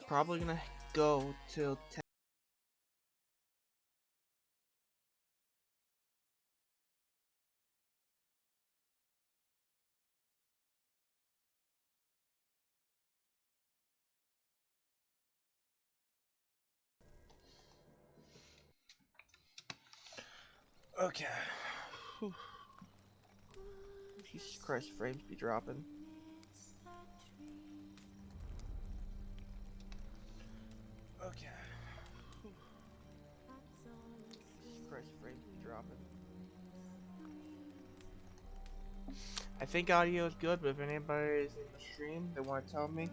Probably gonna go till 10. Okay. Whew. Jesus Christ, frames be dropping. Okay. Whew. Jesus Christ, frames be dropping. I think audio is good, but if anybody is in the stream, they want to tell me.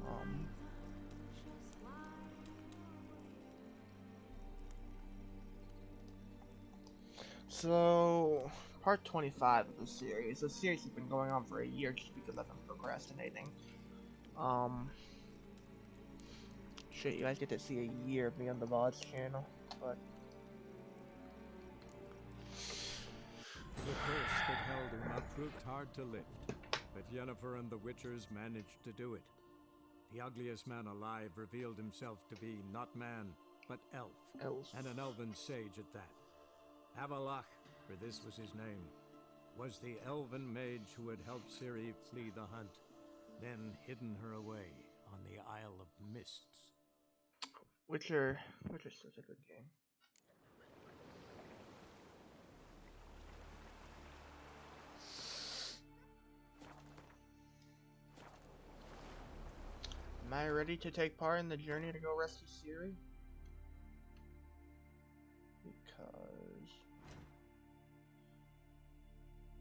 Um. So, part 25 of the series. The series has been going on for a year just because I've been procrastinating. Shit, you guys get to see a year of me on the VODs channel, but... The curse that held Uma proved hard to lift, but Yennefer and the Witchers managed to do it. The ugliest man alive revealed himself to be not man, but elf, Elf. and an elven sage at that. Avalach, for this was his name, was the elven mage who had helped Ciri flee the hunt, then hidden her away on the Isle of Mists. Witcher's such a good game. Am I ready to take part in the journey to go rescue Ciri? Because...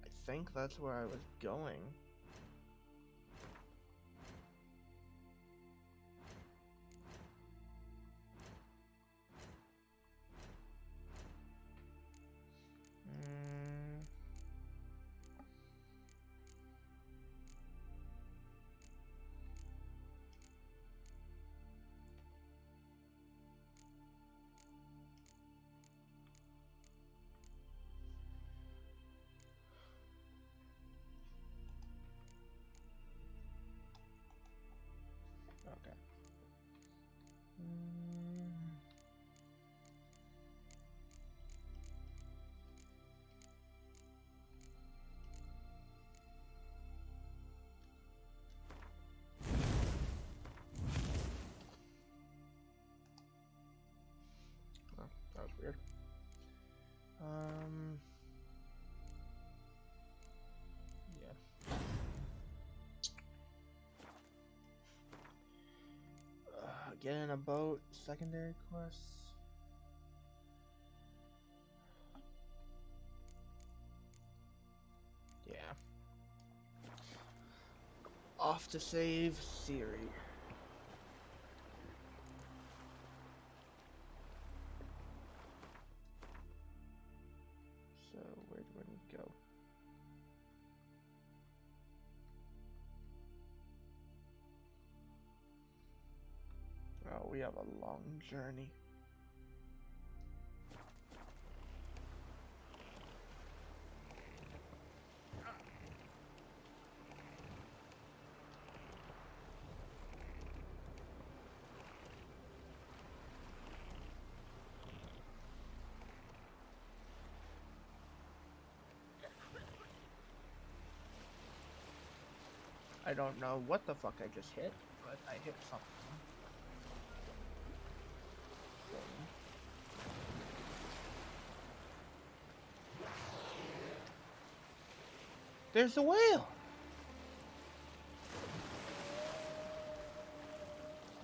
I think that's where I was going. Okay. Oh, that was weird. Yeah. Get in a boat, secondary quests. Yeah. Off to save Ciri. So, where do I need to go? Oh, we have a long journey. I don't know what the fuck I just hit, but I hit something. There's a whale!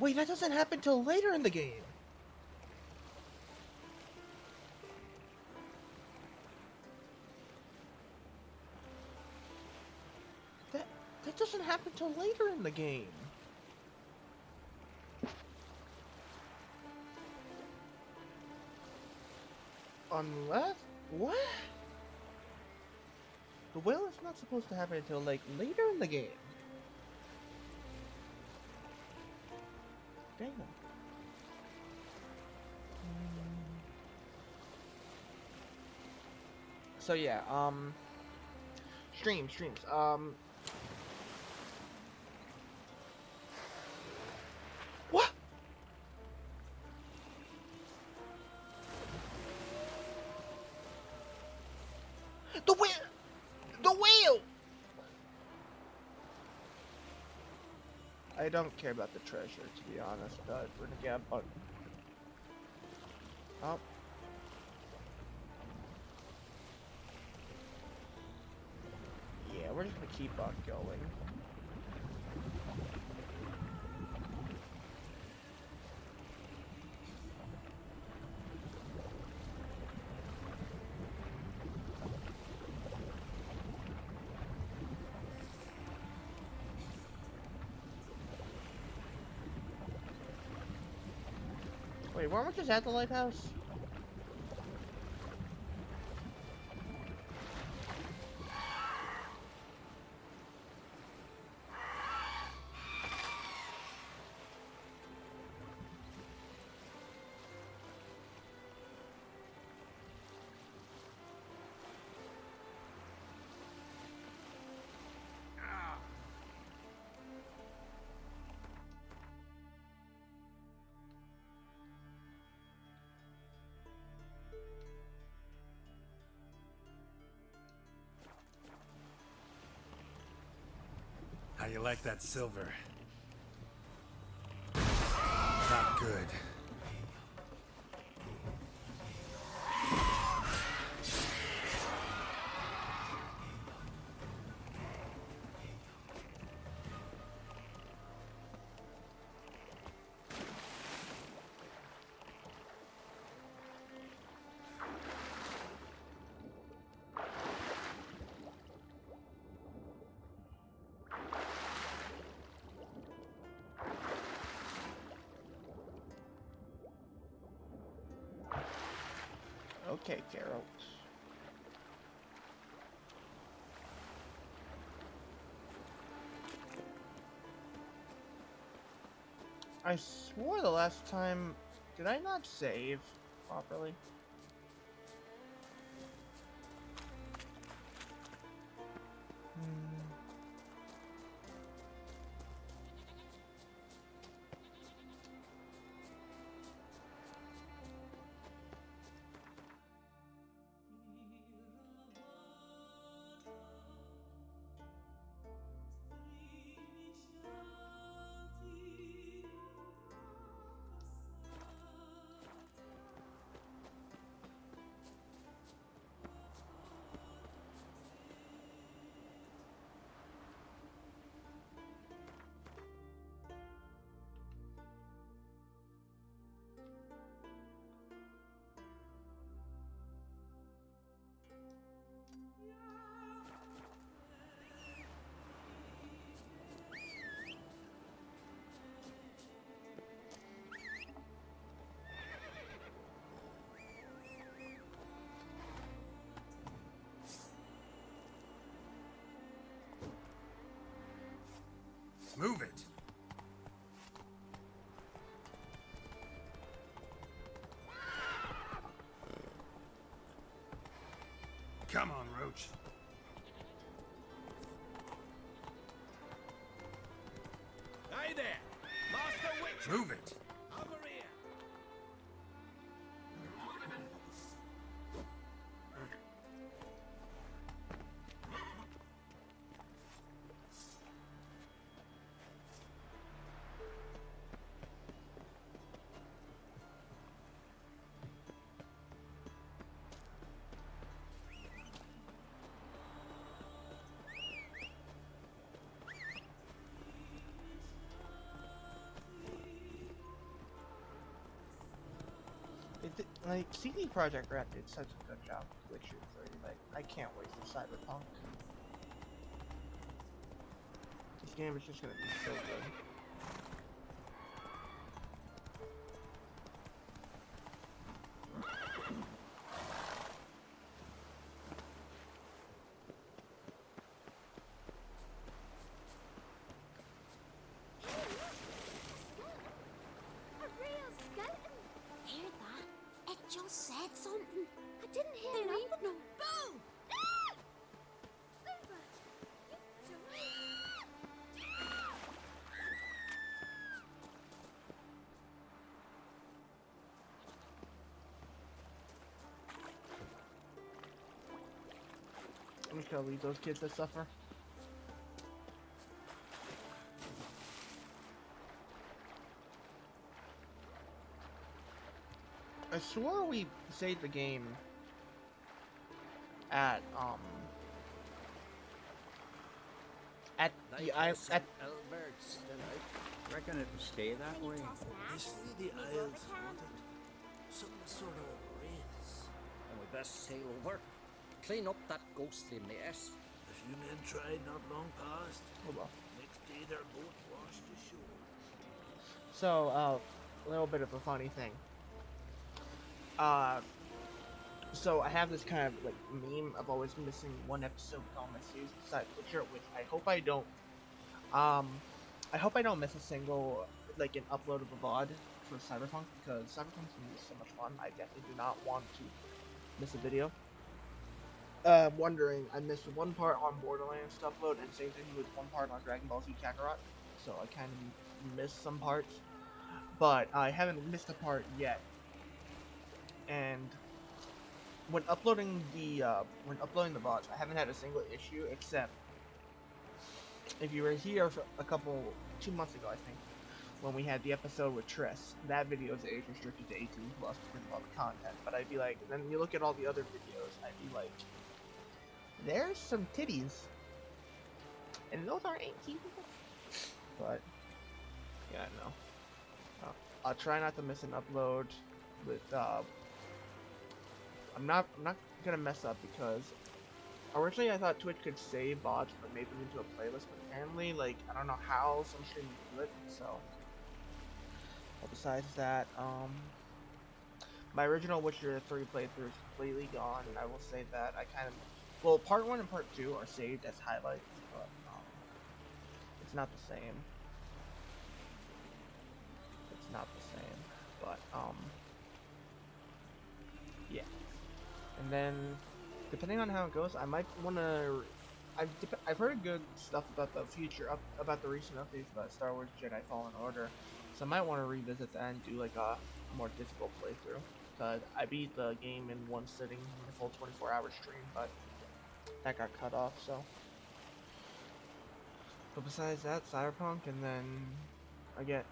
Wait, that doesn't happen till later in the game! That doesn't happen till later in the game! Unless... What? The whale is not supposed to happen until, like, later in the game. Damn. So yeah, streams. I don't care about the treasure, to be honest, but we're gonna get a bug. Oh. Yeah, we're just gonna keep on going. Wait, weren't we just at the lighthouse? How you like that silver? Not good. Okay, Carol. I swore the last time... Did I not save properly? Move it! Come on, Roach. Hey there! Master Witcher! Move it! Over here! Like, CD Projekt Red did such a good job with Witcher 3. Like, I can't wait for Cyberpunk. This game is just gonna be so good. Just said something. I didn't hear nothing. No. Boom! Ah! Uber, you I'm just gonna leave those kids to suffer. I swore we saved the game at the I at Albert's tonight. Reckon it'll stay that Can you way. toss mash? This way the Maybe Isles overtime? want it. Some sort of wraiths. And we best sail over. Clean up that ghostly mess. A few men tried not long past. hold on. Next day their boat washed ashore. So a little bit of a funny thing. Uh, so I have this kind of like meme of always missing one episode with all my series besides Witcher, which I hope I don't miss a single like an upload of a VOD for Cyberpunk because Cyberpunk's gonna be so much fun. I definitely do not want to miss a video. Wondering, I missed one part on Borderlands to upload, and same thing with one part on Dragon Ball Z Kakarot, so I kind of missed some parts, but I haven't missed a part yet. And when uploading the VODs, I haven't had a single issue except if you were here for 2 months ago, I think, when we had the episode with Triss. That video is age restricted to 18 plus because of all the content. But I'd be like, then you look at all the other videos, I'd be like, there's some titties, and those aren't 18 plus. But yeah, no. I'll try not to miss an upload. With I'm not gonna mess up because originally I thought Twitch could save VODs but make them into a playlist, but apparently, like, I don't know how some streamers do it, so. But besides that, my original Witcher 3 playthrough is completely gone, and I will say that I kind of, well, part 1 and part 2 are saved as highlights, but, it's not the same. It's not the same, but, yeah. And then, depending on how it goes, I might want to. I've heard good stuff about the future, about the recent updates about Star Wars Jedi Fallen Order, so I might want to revisit that and do like a more difficult playthrough. Cause I beat the game in one sitting in a full 24-hour stream, but that got cut off. So, but besides that, Cyberpunk, and then again,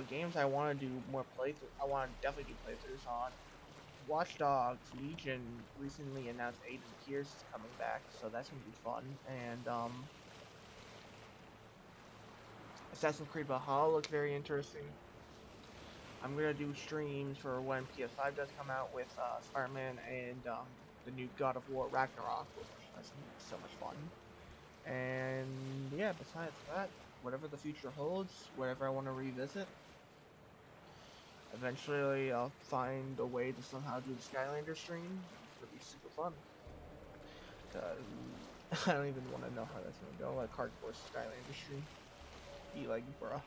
games I want to do more playthrough. I want to definitely do playthroughs on. Watch Dogs Legion recently announced Aiden Pierce is coming back, so that's gonna be fun. And Assassin's Creed Valhalla looks very interesting. I'm gonna do streams for when PS5 does come out with Spider-Man and the new God of War Ragnarok, which is gonna be so much fun. And yeah, besides that, whatever the future holds, whatever I want to revisit. Eventually, I'll find a way to somehow do the Skylander stream. It's gonna be super fun. Cause I don't even want to know how that's gonna go. Like hardcore Skylander stream. Be like, bruh.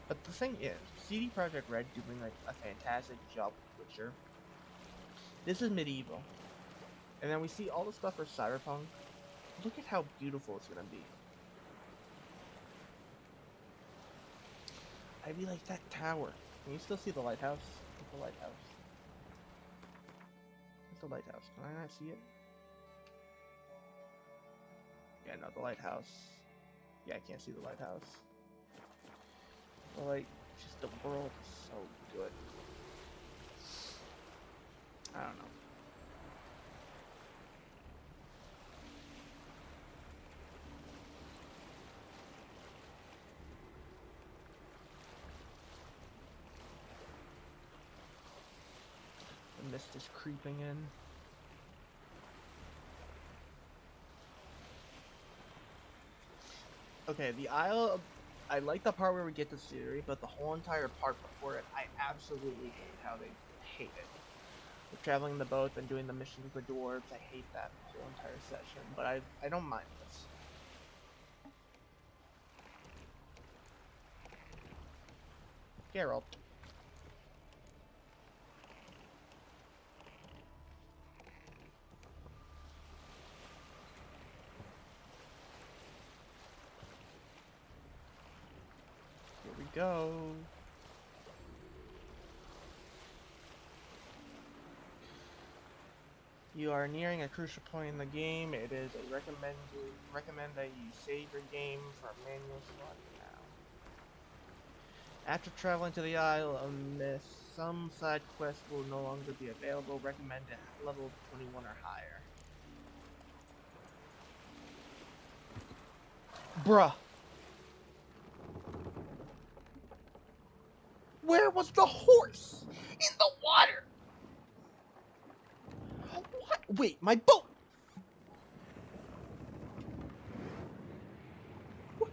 But the thing is, CD Projekt Red doing like a fantastic job with Witcher. This is medieval, and then we see all the stuff for Cyberpunk. Look at how beautiful it's gonna be. I'd be like, that tower. Can you still see the lighthouse? What's the lighthouse? What's the lighthouse? Can I not see it? Yeah, no, the lighthouse. Yeah, I can't see the lighthouse. But like, just the world is so good. I don't know. The mist is creeping in. Okay, the Isle of... I like the part where we get to Siri, but the whole entire part before it, I absolutely hate how they hate it. We're traveling the boat and doing the mission with the dwarves. I hate that whole entire session, but I don't mind this. Geralt. Here we go. You are nearing a crucial point in the game. It is a recommend that you save your game for manual start now. After traveling to the Isle of Mist, some side quests will no longer be available. Recommended level 21 or higher. Bruh. Where was the horse? In the water! What? Wait, my boat! What?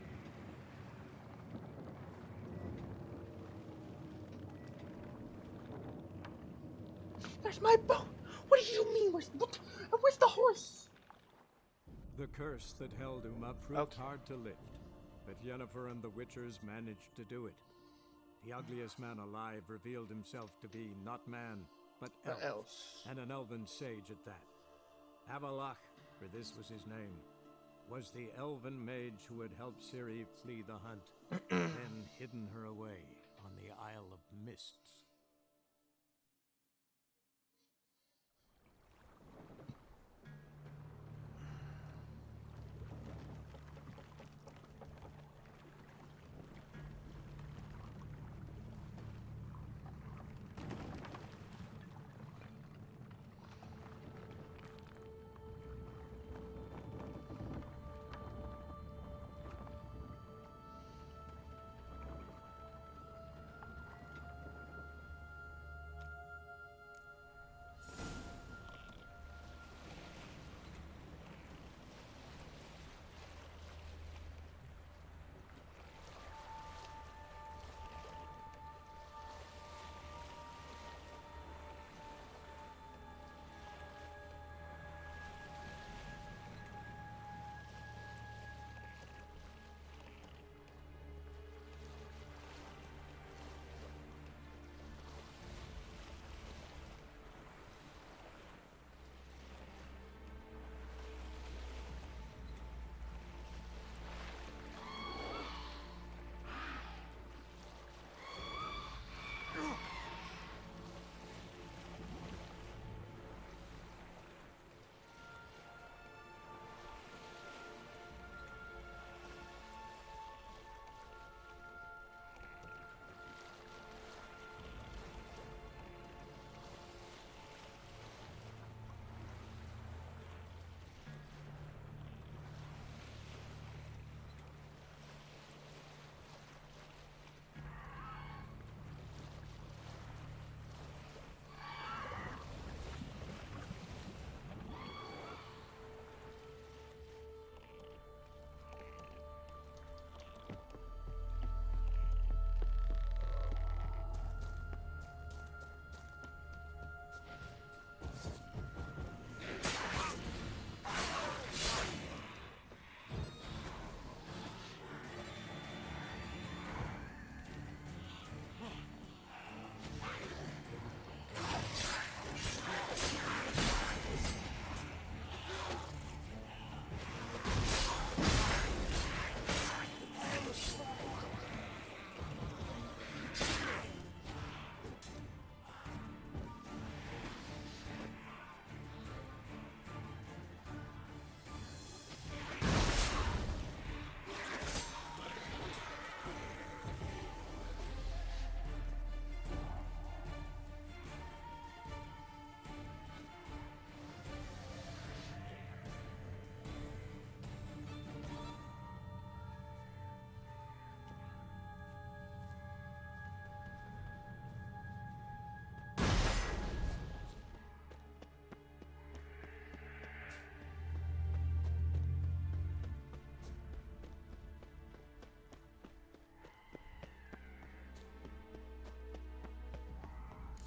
There's my boat! What do you mean? Where's the horse? The curse that held Uma proved Okay. hard to lift, but Yennefer and the Witchers managed to do it. The ugliest man alive revealed himself to be not man, but elf, Else. and an elven sage at that. Avalach, for this was his name, was the elven mage who had helped Ciri flee the hunt, then hidden her away on the Isle of Mists.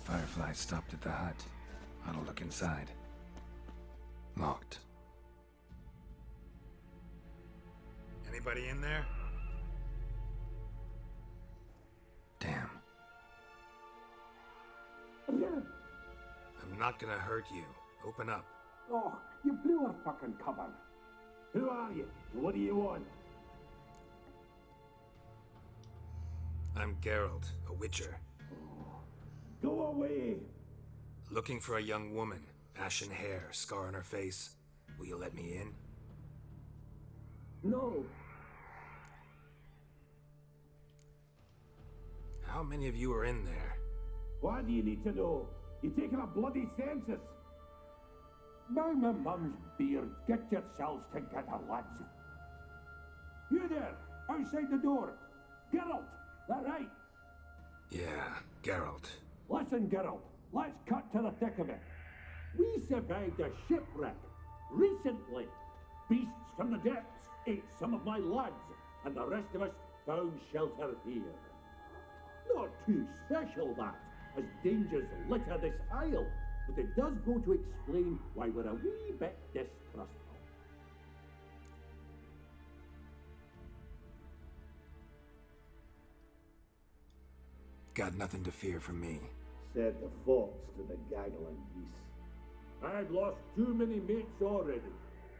Firefly stopped at the hut. I'll look inside. Locked. Anybody in there? Damn. I'm not gonna hurt you. Open up. Oh, you blew our fucking cover. Who are you? And what do you want? I'm Geralt, a witcher. Go away! Looking for a young woman. Ashen hair, scar on her face. Will you let me in? No! How many of you are in there? Why do you need to know? You're taking a bloody census. By my mum's beard, get yourselves together, lads. You there, outside the door. Geralt, that right? Yeah, Geralt. Listen, Geralt, let's cut to the thick of it. We survived a shipwreck recently. Beasts from the depths ate some of my lads, and the rest of us found shelter here. Not too special, that, as dangers litter this isle, but it does go to explain why we're a wee bit distrustful. Got nothing to fear from me. Said the fox to the gaggling geese. I've lost too many mates already.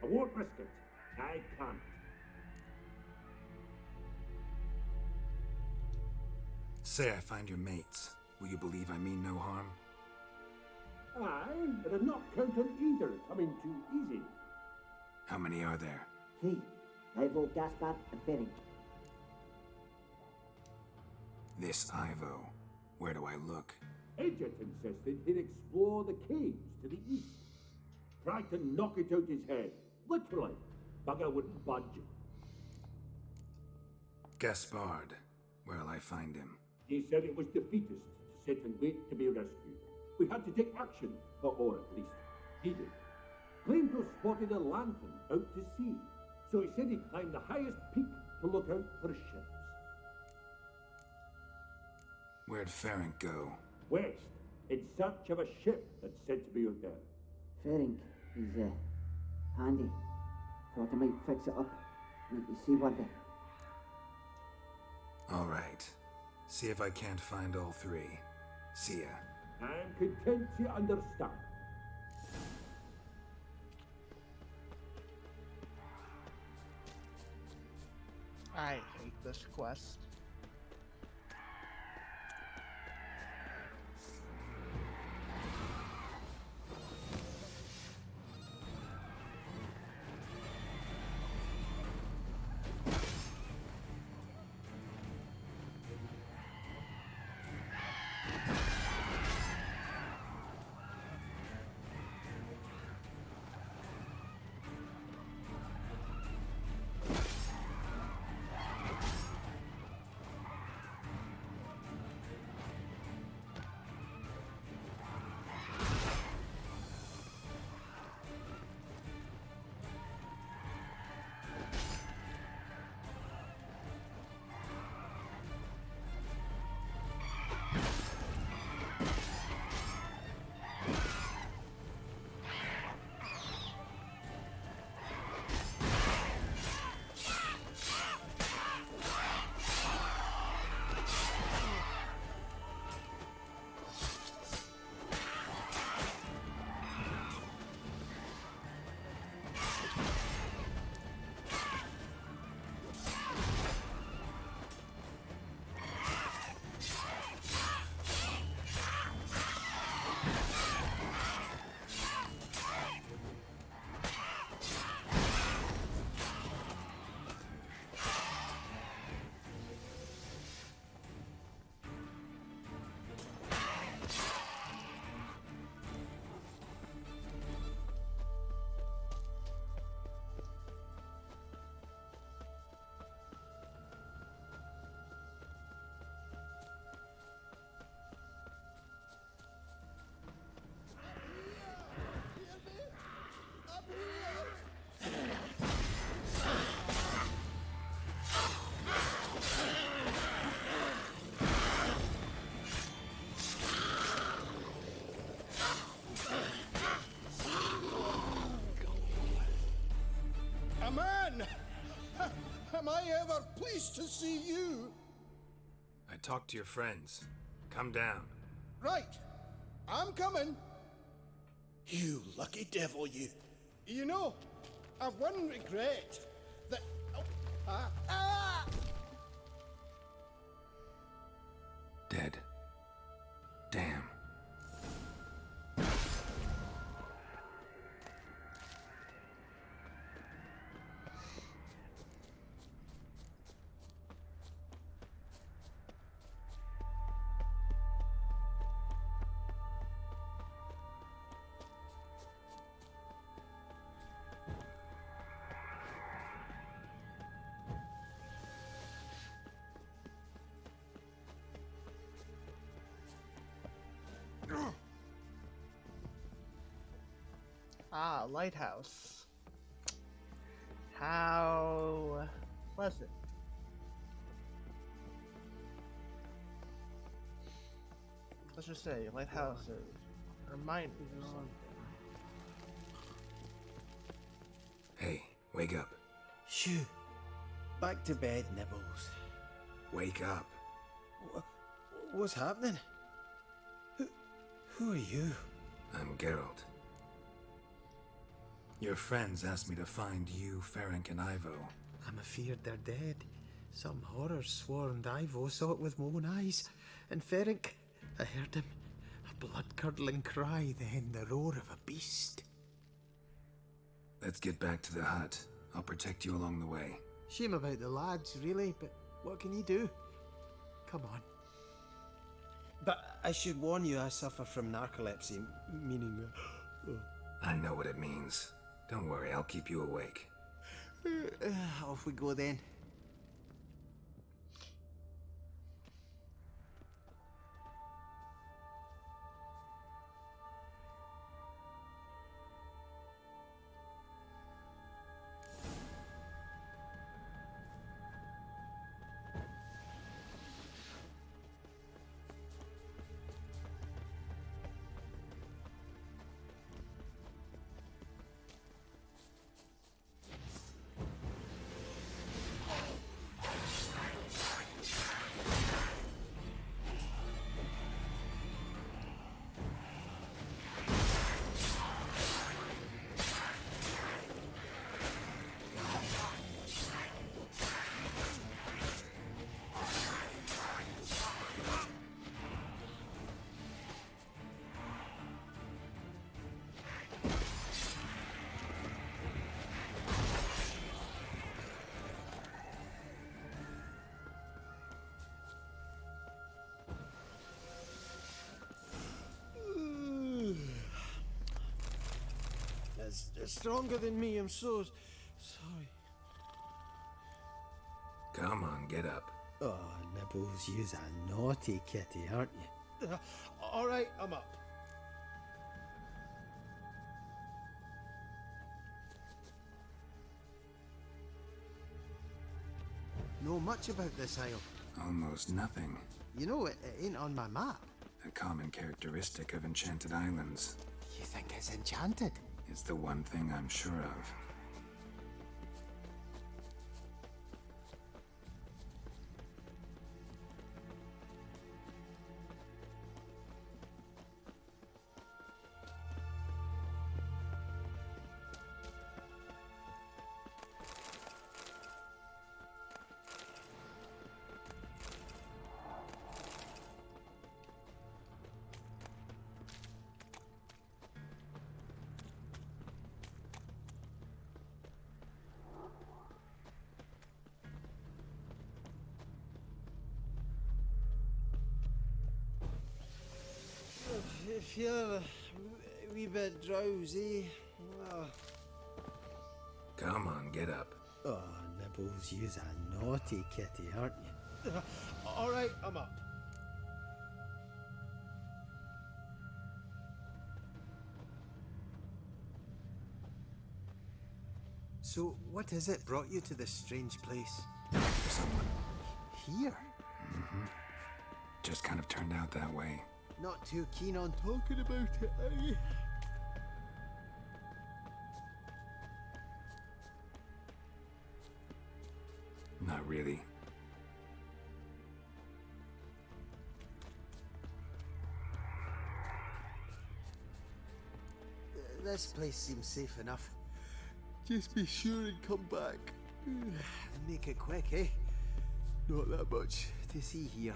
I won't risk it. I can't. Say I find your mates. Will you believe I mean no harm? Aye, but I'm not counting either coming too easy. How many are there? 3. Ivo, Gaspar, and Ferenc. This Ivo. Where do I look? Agent insisted he'd explore the caves to the east. Tried to knock it out his head. Literally. Bugger wouldn't budge. Gaspard. Where'll I find him? He said it was defeatist to sit and wait to be rescued. We had to take action, or at least he did. Claimed to have spotted a lantern out to sea, so he said he'd climb the highest peak to look out for ships. Where'd Ferenc go? West, in search of a ship that's said to be out there. Ferenc, he's handy. Thought I might fix it up. Make you see one day. All right. See if I can't find all 3. See ya. I'm content you understand. I hate this quest. Man! Am I ever pleased to see you? I talked to your friends. Come down. Right. I'm coming. You lucky devil, you. You know, I've one regret. That... Oh, ah! Dead. Damn. Ah, lighthouse. How pleasant. Let's just say, lighthouses remind me of something. Hey, wake up. Shoo. Back to bed, Nibbles. Wake up. What's happening? Who are you? I'm Geralt. Your friends asked me to find you, Ferenc, and Ivo. I'm afeard they're dead. Some horror swarmed Ivo, saw it with my own eyes. And Ferenc, I heard him. A blood-curdling cry, then the roar of a beast. Let's get back to the hut. I'll protect you along the way. Shame about the lads, really, but what can you do? Come on. But I should warn you, I suffer from narcolepsy, meaning... I know what it means. Don't worry, I'll keep you awake. Off we go then. It's stronger than me, I'm so sorry. Come on, get up. Oh, Nibbles, you's a naughty kitty, aren't you? Alright, I'm up. Know much about this isle? Almost nothing. You know, it ain't on my map. A common characteristic of enchanted islands. You think it's enchanted? It's the one thing I'm sure of. I feel a wee bit drowsy. Oh. Come on, get up. Oh, Nibbles, you's a naughty kitty, aren't you? Alright, I'm up. So, what is it brought you to this strange place? For someone. Here? Just kind of turned out that way. Not too keen on talking about it, are you? Not really. This place seems safe enough. Just be sure and come back. Make it quick, eh? Not that much to see here.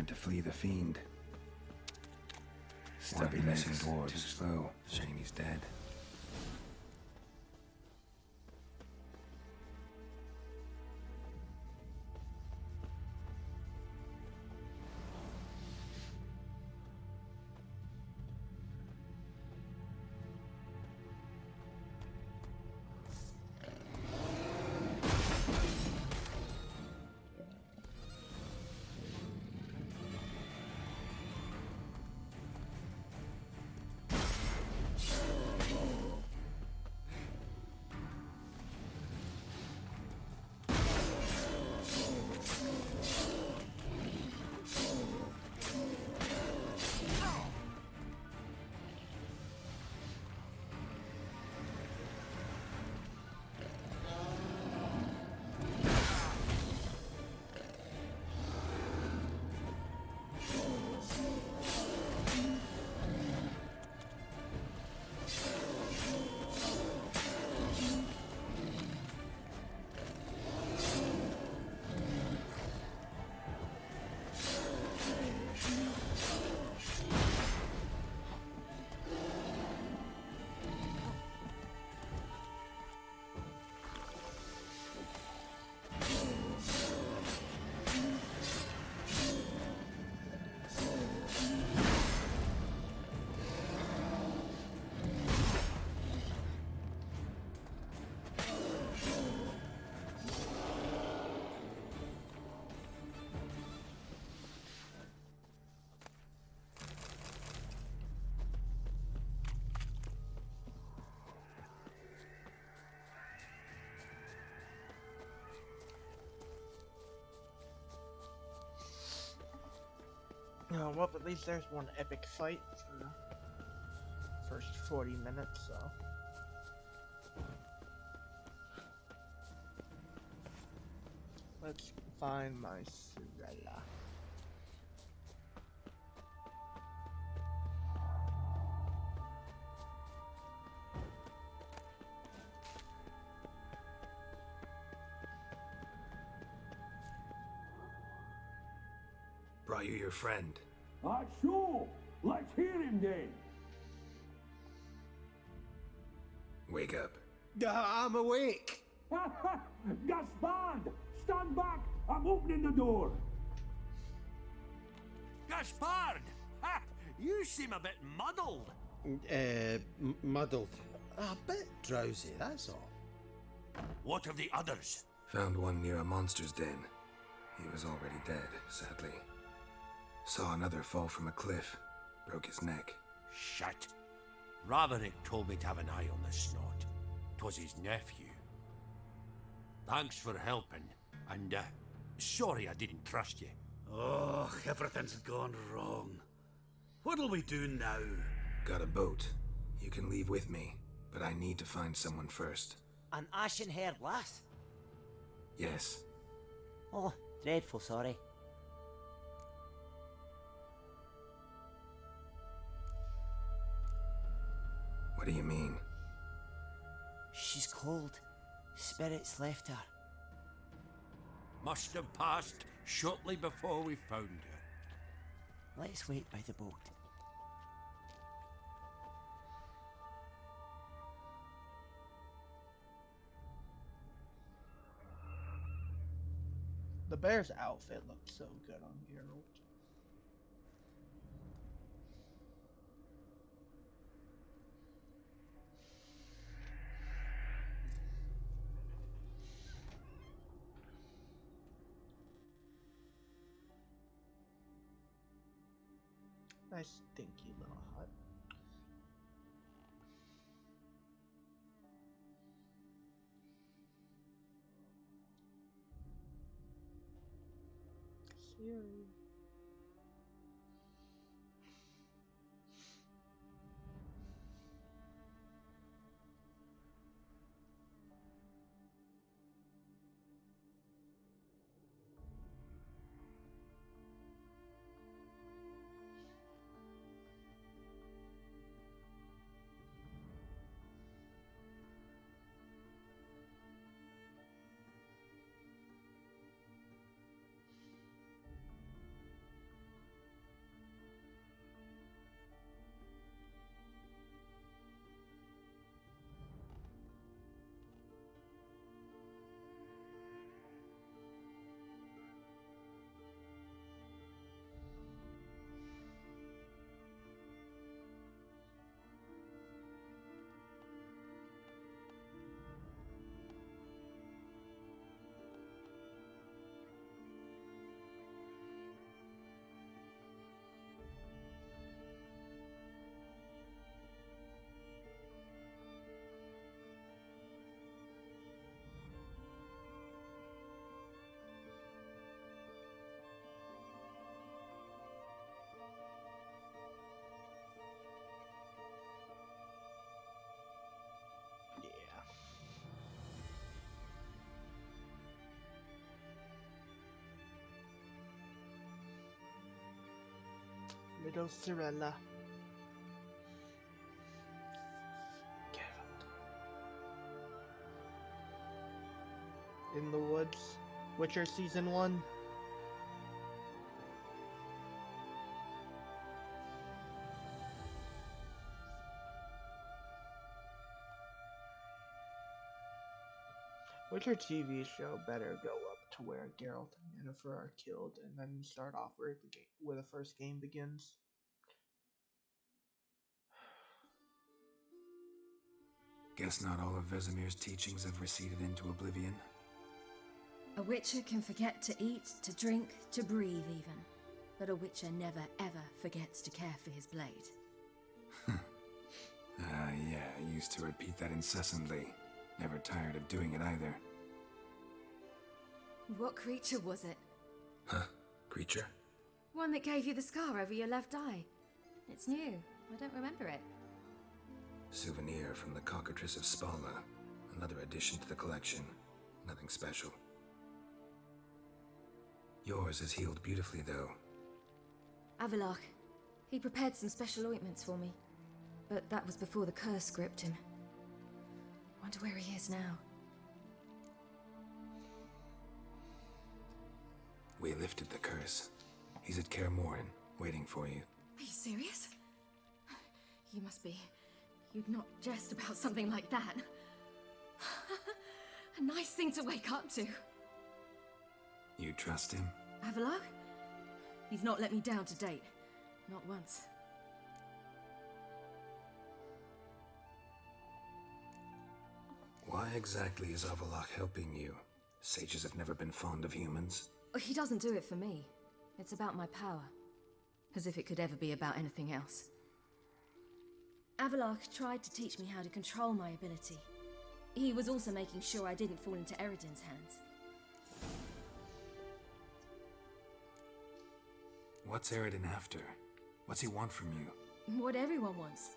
Tried to flee the fiend. Stubby messing dwarves. Too slow. Shame he's dead. Well, at least there's one epic fight for the first 40 minutes, so. Let's find my Cinderella. Brought you your friend. Sure. Let's hear him then. Wake up. I'm awake. Gaspard! Stand back! I'm opening the door. Gaspard! Ha! You seem a bit muddled. Muddled. A bit drowsy, that's all. What of the others? Found one near a monster's den. He was already dead, sadly. Saw another fall from a cliff. Broke his neck. Shit. Raverick told me to have an eye on the snot. 'Twas his nephew. Thanks for helping, and sorry I didn't trust you. Oh, everything's gone wrong. What'll we do now? Got a boat. You can leave with me, but I need to find someone first. An ashen-haired lass? Yes. Oh, dreadful sorry. What do you mean? She's cold. Spirits left her. Must have passed shortly before we found her. Let's wait by the boat. The bear's outfit looked so good on Geralt. Nice stinky little hut. Siri. Little Cirilla. In the Woods. Witcher Season 1. Witcher TV show better go up to where Geralt and Yennefer are killed and then start off where the first game begins. Guess not all of Vesemir's teachings have receded into oblivion. A Witcher can forget to eat, to drink, to breathe even. But a Witcher never ever forgets to care for his blade. Yeah, I used to repeat that incessantly. Never tired of doing it either. What creature was it? Huh? Creature? One that gave you the scar over your left eye. It's new. I don't remember it. Souvenir from the Cockatrice of Spalna. Another addition to the collection. Nothing special. Yours is healed beautifully, though. Avalok. He prepared some special ointments for me. But that was before the curse gripped him. Wonder where he is now. We lifted the curse. He's at Kaer Morhen, waiting for you. Are you serious? You must be. You'd not jest about something like that. A nice thing to wake up to. You trust him? Avalok? He's not let me down to date. Not once. Why exactly is Avalok helping you? Sages have never been fond of humans. He doesn't do it for me. It's about my power. As if it could ever be about anything else. Avalok tried to teach me how to control my ability. He was also making sure I didn't fall into Eredin's hands. What's Eredin after? What's he want from you? What everyone wants.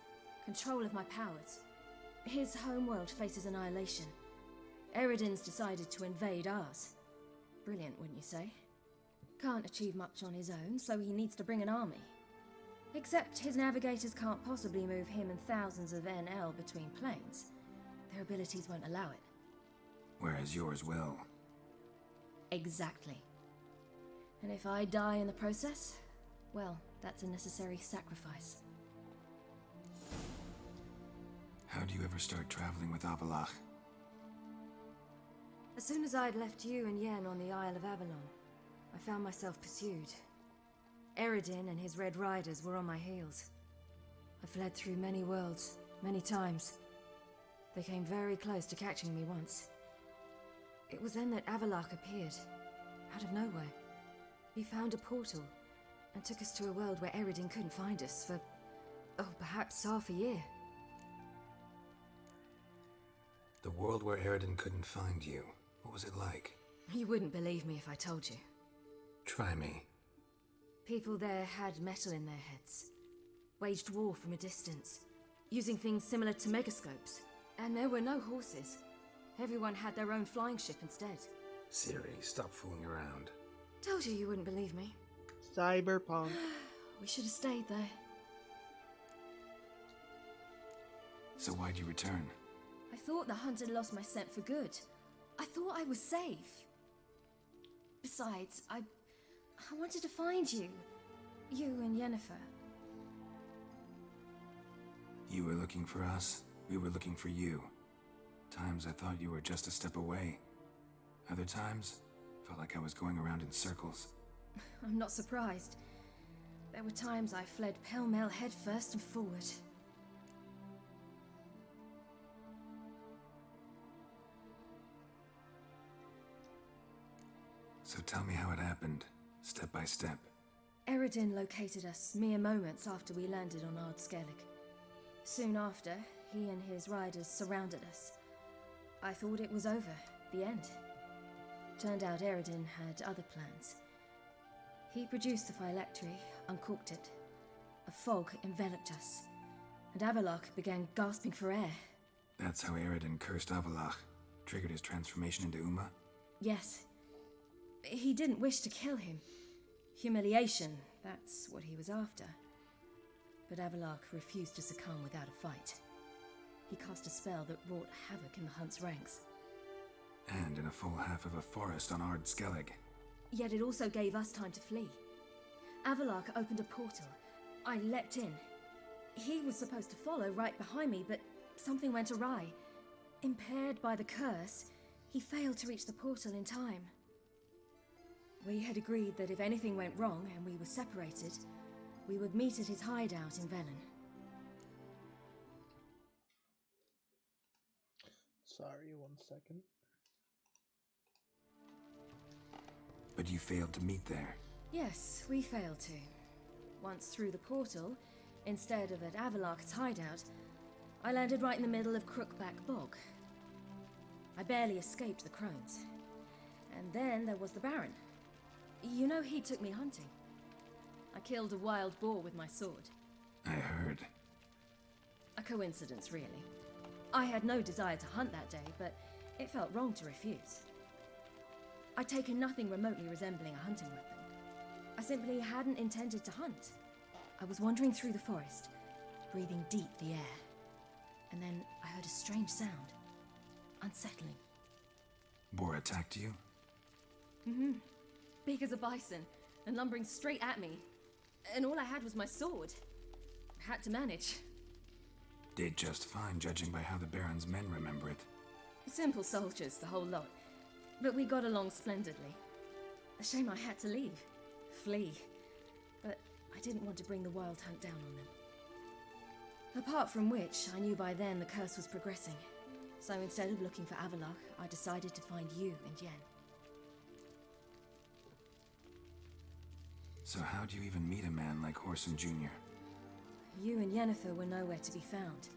Control of my powers. His homeworld faces annihilation. Eredin's decided to invade ours. Brilliant, wouldn't you say? Can't achieve much on his own, so he needs to bring an army. Except his navigators can't possibly move him and thousands of NL between planes. Their abilities won't allow it. Whereas yours will. Exactly. And if I die in the process, well, that's a necessary sacrifice. How'd you ever start traveling with Avalok? As soon as I'd left you and Yen on the Isle of Avalon, I found myself pursued. Eredin and his Red Riders were on my heels. I fled through many worlds, many times. They came very close to catching me once. It was then that Avalok appeared, out of nowhere. He found a portal, and took us to a world where Eredin couldn't find us for, perhaps half a year. The world where Eredin couldn't find you. What was it like? You wouldn't believe me if I told you. Try me. People there had metal in their heads. Waged war from a distance, using things similar to megascopes. And there were no horses. Everyone had their own flying ship instead. Siri, stop fooling around. Told you wouldn't believe me. Cyberpunk. We should have stayed there. So why'd you return? I thought the hunt had lost my scent for good. I thought I was safe. Besides, I wanted to find you. You and Yennefer. You were looking for us. We were looking for you. Times I thought you were just a step away. Other times, felt like I was going around in circles. I'm not surprised. There were times I fled pell-mell headfirst and forward. So tell me how it happened, step by step. Eredin located us mere moments after we landed on Ard Skellig. Soon after, he and his riders surrounded us. I thought it was over, the end. Turned out Eredin had other plans. He produced the phylactery, uncorked it. A fog enveloped us, and Avalok began gasping for air. That's how Eredin cursed Avalok, triggered his transformation into Uma? Yes. He didn't wish to kill him. Humiliation, that's what he was after. but Avalok refused to succumb without a fight. He cast a spell that wrought havoc in the hunt's ranks. And in a full half of a forest on Ard Skellig. Yet it also gave us time to flee. Avalok opened a portal. I leapt in. He was supposed to follow right behind me, but something went awry. Impaired by the curse, he failed to reach the portal in time. We had agreed that if anything went wrong and we were separated, we would meet at his hideout in Velen. Sorry, 1 second. But you failed to meet there. Yes, we failed to. Once through the portal, instead of at Avalok's hideout, I landed right in the middle of Crookback Bog. I barely escaped the crones. And then there was the Baron. You know, he took me hunting. I killed a wild boar with my sword. I heard. A coincidence, really. I had no desire to hunt that day, but it felt wrong to refuse. I'd taken nothing remotely resembling a hunting weapon. I simply hadn't intended to hunt. I was wandering through the forest, breathing deep the air. And then I heard a strange sound. Unsettling. Boar attacked you? Mm-hmm. Big as a bison, and lumbering straight at me. And all I had was my sword. Had to manage. Did just fine, judging by how the Baron's men remember it. Simple soldiers, the whole lot. But we got along splendidly. A shame I had to leave. Flee. But I didn't want to bring the wild hunt down on them. Apart from which, I knew by then the curse was progressing. So instead of looking for Avalok, I decided to find you and Yen. So how do you even meet a man like Horson Jr.? You and Yennefer were nowhere to be found,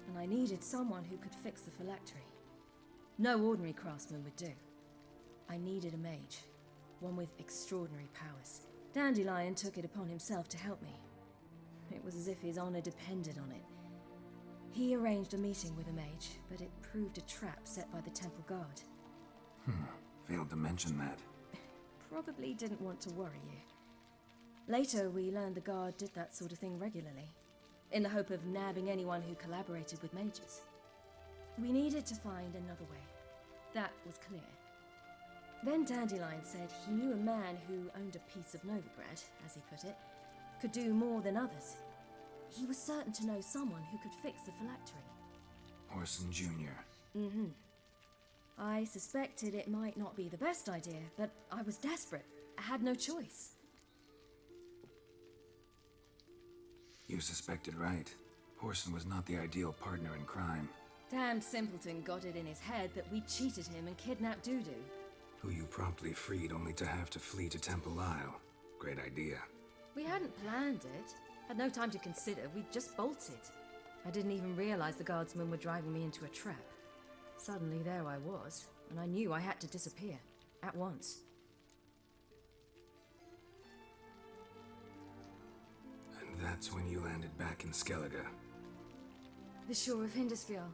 and I needed someone who could fix the phylactery. No ordinary craftsman would do. I needed a mage, one with extraordinary powers. Dandelion took it upon himself to help me. It was as if his honor depended on it. He arranged a meeting with a mage, but it proved a trap set by the temple guard. Failed to mention that. Probably didn't want to worry you. Later, we learned the guard did that sort of thing regularly, in the hope of nabbing anyone who collaborated with mages. We needed to find another way. That was clear. Then Dandelion said he knew a man who owned a piece of Novigrad, as he put it, could do more than others. He was certain to know someone who could fix the phylactery. Horson Jr. Mm-hmm. I suspected it might not be the best idea, but I was desperate. I had no choice. You suspected right. Horson was not the ideal partner in crime. Damned simpleton got it in his head that we cheated him and kidnapped Dudu. Who you promptly freed only to have to flee to Temple Isle. Great idea. We hadn't planned it. Had no time to consider. We just bolted. I didn't even realize the guardsmen were driving me into a trap. Suddenly there I was, and I knew I had to disappear. At once. And that's when you landed back in Skellige. The shore of Hindisfjall.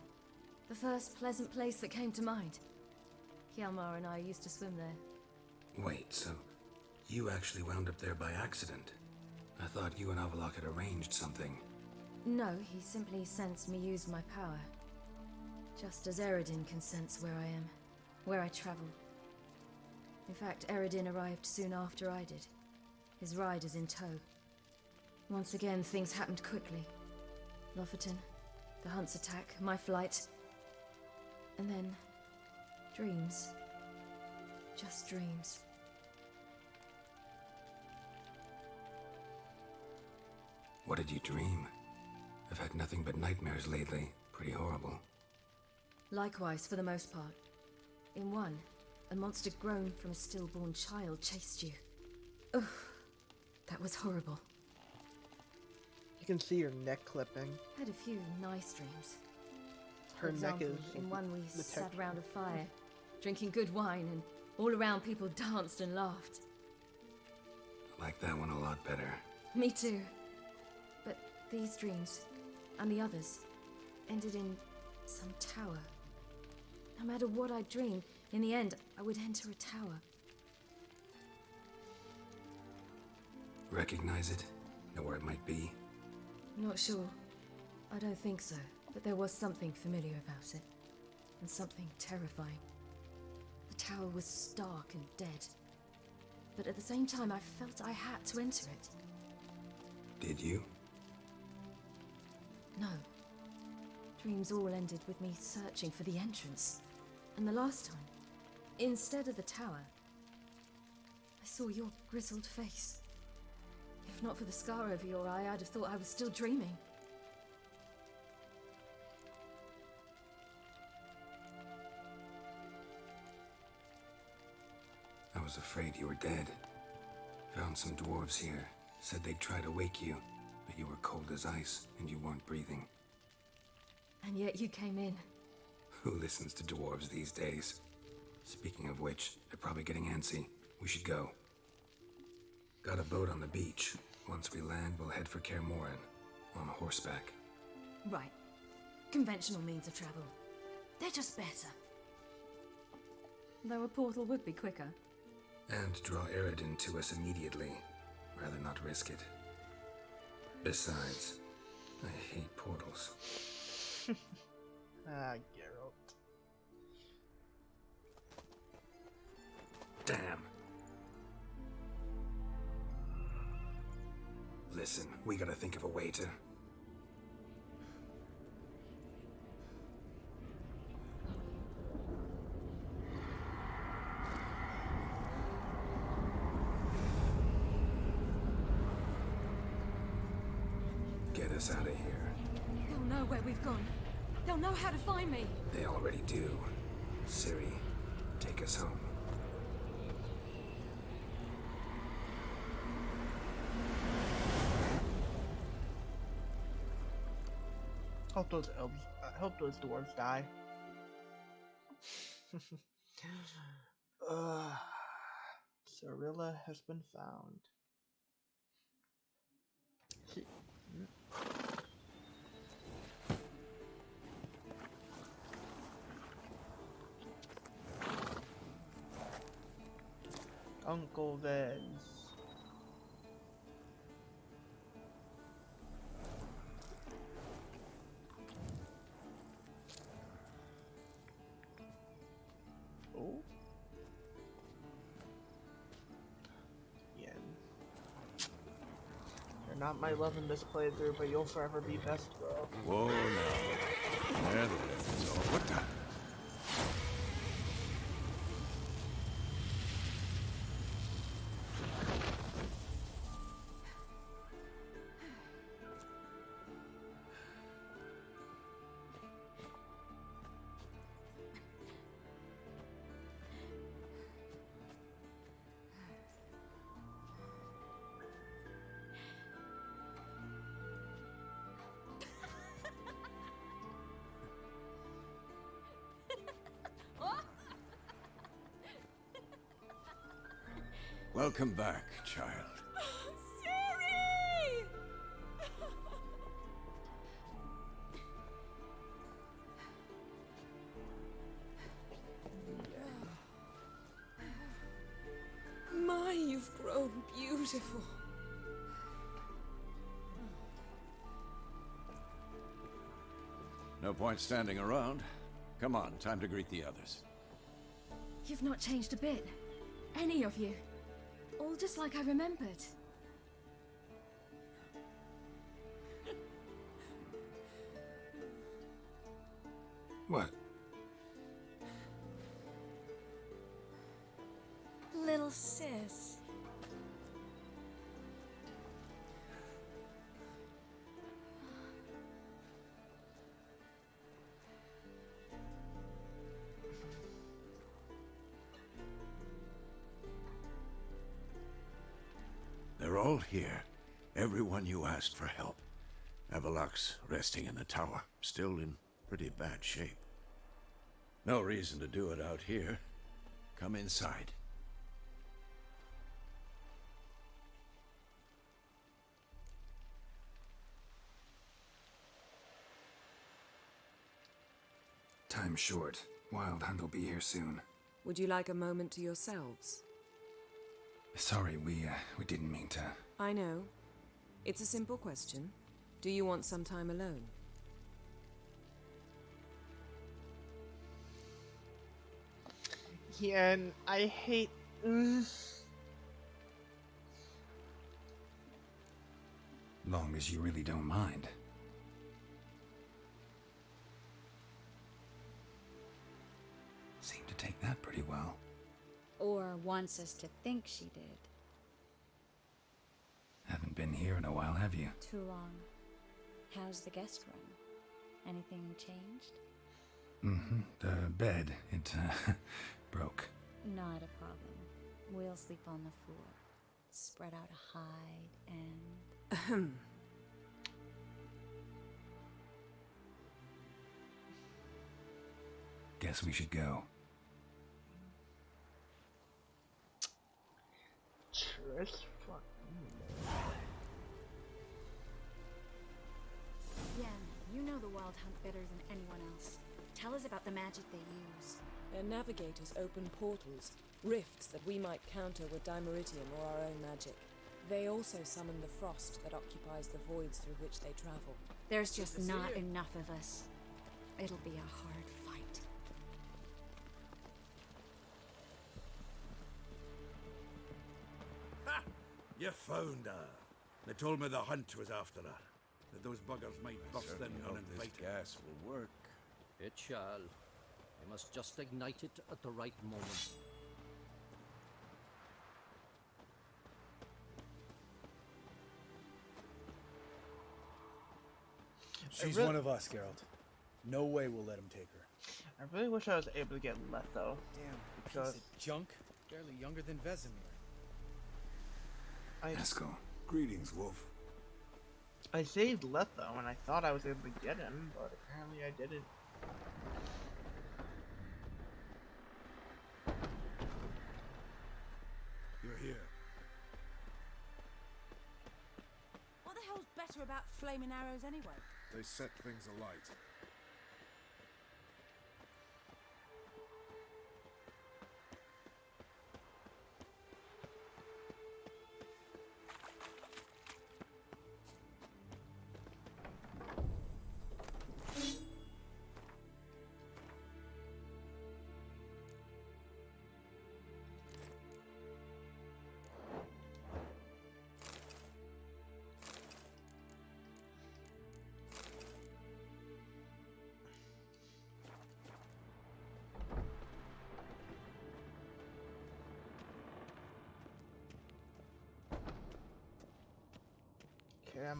The first pleasant place that came to mind. Hjalmar and I used to swim there. Wait, so you actually wound up there by accident? I thought you and Avalok had arranged something. No, he simply sensed me use my power. Just as Eredin can sense where I am, where I travel. In fact, Eredin arrived soon after I did. His riders in tow. Once again, things happened quickly. Lofoten, the hunt's attack, my flight. And then, dreams. Just dreams. What did you dream? I've had nothing but nightmares lately. Pretty horrible. Likewise, for the most part. In one, a monster grown from a stillborn child chased you. Ugh, that was horrible. You can see your neck clipping. Had a few nice dreams. Her For example, neck is in one we the sat texture. round a fire, drinking good wine, and all around people danced and laughed. Like that one a lot better. Me too. But these dreams, and the others, ended in some tower. No matter what I dreamed, in the end, I would enter a tower. Recognize it? Know where it might be? Not sure. I don't think so. But there was something familiar about it. And something terrifying. The tower was stark and dead. But at the same time, I felt I had to enter it. Did you? No. Dreams all ended with me searching for the entrance. And the last time, instead of the tower, I saw your grizzled face. If not for the scar over your eye, I'd have thought I was still dreaming. I was afraid you were dead. Found some dwarves here. Said they'd try to wake you, but you were cold as ice and you weren't breathing. And yet you came in. Who listens to dwarves these days? Speaking of which, they're probably getting antsy. We should go. Got a boat on the beach. Once we land, we'll head for Kaer Morhen. On horseback. Right. Conventional means of travel. They're just better. Though a portal would be quicker. And draw Eredin to us immediately. Rather not risk it. Besides, I hate portals. Geralt. Damn. Listen, we gotta think of a way to... Get us out of here. They'll know where we've gone. They'll know how to find me. They already do. Ciri, take us home. I hope those dwarves die. Cirilla has been found. Uncle Vez. Oh. Yeah. You're not my love in this playthrough, but you'll forever be best, bro. Whoa, now. There, so what the... Welcome back, child. Ciri! My, you've grown beautiful. No point standing around. Come on, time to greet the others. You've not changed a bit. Any of you. All just like I remembered. What? Little sis. They're all here. Everyone you asked for help. Avalok's resting in the tower, still in pretty bad shape. No reason to do it out here. Come inside. Time's short. Wild Hunt will be here soon. Would you like a moment to yourselves? Sorry, we didn't mean to. I know. It's a simple question. Do you want some time alone? Yeah, and I hate... Long as you really don't mind. Seemed to take that pretty well. Or wants us to think she did. Haven't been here in a while, have you? Too long. How's the guest room? Anything changed? Mm-hmm. The bed, it, broke. Not a problem. We'll sleep on the floor. Spread out a hide and... Guess we should go. Trish, fuck. Yeah, you know the Wild Hunt better than anyone else. Tell us about the magic they use. Their navigators open portals, rifts that we might counter with Dimeritium or our own magic. They also summon the frost that occupies the voids through which they travel. There's just not enough of us. It'll be a hard fight. Ha! You found her. They told me the hunt was after her. That those buggers might bust in and invite her. Gas will work. It shall. We must just ignite it at the right moment. She's one of us, Geralt. No way we'll let him take her. I really wish I was able to get Letho. Damn, because piece of junk. Barely younger than Vesemir. Eskel. Greetings, Wolf. I saved Letho and I thought I was able to get him, but apparently I didn't. You're here. What the hell's better about flaming arrows anyway? They set things alight.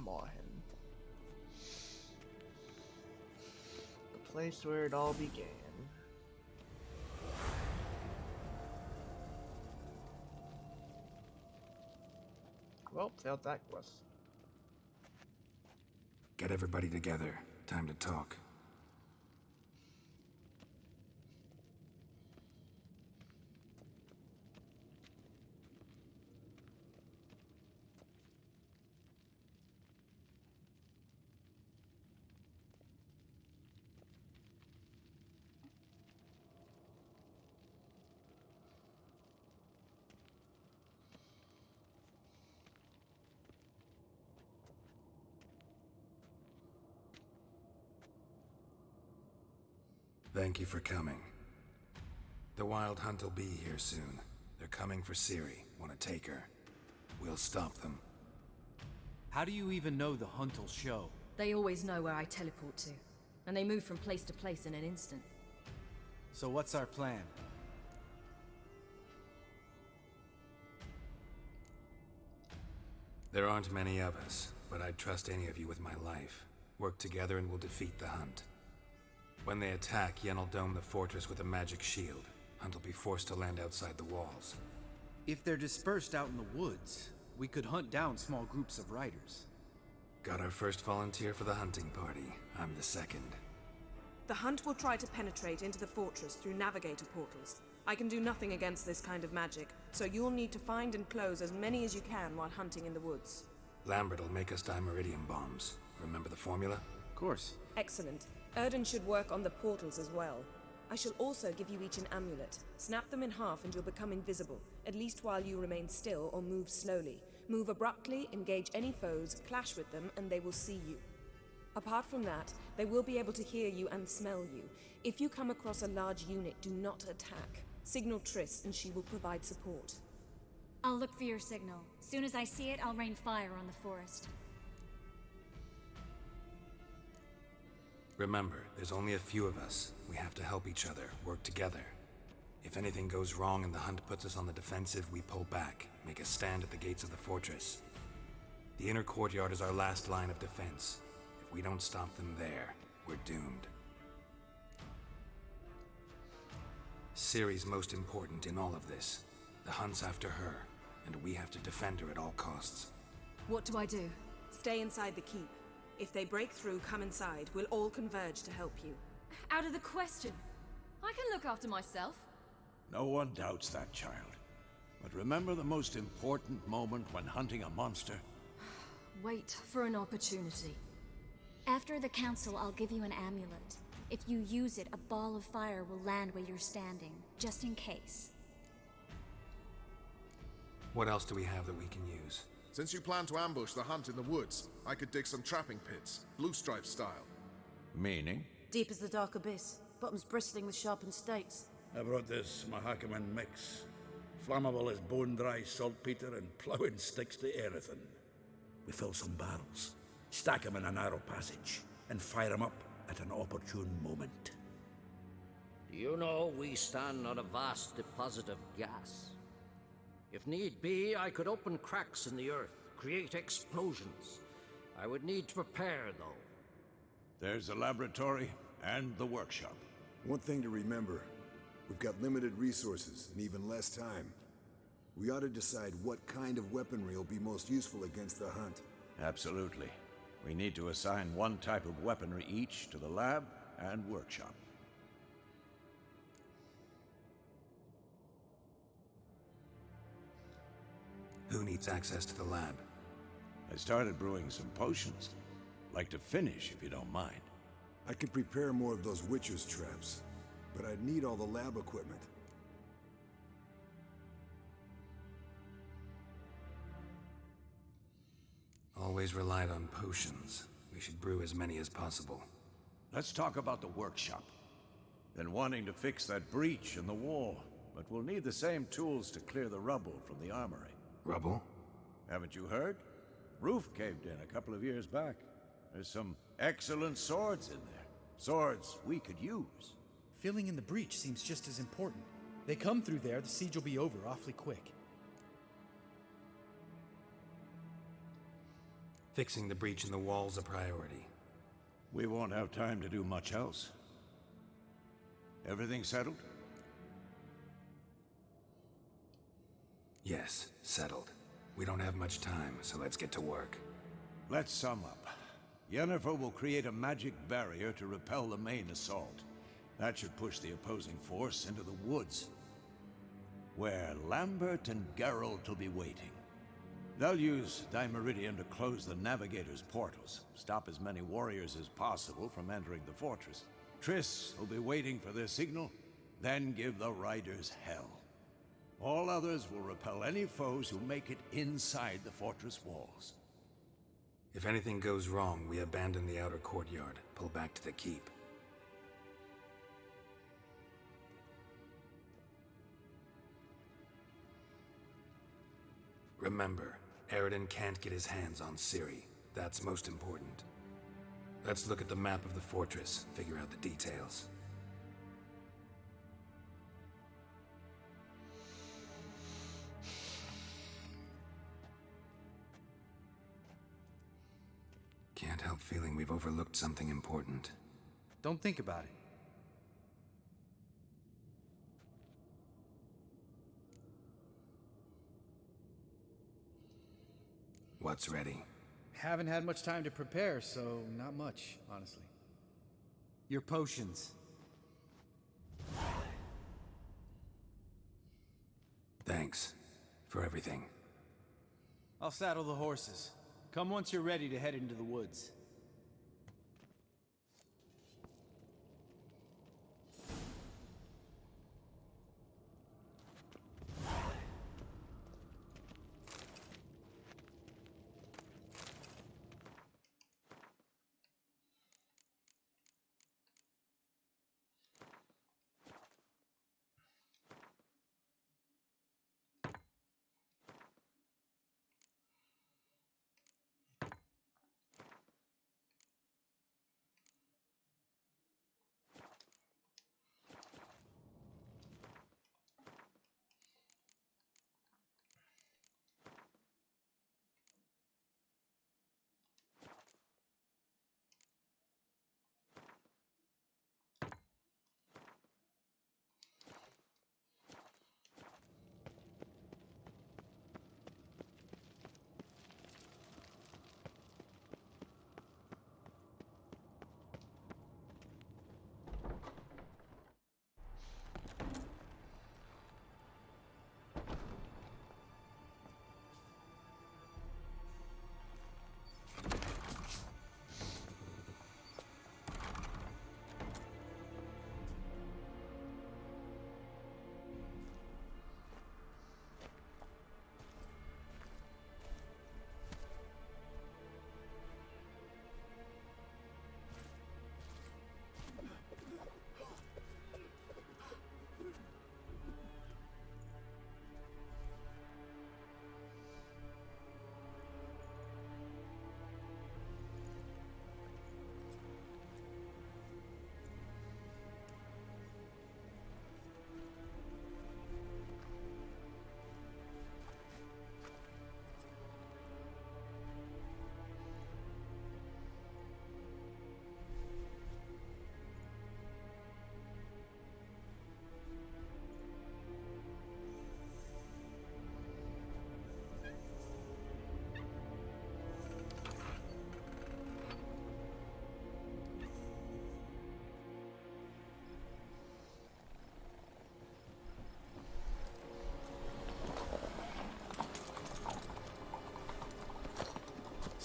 Morhen. The place where it all began. Well, failed that quest. Get everybody together. Time to talk. Thank you for coming. The Wild Hunt will be here soon. They're coming for Ciri. Want to take her? We'll stop them. How do you even know the Hunt will show? They always know where I teleport to, and they move from place to place in an instant. So what's our plan? There aren't many of us, but I'd trust any of you with my life. Work together and we'll defeat the Hunt. When they attack, Yen will dome the fortress with a magic shield. Hunt will be forced to land outside the walls. If they're dispersed out in the woods, we could hunt down small groups of riders. Got our first volunteer for the hunting party. I'm the second. The Hunt will try to penetrate into the fortress through navigator portals. I can do nothing against this kind of magic, so you'll need to find and close as many as you can while hunting in the woods. Lambert will make us Dimeritium bombs. Remember the formula? Of course. Excellent. Erden should work on the portals as well. I shall also give you each an amulet. Snap them in half and you'll become invisible, at least while you remain still or move slowly. Move abruptly, engage any foes, clash with them, and they will see you. Apart from that, they will be able to hear you and smell you. If you come across a large unit, do not attack. Signal Triss and she will provide support. I'll look for your signal. Soon as I see it, I'll rain fire on the forest. Remember, there's only a few of us. We have to help each other, work together. If anything goes wrong and the hunt puts us on the defensive, we pull back, make a stand at the gates of the fortress. The inner courtyard is our last line of defense. If we don't stop them there, we're doomed. Ciri's most important in all of this. The hunt's after her, and we have to defend her at all costs. What do I do? Stay inside the keep. If they break through, come inside. We'll all converge to help you. Out of the question. I can look after myself. No one doubts that, child. But remember the most important moment when hunting a monster? Wait for an opportunity. After the council, I'll give you an amulet. If you use it, a ball of fire will land where you're standing, just in case. What else do we have that we can use? Since you plan to ambush the hunt in the woods, I could dig some trapping pits, blue stripe style. Meaning? Deep as the dark abyss, bottoms bristling with sharpened stakes. I brought this Mahakaman mix. Flammable as bone-dry saltpeter and ploughing sticks to anything. We fill some barrels, stack them in a narrow passage, and fire them up at an opportune moment. You know, we stand on a vast deposit of gas. If need be, I could open cracks in the earth, create explosions. I would need to prepare, though. There's the laboratory and the workshop. One thing to remember, we've got limited resources and even less time. We ought to decide what kind of weaponry will be most useful against the hunt. Absolutely. We need to assign one type of weaponry each to the lab and workshop. Who needs access to the lab? I started brewing some potions. Like to finish, if you don't mind. I could prepare more of those Witcher's traps, but I'd need all the lab equipment. Always relied on potions. We should brew as many as possible. Let's talk about the workshop. Been wanting to fix that breach in the wall, but we'll need the same tools to clear the rubble from the armory. Rubble? Haven't you heard? Roof caved in a couple of years back. There's some excellent swords in there. Swords we could use. Filling in the breach seems just as important. They come through there, the siege will be over awfully quick. Fixing the breach in the wall's a priority. We won't have time to do much else. Everything settled? Yes, settled. We don't have much time, so let's get to work. Let's sum up. Yennefer will create a magic barrier to repel the main assault. That should push the opposing force into the woods, where Lambert and Geralt will be waiting. They'll use Dimeridian to close the Navigator's portals, stop as many warriors as possible from entering the fortress. Triss will be waiting for their signal, then give the riders hell. All others will repel any foes who make it inside the fortress walls. If anything goes wrong, we abandon the outer courtyard, pull back to the keep. Remember, Aridin can't get his hands on Ciri. That's most important. Let's look at the map of the fortress, figure out the details. Can't help feeling we've overlooked something important. Don't think about it. What's ready? Haven't had much time to prepare, so not much, honestly. Your potions. Thanks for everything. I'll saddle the horses. Come once you're ready to head into the woods.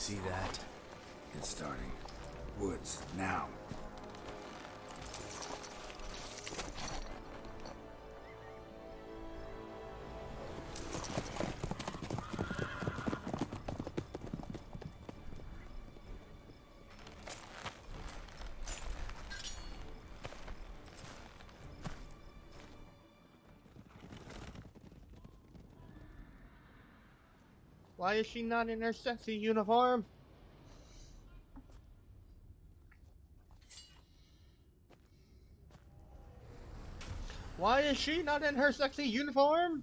See that? It's starting. Woods, now. Why is she not in her sexy uniform? Why is she not in her sexy uniform?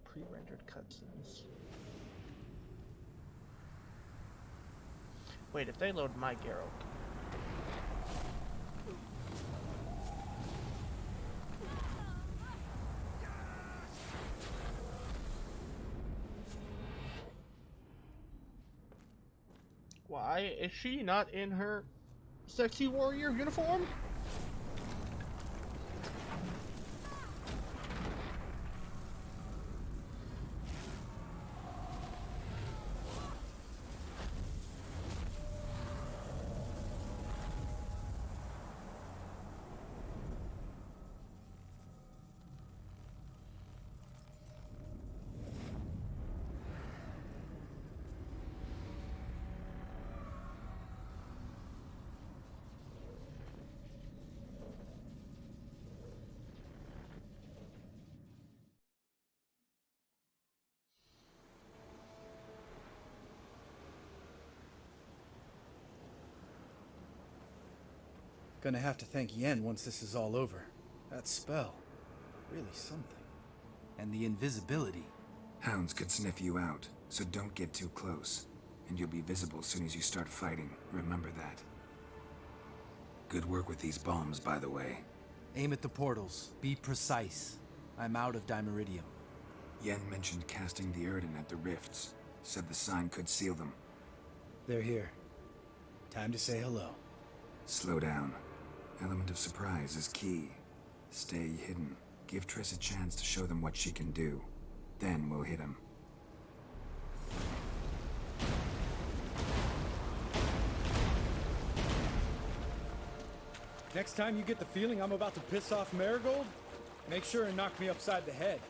Pre-rendered cutscenes. Wait, if they load my Geralt. Why is she not in her sexy warrior uniform? Gonna have to thank Yen once this is all over. That spell, really something. And the invisibility. Hounds could sniff you out, so don't get too close. And you'll be visible as soon as you start fighting. Remember that. Good work with these bombs, by the way. Aim at the portals. Be precise. I'm out of Dimeridium. Yen mentioned casting the Erden at the rifts. Said the sign could seal them. They're here. Time to say hello. Slow down. Element of surprise is key. Stay hidden. Give Triss a chance to show them what she can do. Then we'll hit him. Next time you get the feeling I'm about to piss off Marigold, make sure and knock me upside the head.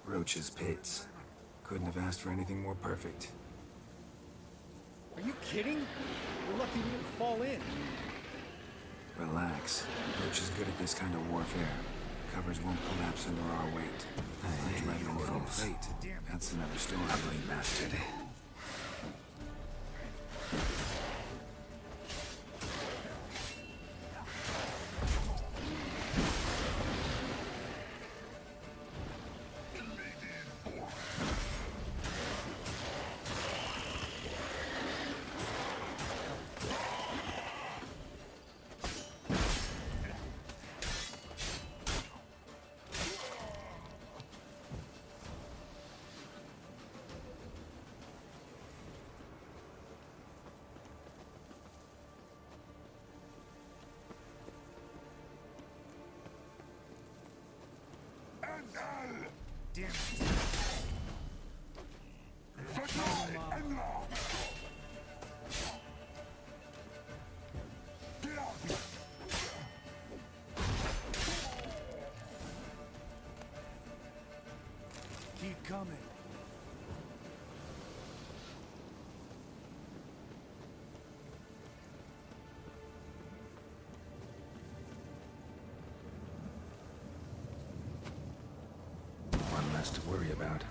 Roach's pits. Couldn't have asked for anything more perfect. Are you kidding? We're lucky we didn't fall in. Relax. Roach is good at this kind of warfare. Covers won't collapse under our weight. Hey, fate. That's another story. Ugly bastard. Damn it. Keep coming. One less to worry about.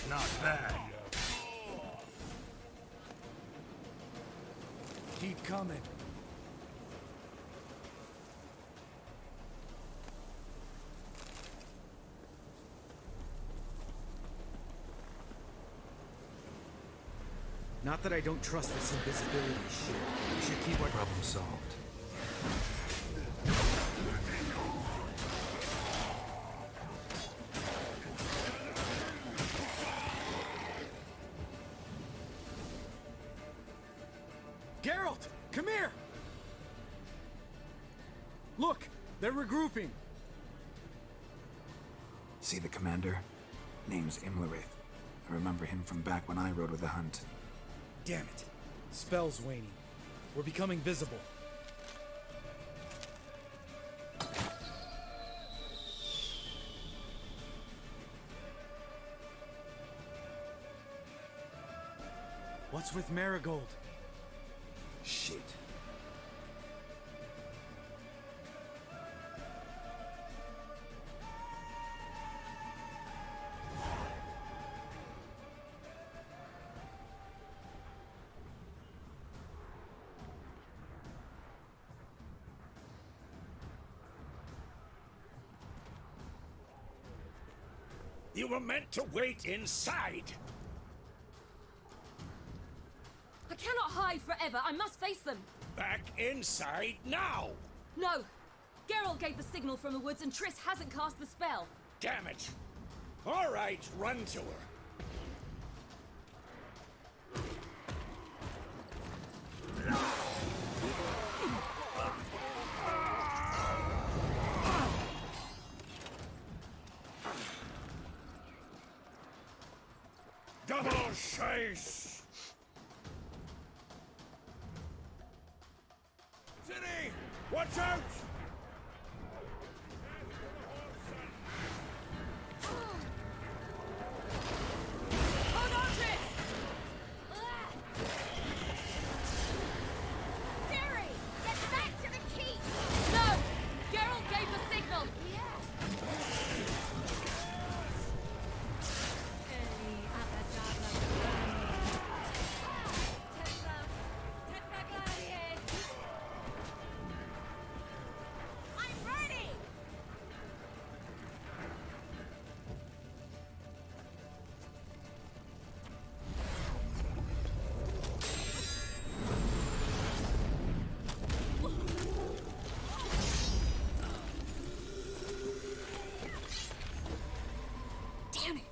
Not bad. Keep coming. Not that I don't trust this invisibility shit. We should keep our problem solved. Geralt, come here! Look, they're regrouping. See the commander? Name's Imlerith. I remember him from back when I rode with the Hunt. Damn it. Spell's waning. We're becoming visible. What's with Marigold? Shit. You were meant to wait inside! I cannot hide forever. I must face them. Back inside now! No! Geralt gave the signal from the woods and Triss hasn't cast the spell. Damn it! All right, run to her. Double chase! City! Watch out! Hold on, Triss! Siri, get back to the key! No! Geralt gave the signal! I'm ready! Damn it!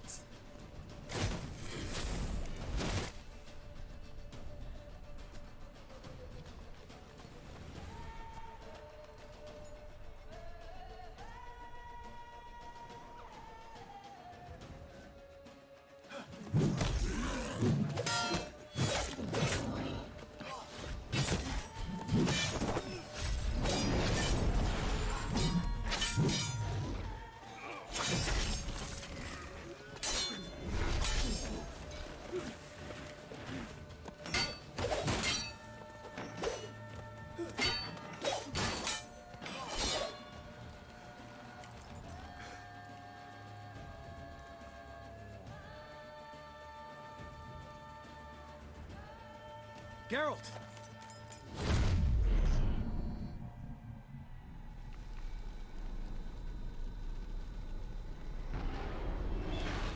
Geralt!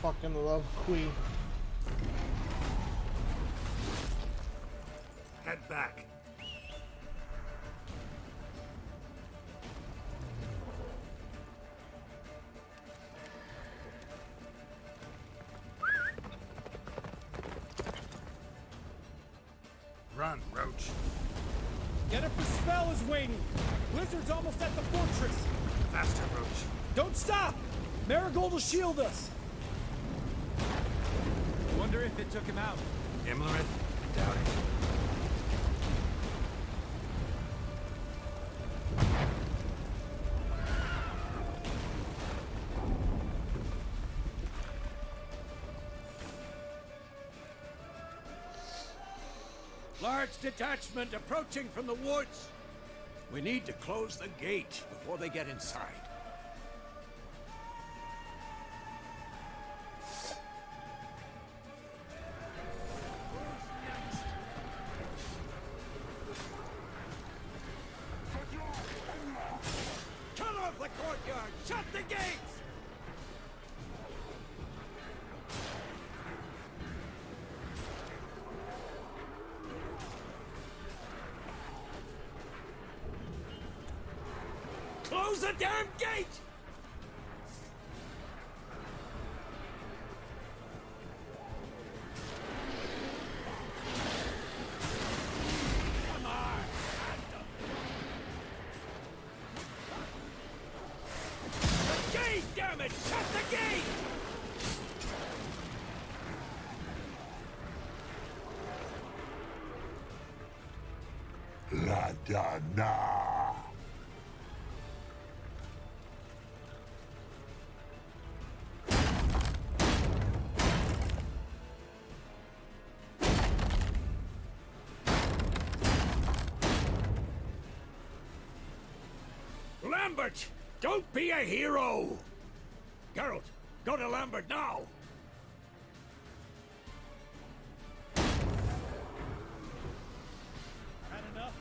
Fucking love Queen. Head back. Run, Roach. Get up, the spell is waning! Blizzard's almost at the fortress! Faster, Roach. Don't stop! Marigold will shield us! Wonder if it took him out. Imlerith? Doubt it. Large detachment approaching from the woods. We need to close the gate before they get inside. Close the damn gate! Come on! The gate, damn it! Shut the gate! La Dana! Lambert! Don't be a hero! Geralt, go to Lambert now! Had enough?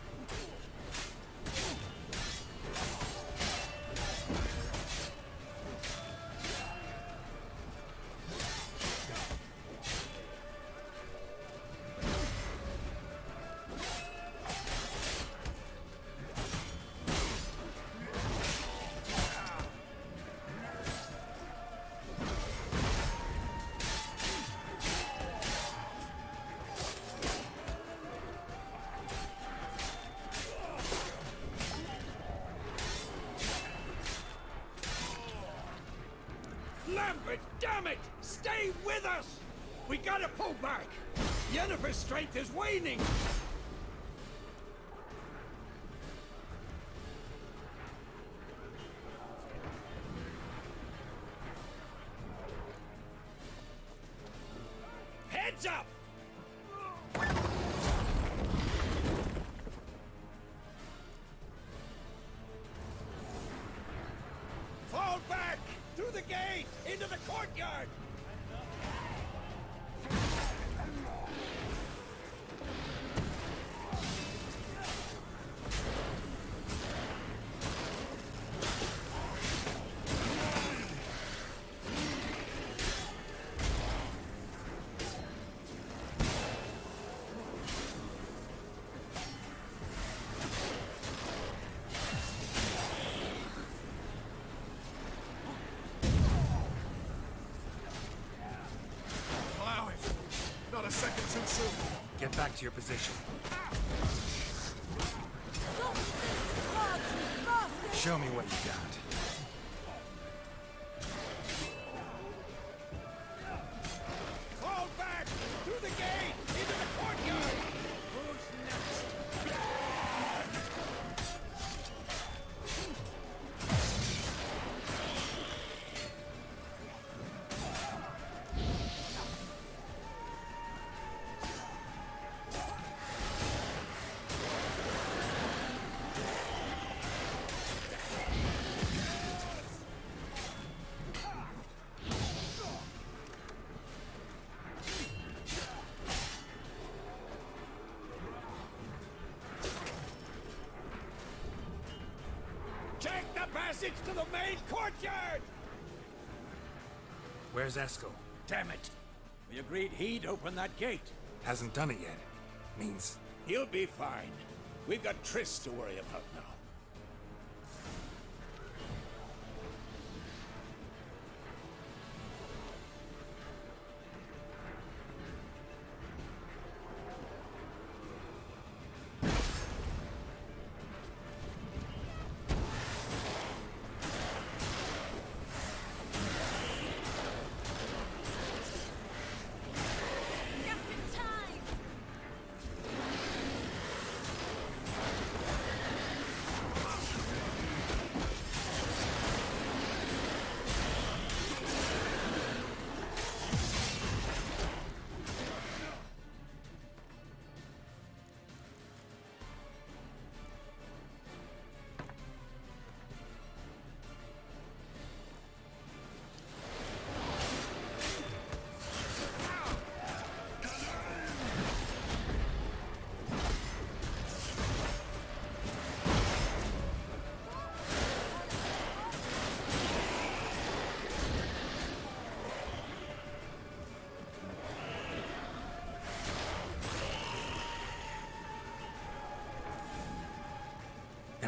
Lambert, damn it! Stay with us! We gotta pull back! Yennefer's strength is waning! Heads up! Fall back! Through the gate! Into the courtyard! Allow it. Not a second too soon. Get back to your position. Show me what you got. Fall back! Through the gate! Into the courtyard! Who's next? Check the passage to the main courtyard! Where's Eskel? Damn it! We agreed he'd open that gate. Hasn't done it yet. Means He'll be fine. We've got Triss to worry about now.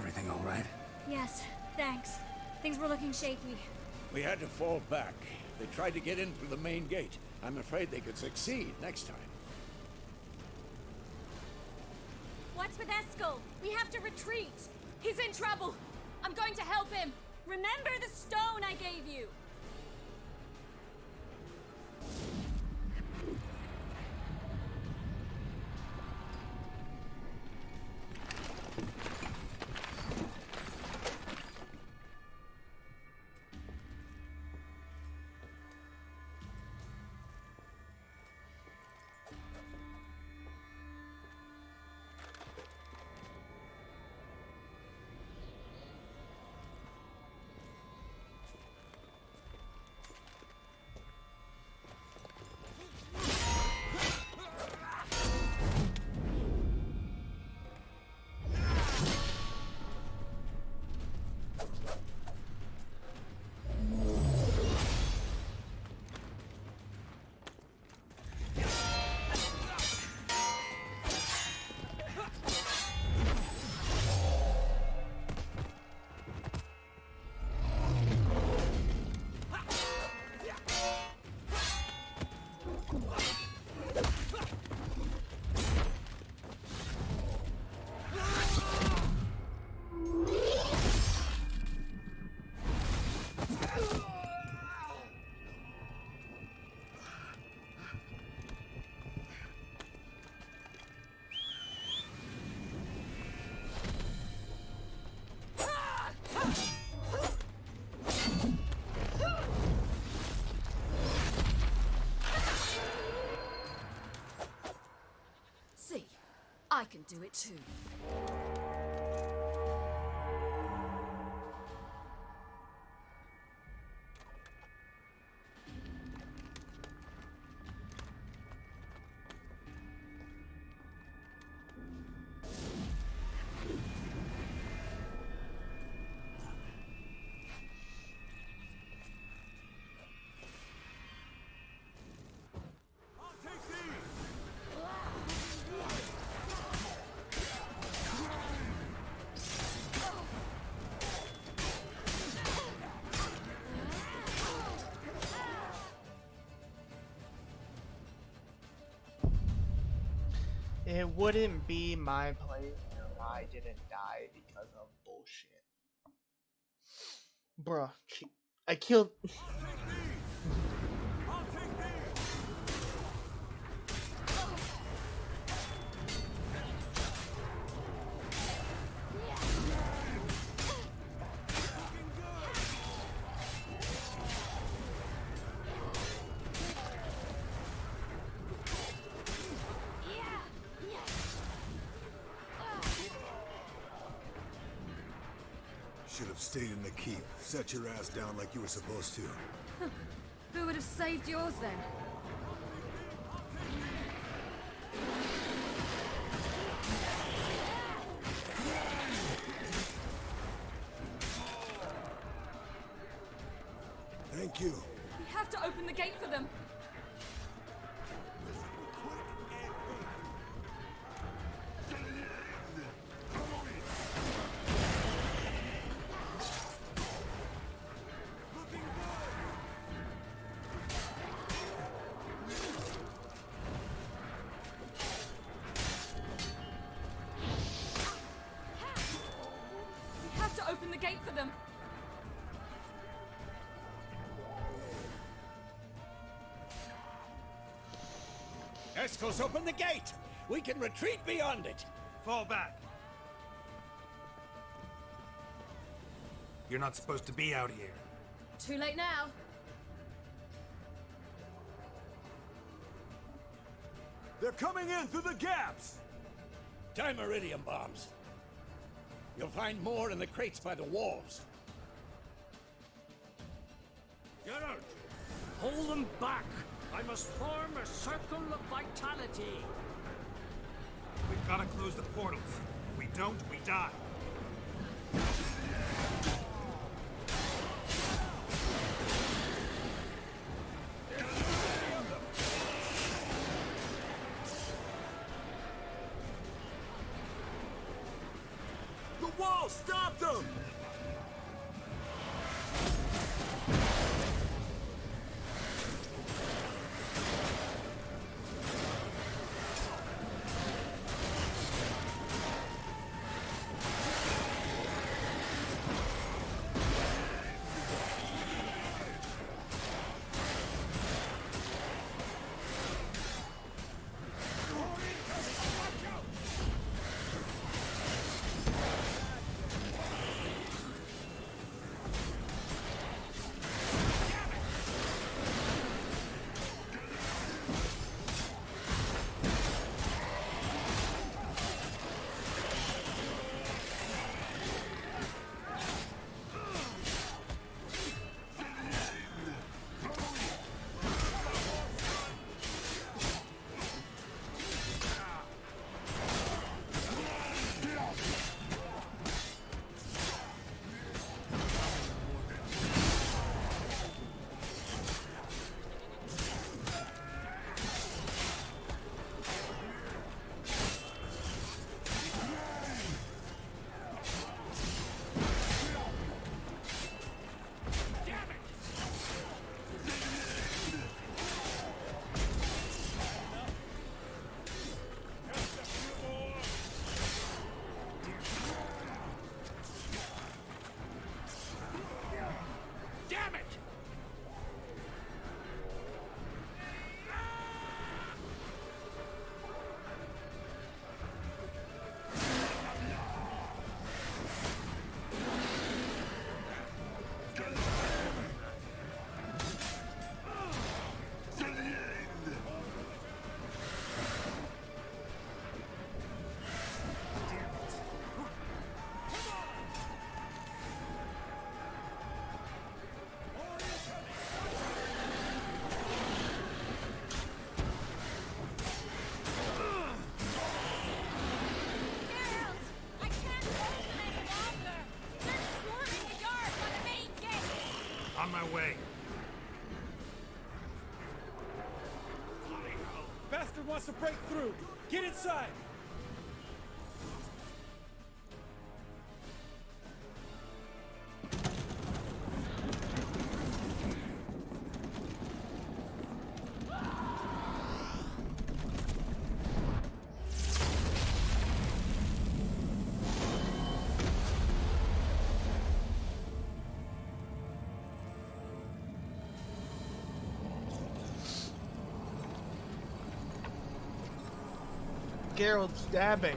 everything all right? Yes, Thanks. Things were looking shaky. We had to fall back. They tried to get in through the main gate. I'm afraid they could succeed next time. What's with Eskel? We have to retreat. He's in trouble. I'm going to help him. Remember the stone I gave you. See, I can do it too. It wouldn't be my place if I didn't die because of bullshit. Bruh, I killed... Should have stayed in the keep. Set your ass down like you were supposed to. Who would have saved yours then? Thank you. We have to open the gate for them. We have to open the gate for them. Eskel's open the gate! We can retreat beyond it! Fall back. You're not supposed to be out here. Too late now. They're coming in through the gaps! Time iridium bombs. You'll find more in the crates by the walls. Geralt, hold them back. I must form a circle of vitality. We've got to close the portals. If we don't, we die. The wall! Stop them! On my way. Bastard wants to break through. Get inside. Geralt stabbing.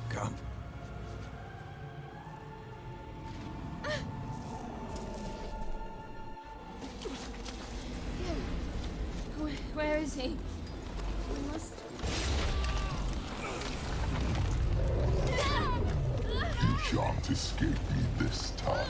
Come. Where is he? We must. You shan't escape me this time.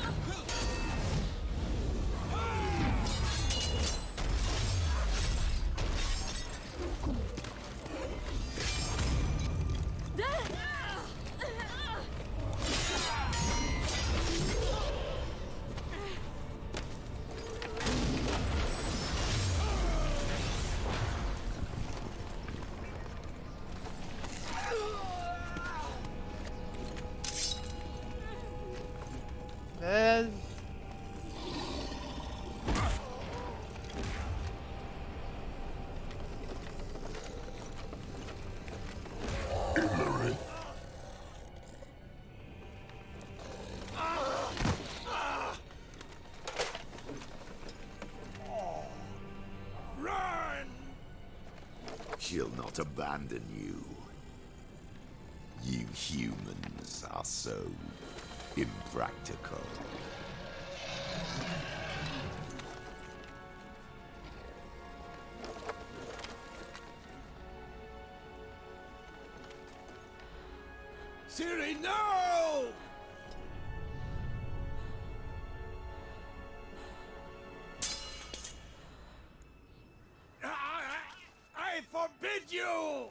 She'll not abandon you. You humans are so impractical. Siri, no! I forbid you!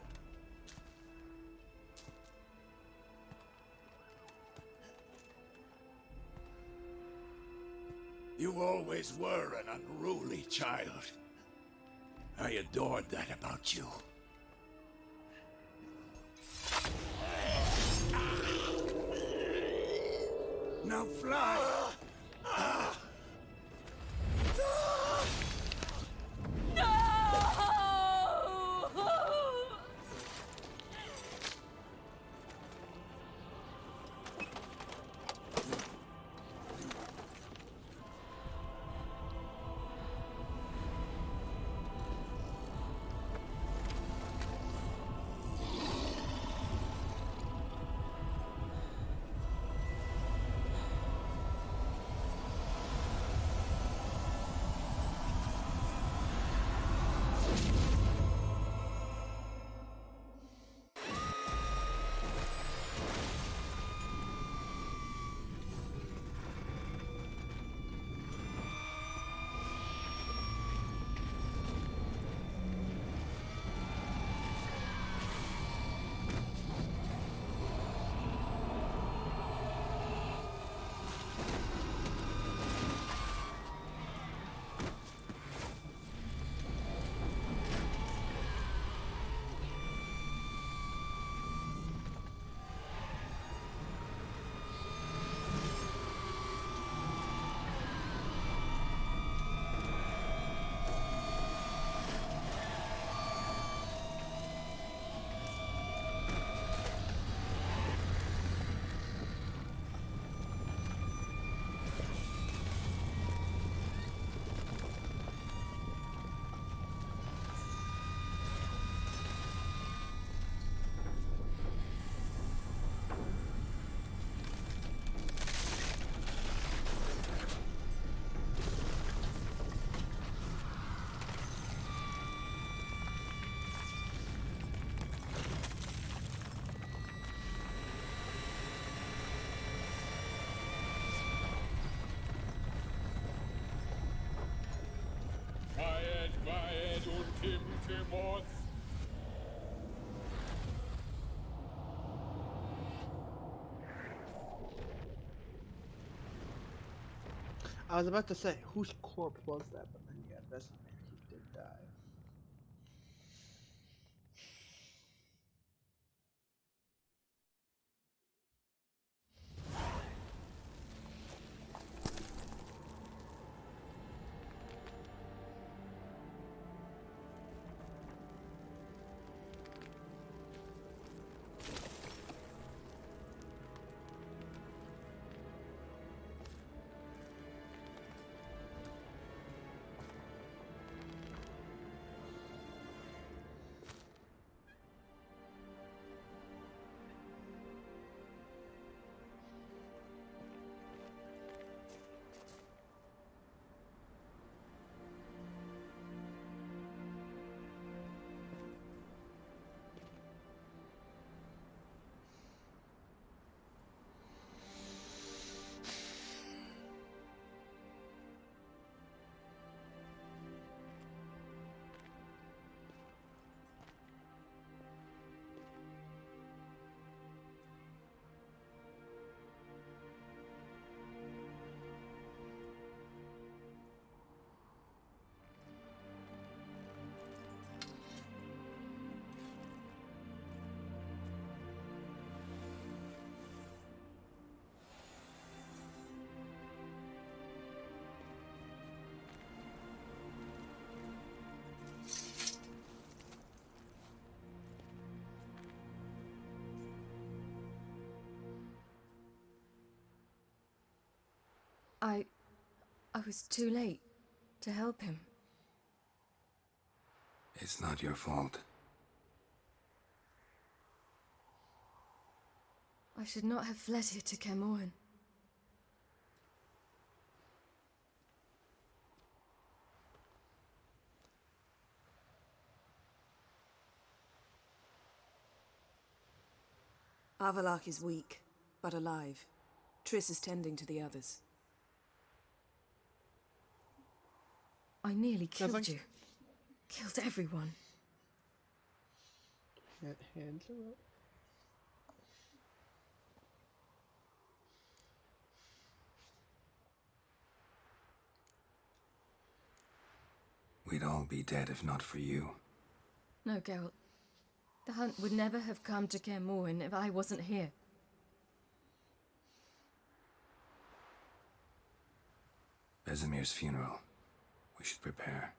You You always were an unruly child. I adored that about you. Now fly! Quiet und Timtimos. I was about to say, whose corpse was that? But then, yeah, Vesemir, he did die. I was too late to help him. It's not your fault. I should not have fled here to Kermoran. Avalak is weak, but alive. Triss is tending to the others. I nearly killed thanks. you. Killed everyone. Hands are up. We'd all be dead if not for you. No, Geralt. The hunt would never have come to Kaer Morhen if I wasn't here. Vesemir's funeral. We should prepare.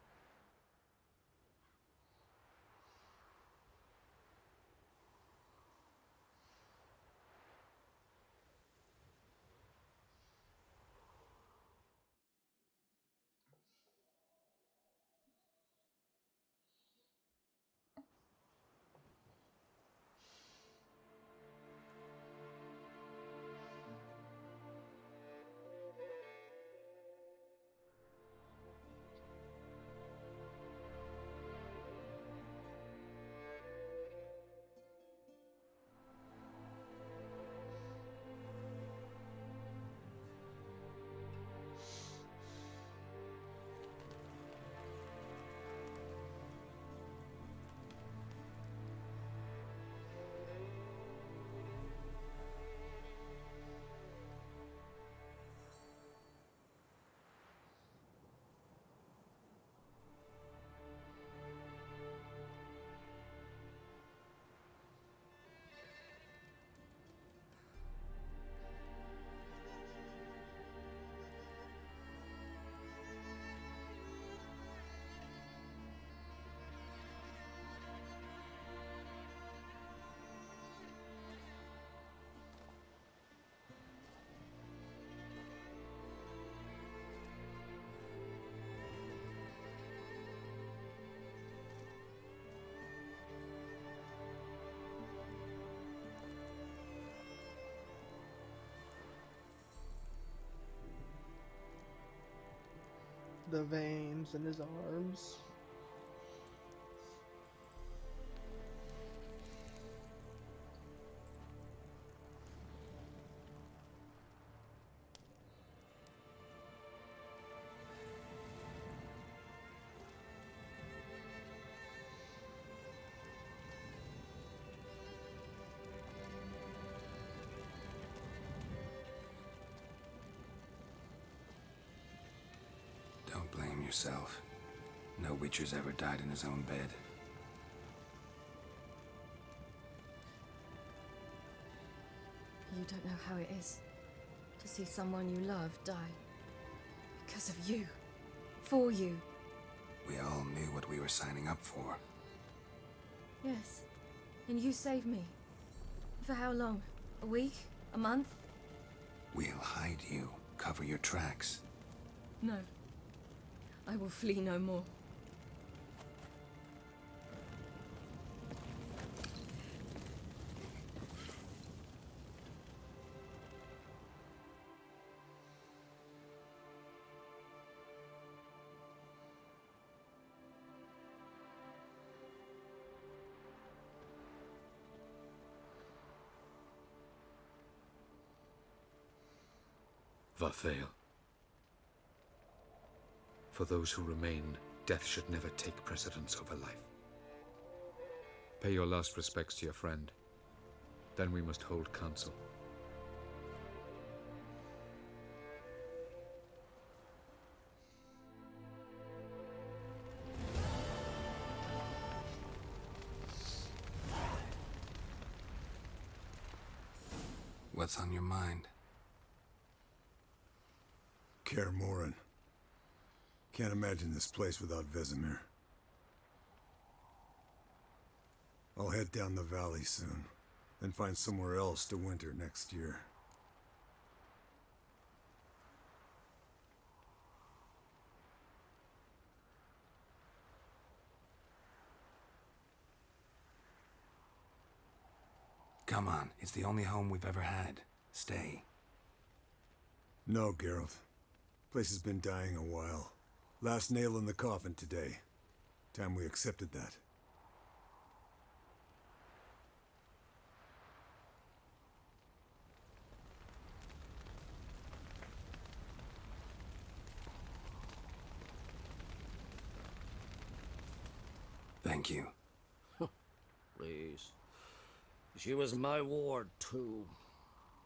The veins in his arms. Don't blame yourself. No Witcher's ever died in his own bed. You don't know how it is to see someone you love die. Because of you. For you. We all knew what we were signing up for. Yes. And you saved me. For how long? A week? A month? We'll hide you. Cover your tracks. No. I will flee no more. Vathael. For those who remain, death should never take precedence over life. Pay your last respects to your friend. Then we must hold council. What's on your mind? Kaer Morhen. Can't imagine this place without Vesemir. I'll head down the valley soon, then find somewhere else to winter next year. Come on, it's the only home we've ever had. Stay. No, Geralt. Place has been dying a while. Last nail in the coffin today. Time we accepted that. Thank you. Please. She was my ward, too.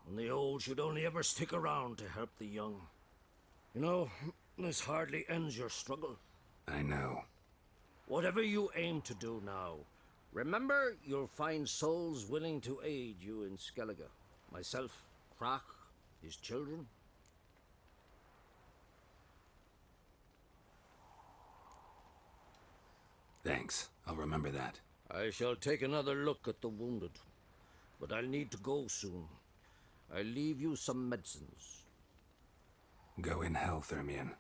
And the old should only ever stick around to help the young. You know, this hardly ends your struggle. I know. Whatever you aim to do now, remember you'll find souls willing to aid you in Skellige. Myself, Krak, his children. Thanks. I'll remember that. I shall take another look at the wounded, but I'll need to go soon. I'll leave you some medicines. Go in hell, Thermion.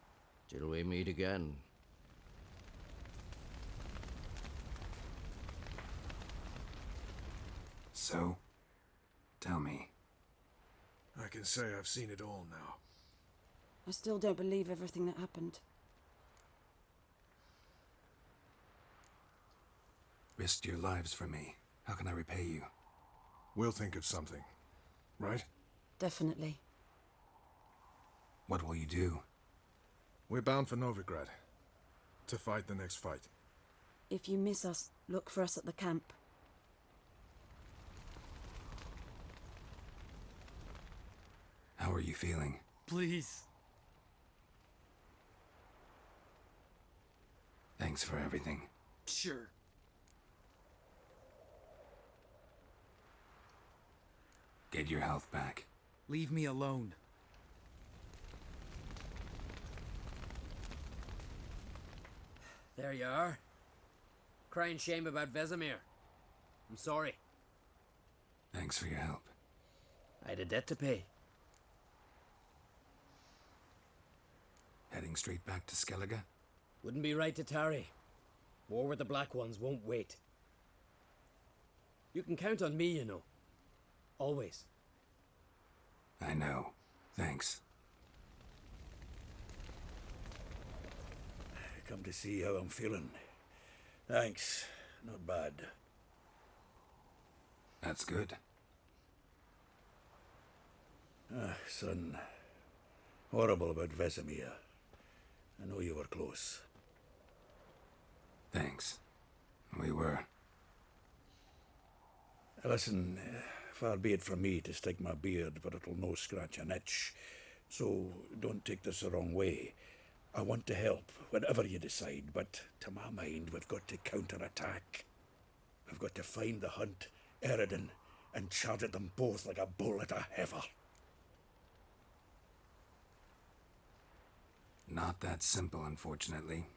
Till we meet again. So, tell me. I can say I've seen it all now. I still don't believe everything that happened. Risked your lives for me. How can I repay you? We'll think of something, right? Definitely. What will you do? We're bound for Novigrad. To fight the next fight. If you miss us, look for us at the camp. How are you feeling? Please. Thanks for everything. Sure. Get your health back. Leave me alone. There you are. Crying shame about Vesemir. I'm sorry. Thanks for your help. I had a debt to pay. Heading straight back to Skellige? Wouldn't be right to tarry. War with the Black Ones won't wait. You can count on me, you know. Always. I know. Thanks. Come to see how I'm feeling. Thanks. Not bad. That's good. Son. Horrible about Vesemir. I know you were close. Thanks. We were. Listen, far be it from me to stick my beard, but it'll no scratch an itch. So don't take this the wrong way. I want to help, whatever you decide, but to my mind, we've got to counterattack. We've got to find the Hunt, Eredin, and charge at them both like a bull at a heifer. Not that simple, unfortunately.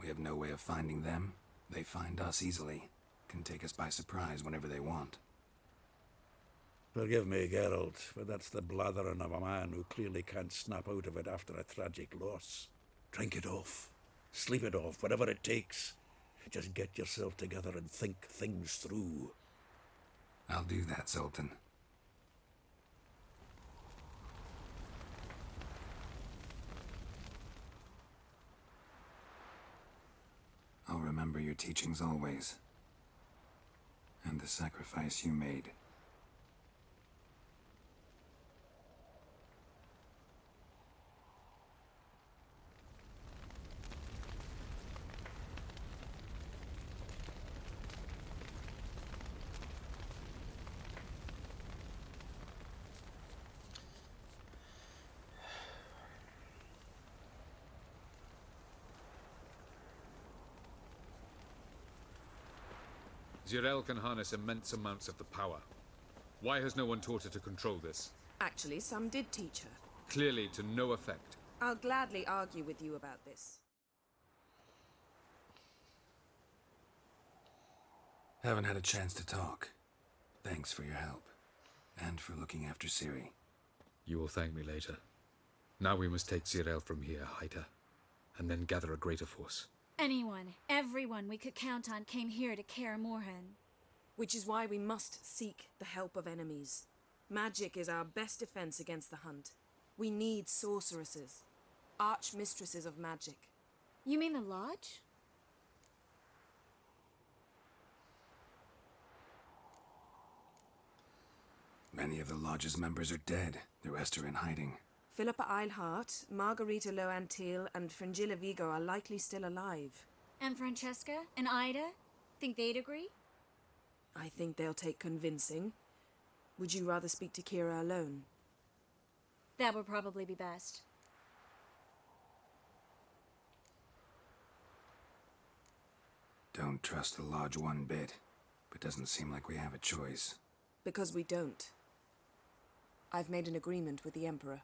We have no way of finding them. They find us easily. Can take us by surprise whenever they want. Forgive me, Geralt, but that's the blathering of a man who clearly can't snap out of it after a tragic loss. Drink it off. Sleep it off, whatever it takes. Just get yourself together and think things through. I'll do that, Sultan. I'll remember your teachings always. And the sacrifice you made. Zirel can harness immense amounts of the power. Why has no one taught her to control this? Actually, some did teach her. Clearly to no effect. I'll gladly argue with you about this. Haven't had a chance to talk. Thanks for your help. And for looking after Ciri. You will thank me later. Now we must take Zirel from here, hide her, and then gather a greater force. Anyone, everyone we could count on came here to Kaer Morhen. Which is why we must seek the help of enemies. Magic is our best defense against the Hunt. We need sorceresses. Archmistresses of magic. You mean the Lodge? Many of the Lodge's members are dead. The rest are in hiding. Philippa Eilhart, Margarita Loantil, and Fringilla Vigo are likely still alive. And Francesca and Ida? Think they'd agree? I think they'll take convincing. Would you rather speak to Kira alone? That would probably be best. Don't trust the Lodge one bit, but doesn't seem like we have a choice. Because we don't. I've made an agreement with the Emperor.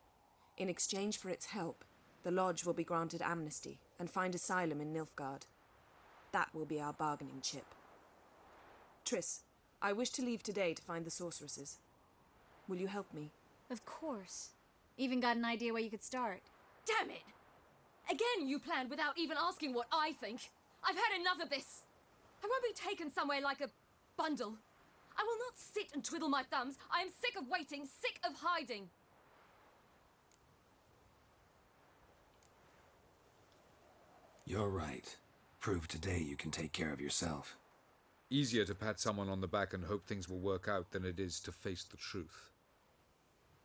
In exchange for its help, the Lodge will be granted amnesty and find asylum in Nilfgaard. That will be our bargaining chip. Triss, I wish to leave today to find the sorceresses. Will you help me? Of course. Even got an idea where you could start. Damn it! Again, you planned without even asking what I think. I've had enough of this. I won't be taken somewhere like a bundle. I will not sit and twiddle my thumbs. I am sick of waiting, sick of hiding. You're right. Prove today you can take care of yourself. Easier to pat someone on the back and hope things will work out than it is to face the truth.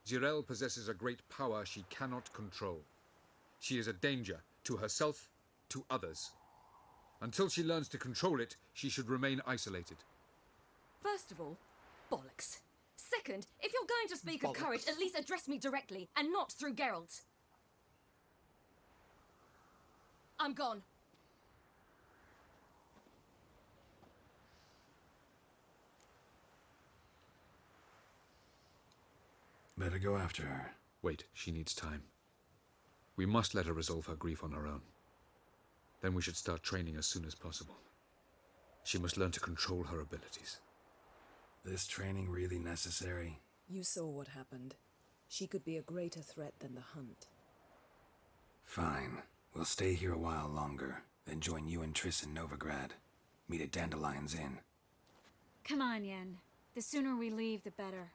Zirel possesses a great power she cannot control. She is a danger to herself, to others. Until she learns to control it, she should remain isolated. First of all, bollocks. Second, if you're going to speak of courage, at least address me directly, and not through Geralt. I'm gone. Better go after her. Wait, she needs time. We must let her resolve her grief on her own. Then we should start training as soon as possible. She must learn to control her abilities. This training really necessary? You saw what happened. She could be a greater threat than the Hunt. Fine. We'll stay here a while longer, then join you and Triss in Novigrad. Meet at Dandelion's Inn. Come on, Yen. The sooner we leave, the better.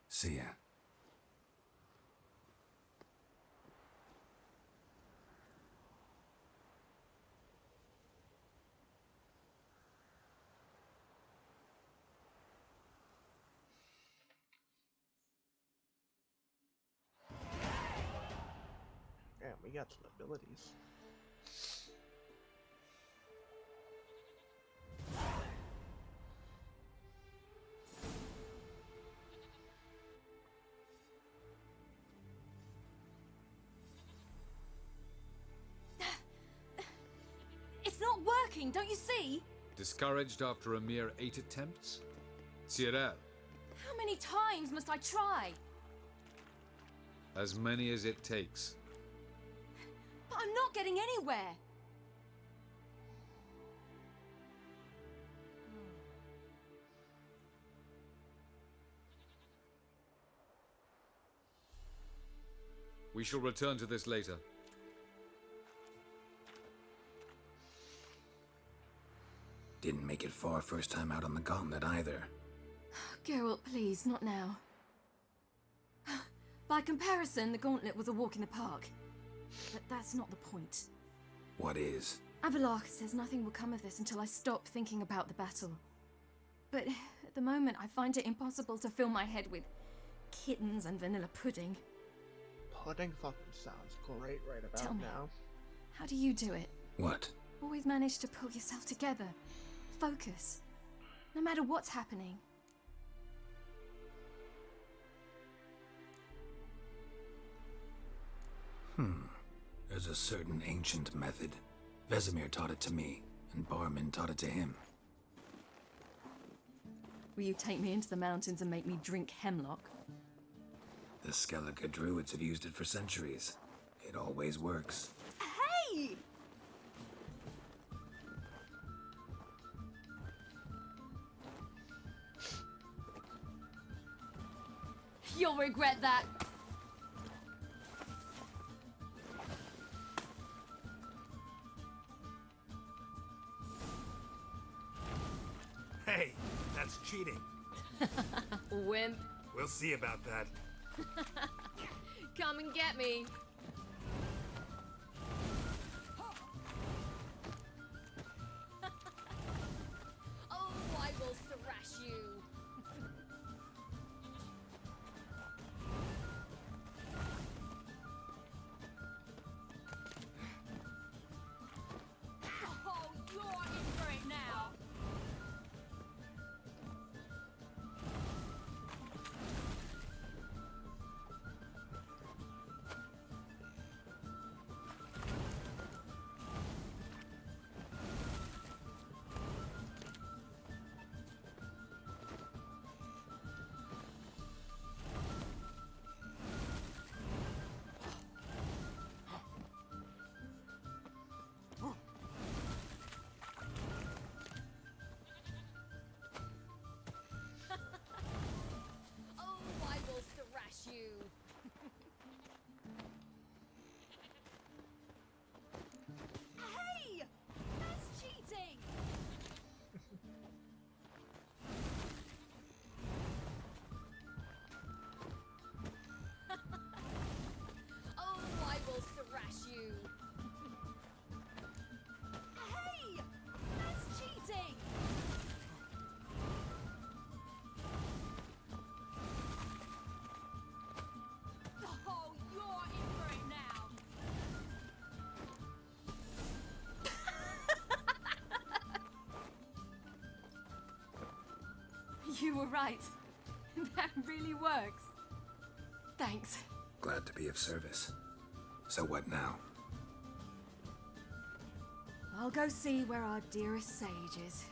See ya. Damn, we got some abilities. It's not working, don't you see? Discouraged after a mere 8 attempts? Zirel, How many times must I try? as many as it takes. But I'm not getting anywhere. We shall return to this later. Didn't make it far first time out on the gauntlet either. Geralt, please, not now. By comparison, the gauntlet was a walk in the park. But that's not the point. What is? Avallac'h says nothing will come of this until I stop thinking about the battle. But at the moment, I find it impossible to fill my head with kittens and vanilla pudding. Pudding fucking sounds great right about Tell me, now. how do you do it? What? Always manage to pull yourself together. Focus. No matter what's happening. There's a certain ancient method. Vesemir taught it to me, and Barman taught it to him. Will you take me into the mountains and make me drink hemlock? The Skellige druids have used it for centuries. It always works. Hey! You'll regret that. Hey, that's cheating. Wimp. We'll see about that. Come and get me. Oh, I will thrash you. Oh, you're in for it now. You were right. That really works. Thanks. Glad to be of service. So what now? I'll go see where our dearest sage is.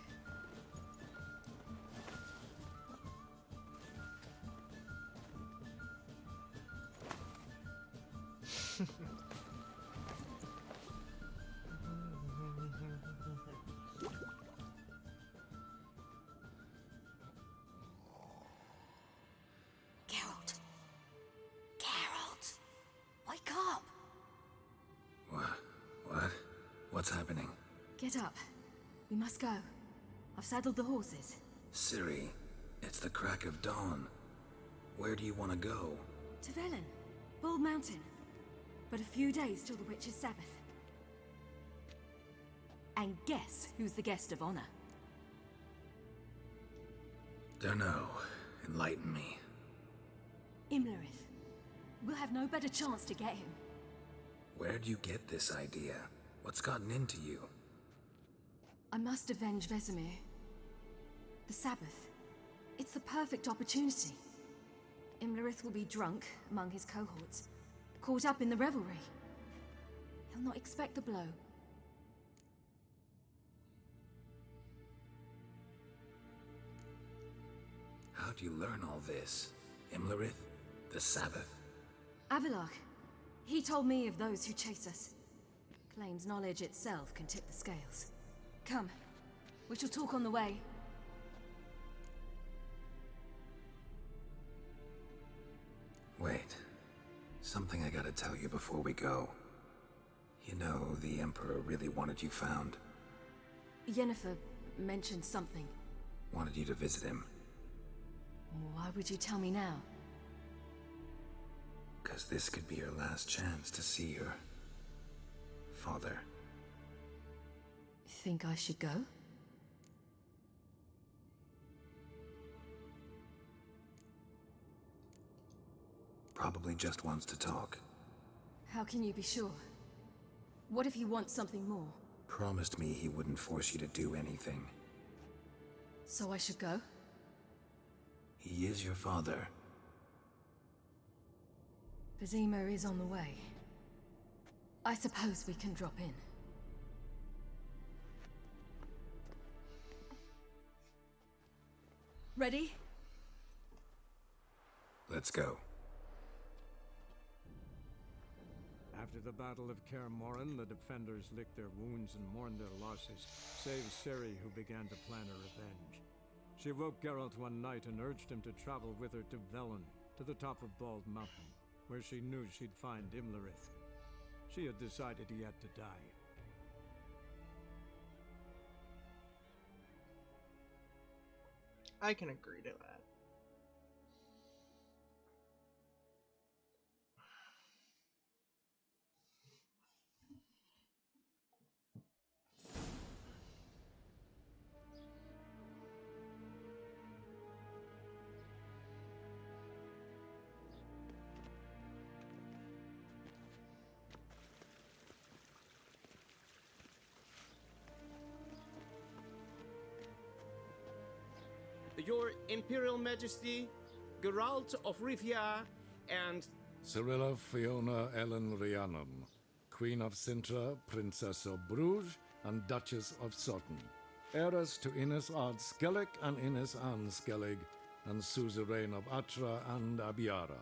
Geralt. Geralt. Wake up. What? What's happening? Get up. We must go. I've saddled the horses. Ciri, it's the crack of dawn. Where do you want to go? To Velen. Bald Mountain. But a few days till the Witch's Sabbath. And guess who's the guest of honor? Dunno. Enlighten me. Imlerith. We'll have no better chance to get him. Where'd you get this idea? What's gotten into you? I must avenge Vesemir. The Sabbath. It's the perfect opportunity. Imlerith will be drunk among his cohorts, caught up in the revelry. He'll not expect the blow. How'd you learn all this? Imlerith? The Sabbath? Avalok. He told me of those who chase us. Claims knowledge itself can tip the scales. Come. We shall talk on the way. Wait. Something I gotta tell you before we go. You know, the Emperor really wanted you found. Yennefer mentioned something. Wanted you to visit him. Why would you tell me now? 'Cause this could be your last chance to see your father. Think I should go? Probably just wants to talk. How can you be sure? What if he wants something more? Promised me he wouldn't force you to do anything. So I should go? He is your father. Vesemir is on the way. I suppose we can drop in. Ready? Let's go. After the Battle of Kaer Morhen, the defenders licked their wounds and mourned their losses, save Ciri, who began to plan a revenge. She woke Geralt one night and urged him to travel with her to Velen, to the top of Bald Mountain, where she knew she'd find Imlerith. She had decided he had to die. I can agree to that. Your Imperial Majesty, Geralt of Rivia, and Cirilla Fiona Ellen Rhiannon, Queen of Sintra, Princess of Bruges, and Duchess of Sutton, heiress to Innis Ard Skellig and Innis Ann Skellig, and suzerain of Atra and Abiara.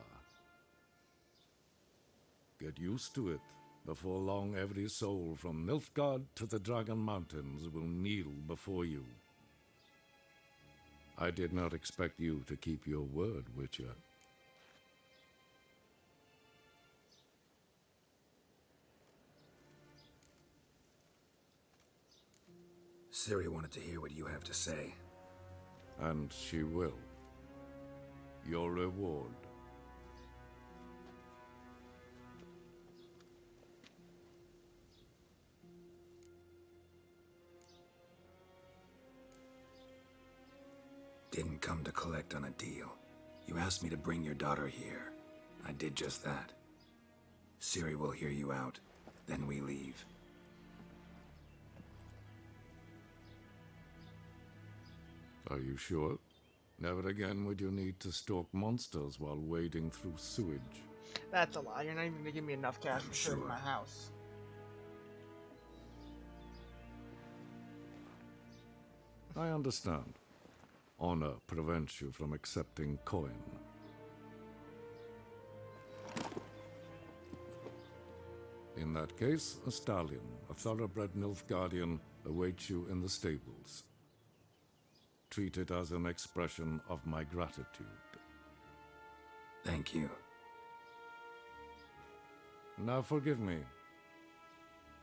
Get used to it. Before long, every soul from Nilfgaard to the Dragon Mountains will kneel before you. I did not expect you to keep your word, Witcher. Ciri wanted to hear what you have to say. And she will. Your reward. Didn't come to collect on a deal. You asked me to bring your daughter here. I did just that. Ciri will hear you out, then we leave. Are you sure? Never again would you need to stalk monsters while wading through sewage. That's a lie. You're not even gonna give me enough cash to trade my house. I understand. Honor prevents you from accepting coin. In that case, a stallion, a thoroughbred Nilfgaardian, awaits you in the stables. Treat it as an expression of my gratitude. Thank you. Now forgive me.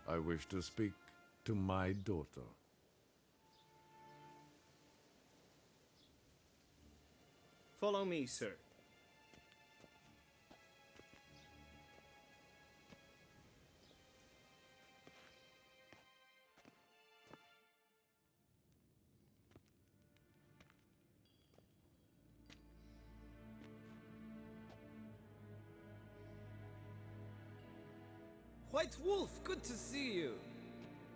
I wish to speak to my daughter. Follow me, sir. White Wolf, good to see you.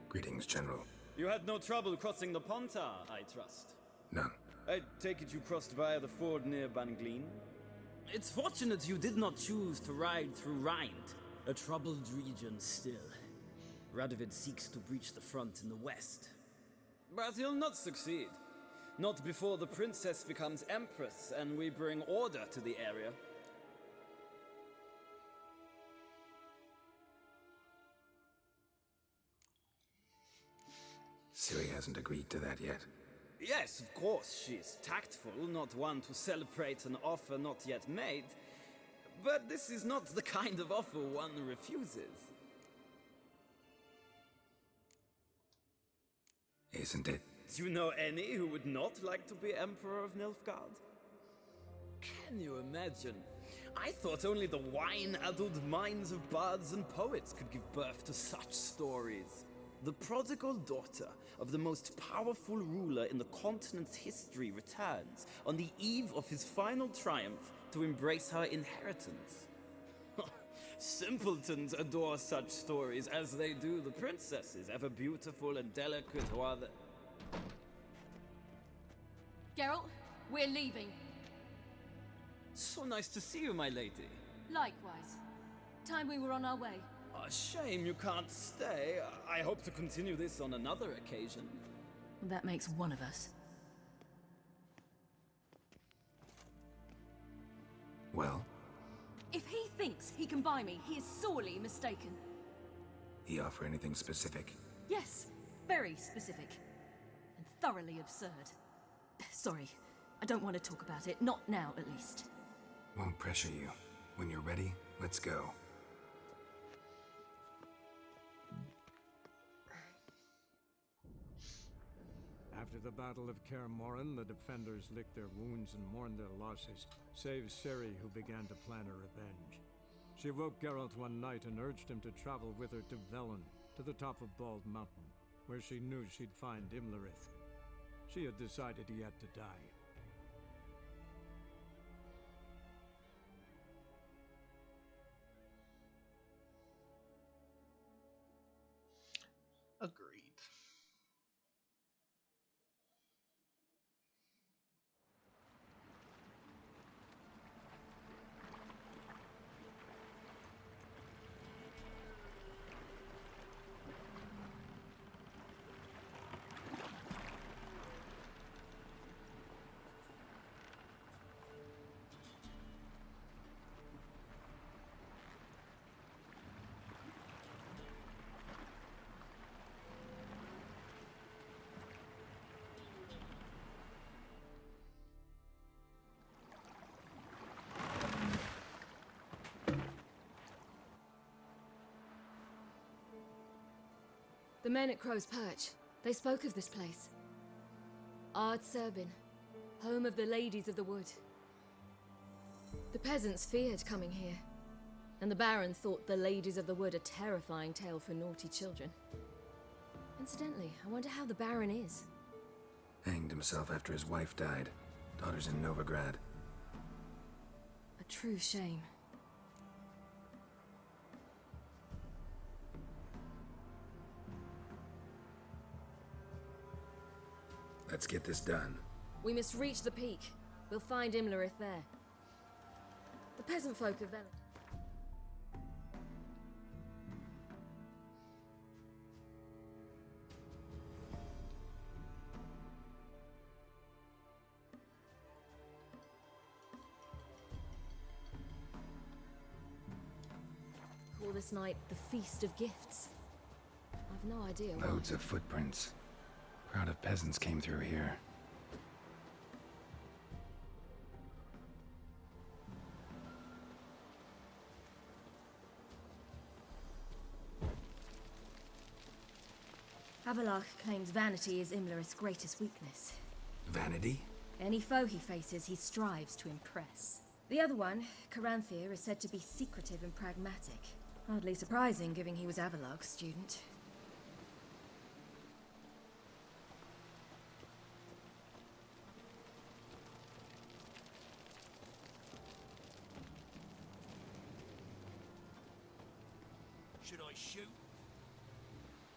Greetings, General. You had no trouble crossing the Pontar, I trust. None. I take it you crossed via the ford near Banglin? It's fortunate you did not choose to ride through Rind, a troubled region still. Radovid seeks to breach the front in the west. But he'll not succeed. Not before the princess becomes empress and we bring order to the area. Ciri hasn't agreed to that yet. Yes, of course, she is tactful, not one to celebrate an offer not yet made. But this is not the kind of offer one refuses. Isn't it? Do you know any who would not like to be Emperor of Nilfgaard? Can you imagine? I thought only the wine-addled minds of bards and poets could give birth to such stories. The prodigal daughter of the most powerful ruler in the continent's history returns on the eve of his final triumph to embrace her inheritance. Simpletons adore such stories as they do the princesses, ever beautiful and delicate while the... Geralt, we're leaving. So nice to see you, my lady. Likewise. Time we were on our way. A shame you can't stay. I hope to continue this on another occasion. That makes one of us. Well? If he thinks he can buy me, he is sorely mistaken. He offer anything specific? Yes, very specific. And thoroughly absurd. Sorry, I don't want to talk about it. Not now, at least. Won't pressure you. When you're ready, let's go. After the Battle of Kaer Morhen, the defenders licked their wounds and mourned their losses, save Ciri, who began to plan a revenge. She woke Geralt one night and urged him to travel with her to Velen, to the top of Bald Mountain, where she knew she'd find Imlerith. She had decided he had to die. Agreed. The men at Crow's Perch, they spoke of this place. Ard Serbin, home of the Ladies of the Wood. The peasants feared coming here, and the Baron thought the Ladies of the Wood a terrifying tale for naughty children. Incidentally, I wonder how the Baron is. Hanged himself after his wife died. Daughter's in Novigrad. A true shame. Let's get this done. We must reach the peak. We'll find Imlerith there. The peasant folk of Velen. Call this night the Feast of Gifts. I've no idea why. Loads of footprints. Crowd of peasants came through here. Havelach claims vanity is Imlerith's greatest weakness. Vanity? Any foe he faces, he strives to impress. The other one, Caranthir, is said to be secretive and pragmatic. Hardly surprising, given he was Avalok's student. Should I shoot?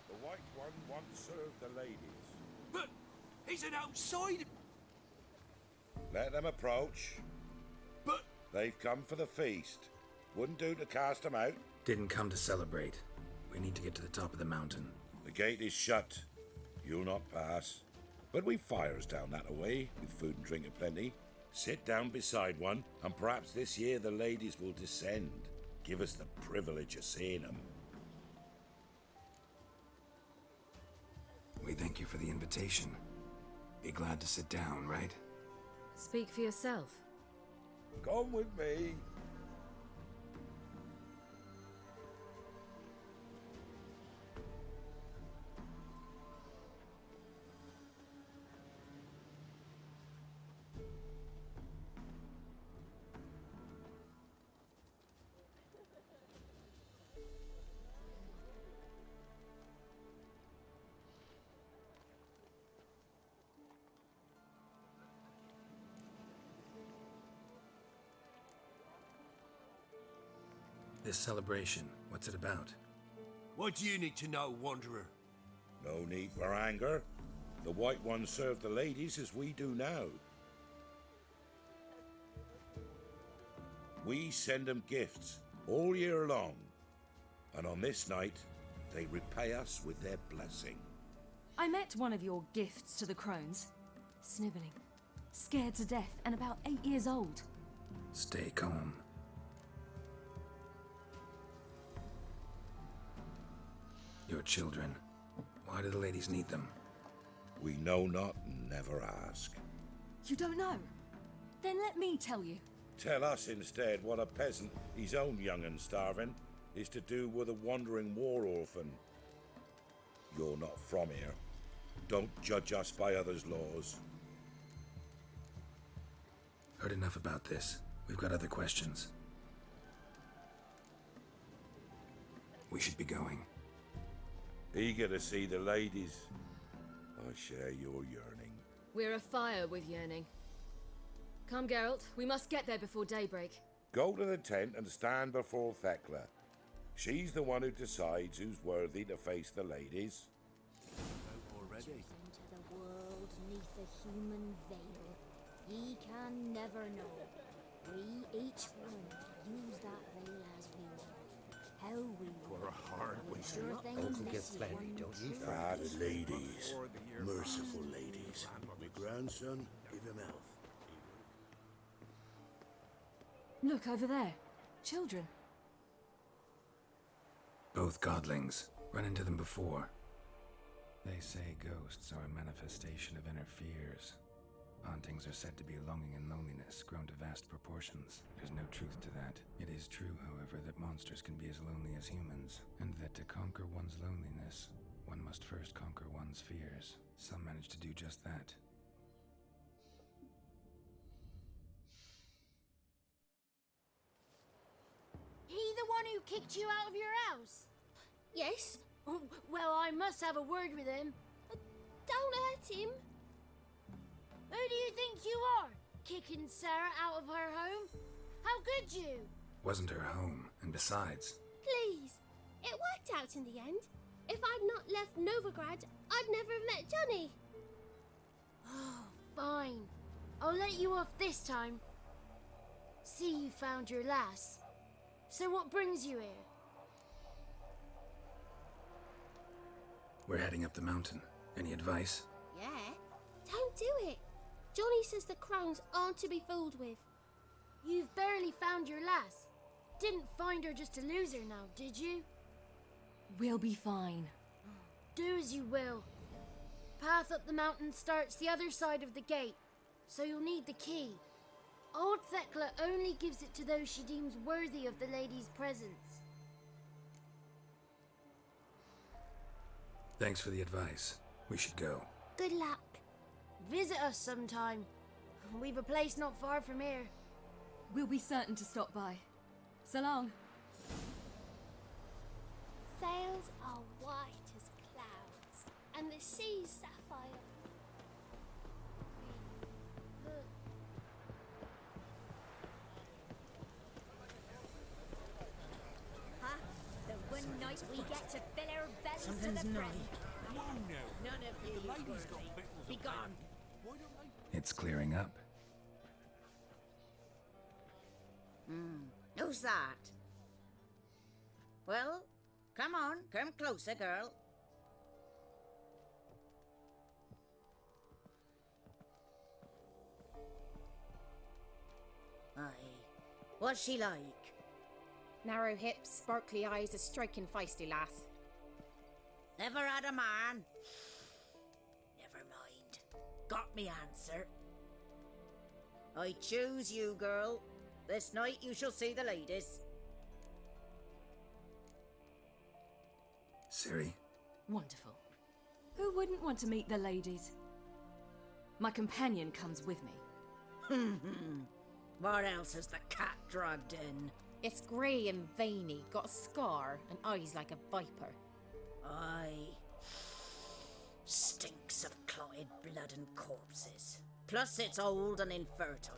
The White One once served the ladies. But he's an outsider. Let them approach. But they've come for the feast. Wouldn't do to cast them out. Didn't come to celebrate. We need to get to the top of the mountain. The gate is shut. You'll not pass. But we've fires down that away, with food and drink aplenty. Sit down beside one, and perhaps this year the ladies will descend. Give us the privilege of seeing them. We thank you for the invitation. Be glad to sit down, right? Speak for yourself. Come with me. This celebration, what's it about? What do you need to know, Wanderer? No need for anger. The White One served the ladies as we do now. We send them gifts all year long. And on this night, they repay us with their blessing. I met one of your gifts to the crones. Sniveling, scared to death, and about 8 years old. Stay calm. Your children. Why do the ladies need them? We know not and never ask. You don't know? Then let me tell you. Tell us instead what a peasant, his own young and starving, is to do with a wandering war orphan. You're not from here. Don't judge us by others' laws. Heard enough about this. We've got other questions. We should be going. Eager to see the ladies. I share your yearning. We're afire with yearning. Come, Geralt. We must get there before daybreak. Go to the tent and stand before Thekla. She's the one who decides who's worthy to face the ladies. Already. Into the world neath a human veil. Ye can never know. We each one use that veil as we will. How we will. For a hard winter. Sure things this year. Fat ladies, merciful ladies. My grandson, give him health. Look over there. Children. Both godlings. Run into them before. They say ghosts are a manifestation of inner fears. Hauntings are said to be longing and loneliness grown to vast proportions. There's no truth to that. It is true, however, that monsters can be as lonely as humans, and that to conquer one's loneliness, one must first conquer one's fears. Some manage to do just that. He the one who kicked you out of your house? Yes. Oh, well, I must have a word with him. Don't hurt him. Who do you think you are? Kicking Sarah out of her home? How could you? Wasn't her home, and besides... Please. It worked out in the end. If I'd not left Novigrad, I'd never have met Johnny. Oh, fine. I'll let you off this time. See, you found your lass. So what brings you here? We're heading up the mountain. Any advice? Yeah? Don't do it. Johnny says the crones aren't to be fooled with. You've barely found your lass. Didn't find her just to lose her now, did you? We'll be fine. Do as you will. Path up the mountain starts the other side of the gate, so you'll need the key. Old Thekla only gives it to those she deems worthy of the lady's presence. Thanks for the advice. We should go. Good luck. Visit us sometime. We've a place not far from here. We'll be certain to stop by. So long. Sails are white as clouds, and the sea's sapphire. Huh? The one night we get to fill our bellies Something's to the brim. Come on now. None of you The ladies worthy. got victuals Be at gone. hand. Why don't they? It's clearing up. Who's that? Well, come on, come closer, girl. Aye. What's she like? Narrow hips, sparkly eyes, a striking feisty lass. Never had a man. Never mind. Got me answer. I choose you, girl. This night you shall see the ladies. Ciri? Wonderful. Who wouldn't want to meet the ladies? My companion comes with me. What else has the cat dragged in? It's grey and veiny, got a scar, and eyes like a viper. Aye. Stinks of clotted blood and corpses. Plus it's old and infertile.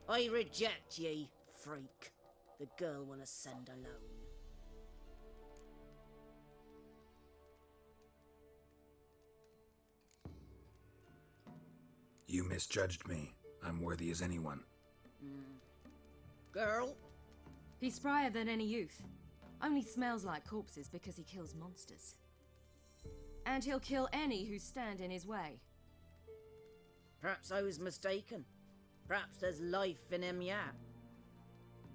I reject ye, freak. The girl will ascend alone. You misjudged me. I'm worthy as anyone. Girl? He's sprier than any youth. Only smells like corpses because he kills monsters. And he'll kill any who stand in his way. Perhaps I was mistaken. Perhaps there's life in him yet.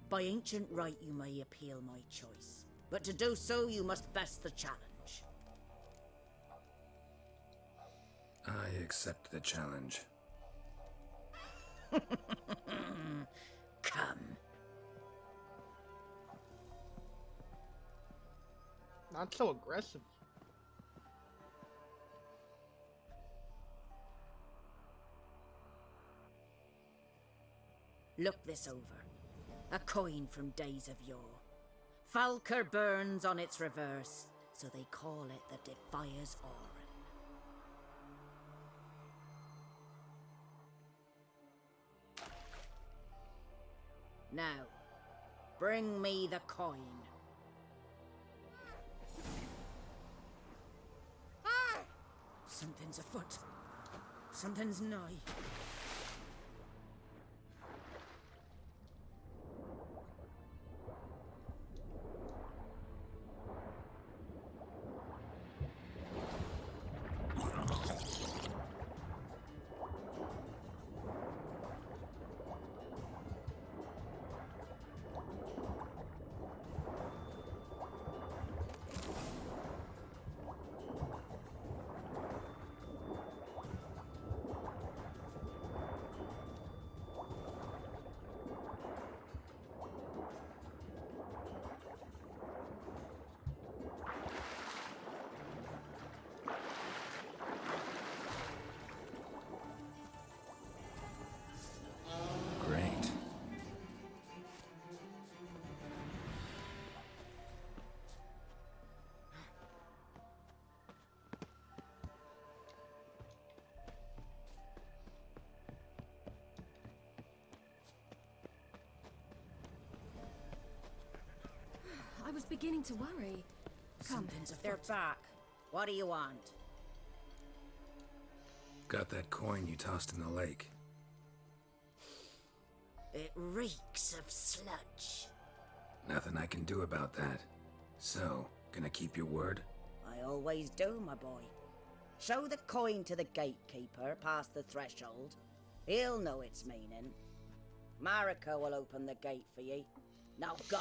By ancient right you may appeal my choice. But to do so you must best the challenge. I accept the challenge. Come. Not so aggressive. Look this over. A coin from days of yore. Falker burns on its reverse, so they call it the Defier's Oran. Now, bring me the coin. Something's afoot. Something's nigh. Great. I was beginning to worry. Come, Something's afoot. They're back. What do you want? got that coin you tossed in the lake? It reeks of sludge. Nothing I can do about that. So, gonna keep your word? I always do, my boy. Show the coin to the gatekeeper past the threshold. He'll know its meaning. Marika will open the gate for ye. Now go!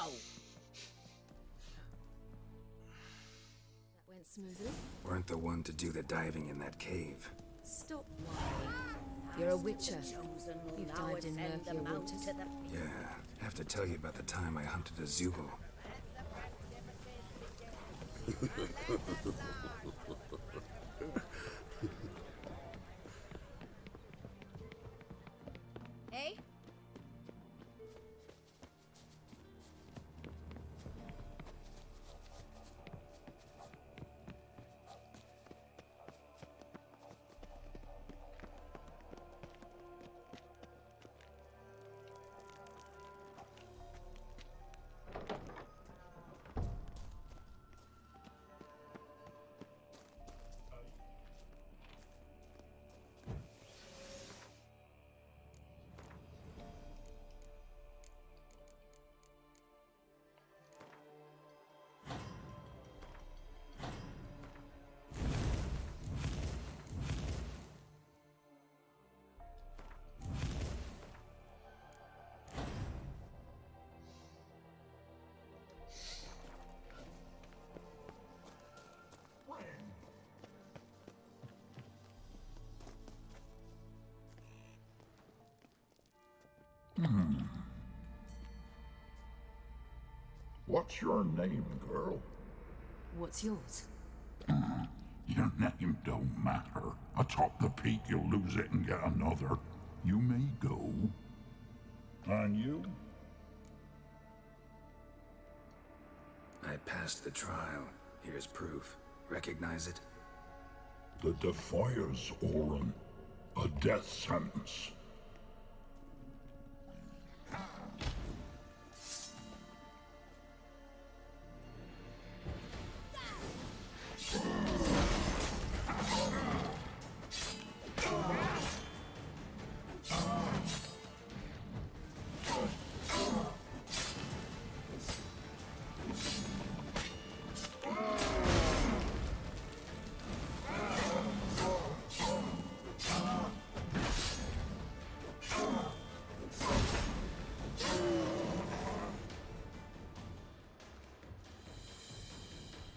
That went smoothly. Weren't the one to do the diving in that cave. Stop worrying. You're a witcher. You've dived in murkier waters. Yeah, have to tell you about the time I hunted a Zoogle. Hey? What's your name, girl? What's yours? Your name don't matter. Atop the peak, you'll lose it and get another. You may go. And you? I passed the trial. Here's proof. Recognize it? The Defier's Orin. A death sentence.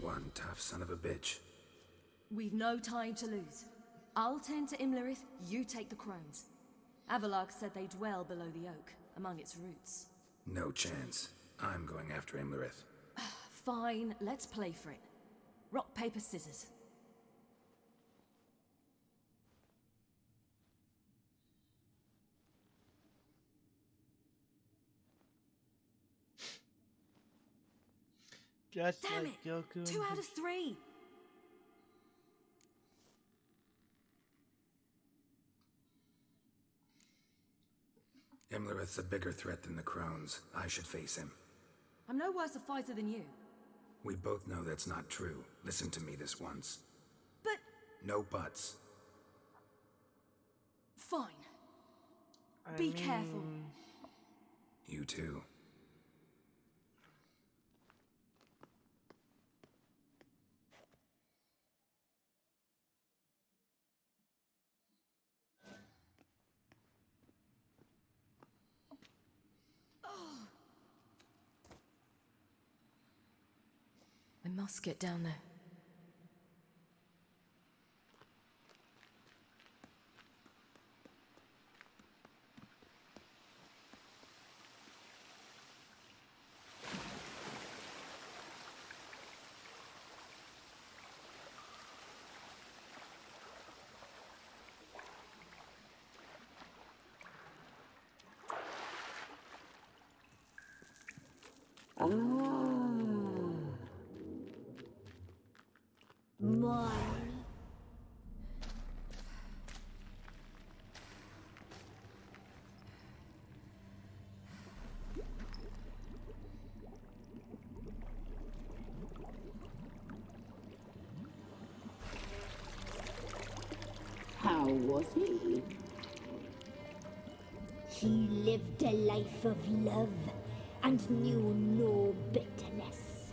One tough son of a bitch. We've no time to lose. I'll tend to Imlerith, you take the crones. Avalok said they dwell below the oak, among its roots. No chance. I'm going after Imlerith. Fine, let's play for it. Rock, paper, scissors. Just Damn like it! Goku. 2 out of 3! Imlerith's a bigger threat than the crones. I should face him. I'm no worse a fighter than you. We both know that's not true. Listen to me this once. But... No buts. Fine. Be careful. You too. I must get down there. Mine. How was was he? He lived a life of love and knew no bitterness.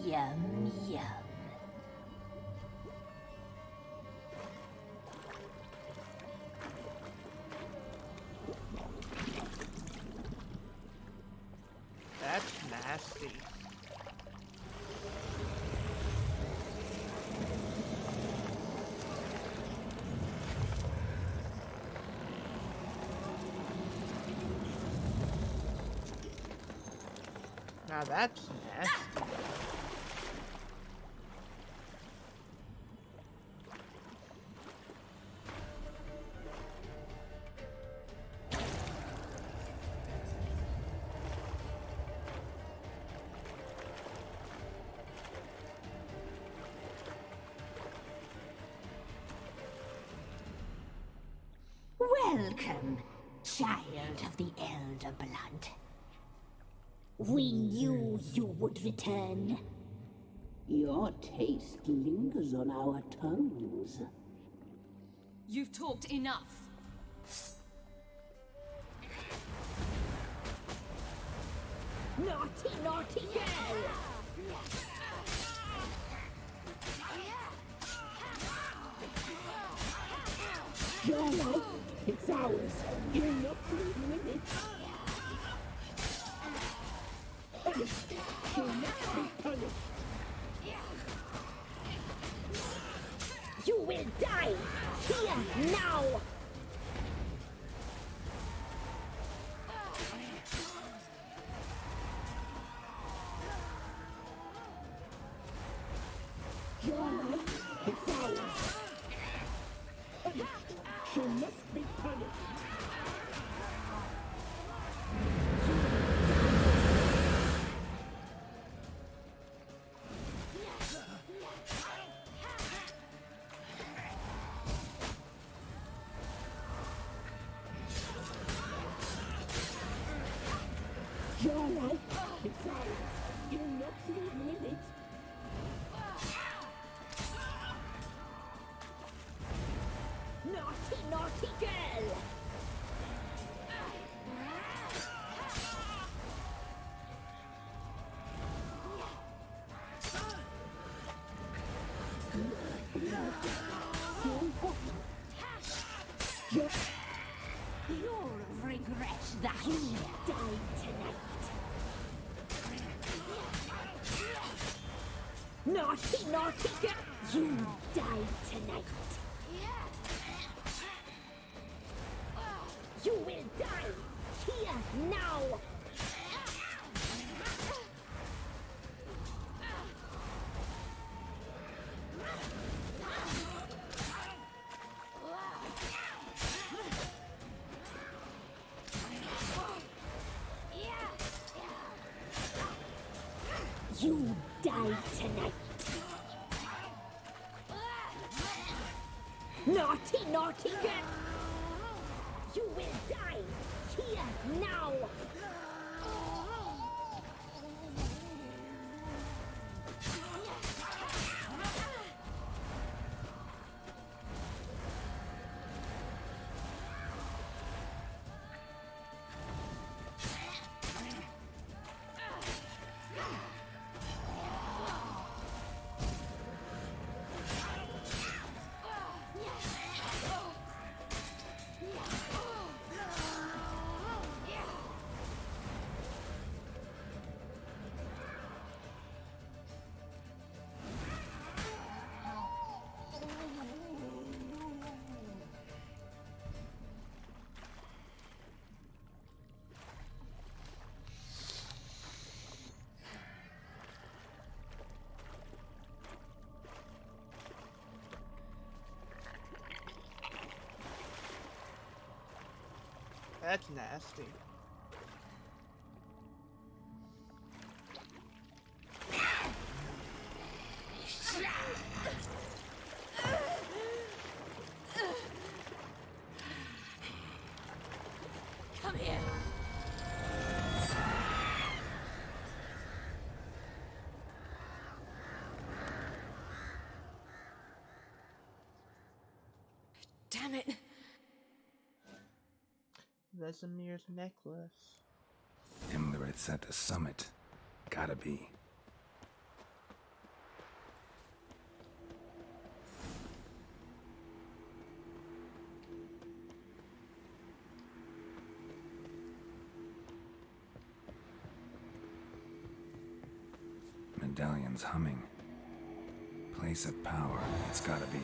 Yum, yum. That's nasty. Now that's nasty. Welcome, child of the Elder Blood. We knew you would return. Your taste lingers on our tongues. You've talked enough. Naughty, naughty girl! Your life, it's ours. You're not leaving with it. You must be punished. You will die here now. Your life, it's ours. She must be punished. Your life, it's ours. You're not leaving with it. Naughty, naughty girl! You'll regret that you died tonight. Naughty, naughty girl! You died tonight. You will die here now. You die tonight. Naughty, naughty girl! You will die here now. That's nasty. Come here. Damn it. Vesemir's necklace. Imlerith's at the summit. Gotta be. Medallion's humming. Place of power. It's gotta be.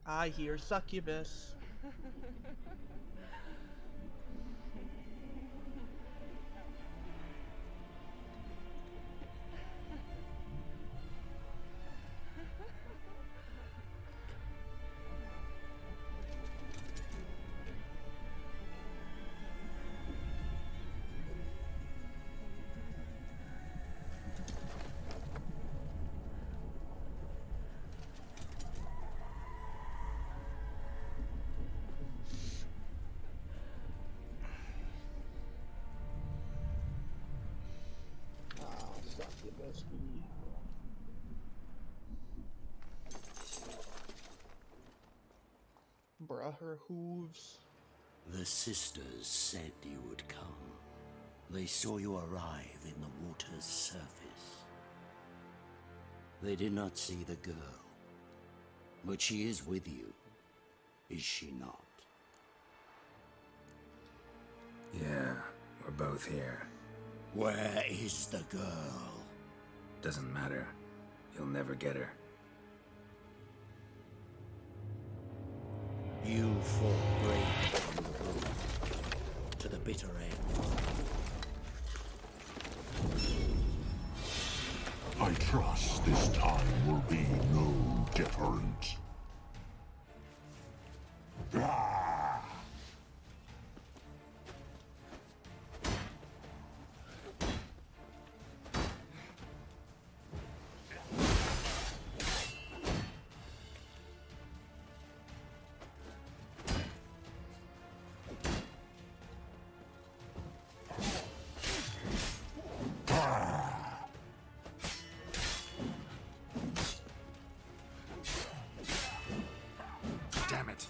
I hear succubus. Succubus. Bruh, her hooves. The sisters said you would come. They saw you arrive in the water's surface. They did not see the girl, but she is with you, is she not? Yeah, we're both here. Where is the girl? Doesn't matter. You'll never get her. You fought bravely on the road to the bitter end. I trust this time will be no different. Ah! Damn it.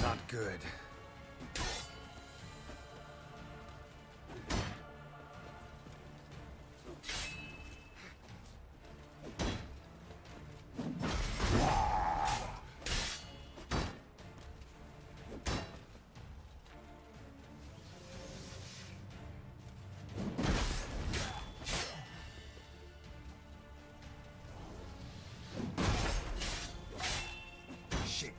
Not good. Shit.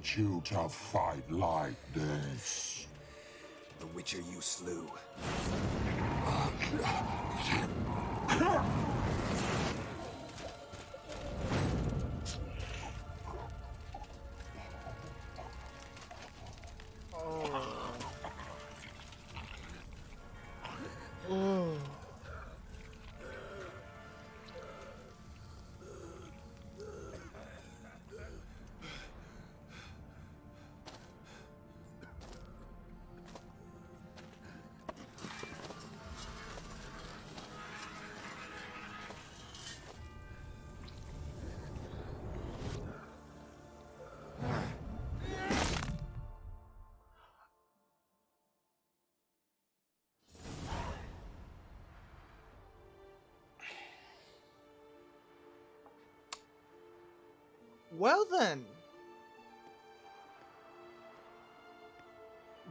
teach you to fight like this. The Witcher you slew. Well then,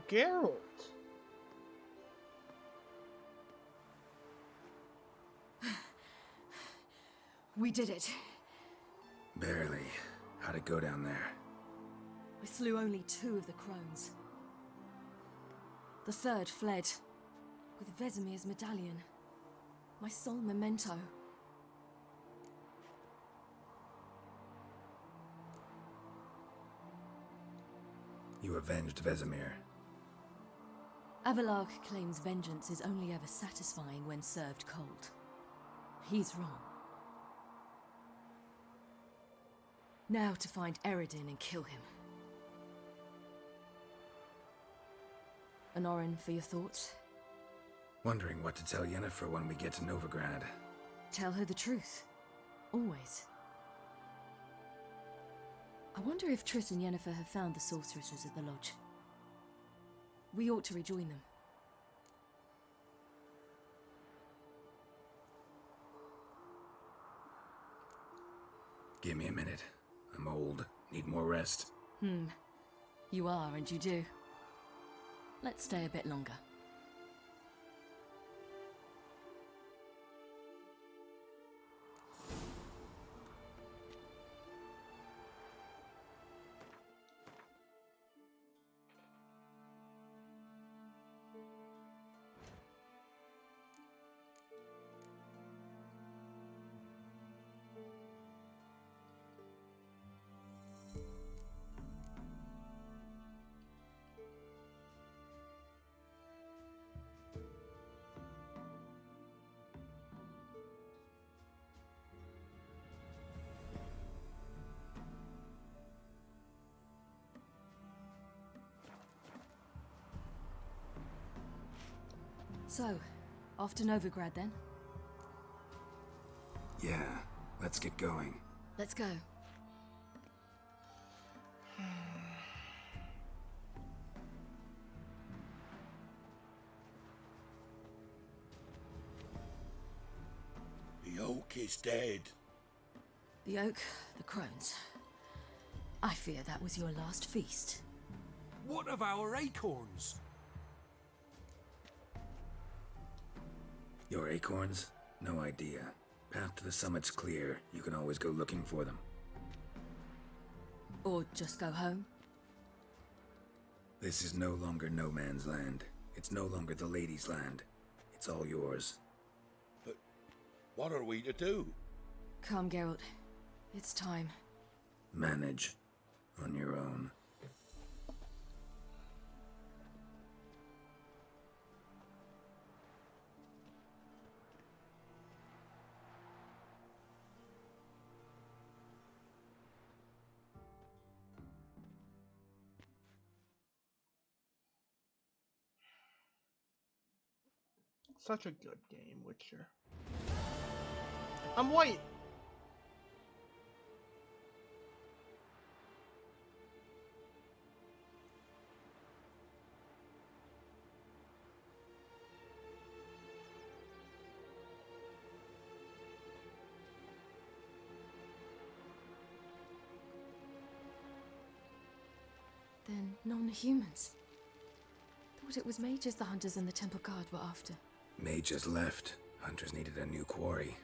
Geralt. We did it. Barely. How'd it go down there? I slew only 2 of the crones. The third fled, with Vesemir's medallion. My sole memento. You avenged Vesemir. Avelarg claims vengeance is only ever satisfying when served cold. He's wrong. Now to find Eredin and kill him. Anorin, for your thoughts? Wondering what to tell Yennefer when we get to Novigrad. Tell her the truth. Always. I wonder if Triss and Yennefer have found the sorceresses at the lodge. We ought to rejoin them. Give me a minute. I'm old. Need more rest. You are, and you do. Let's stay a bit longer. So, off to Novigrad then? Yeah, let's get going. Let's go. The oak is dead. The oak, the crones. I fear that was your last feast. What of our acorns? Your acorns? No idea. Path to the summit's clear. You can always go looking for them. Or just go home? This is no longer no man's land. It's no longer the lady's land. It's all yours. But what are we to do? Come, Geralt. It's time. Manage. On your own. Such a good game, Witcher. I'm white! Then non-humans. Thought it was mages the hunters and the temple guard were after. Mages left. Hunters needed a new quarry.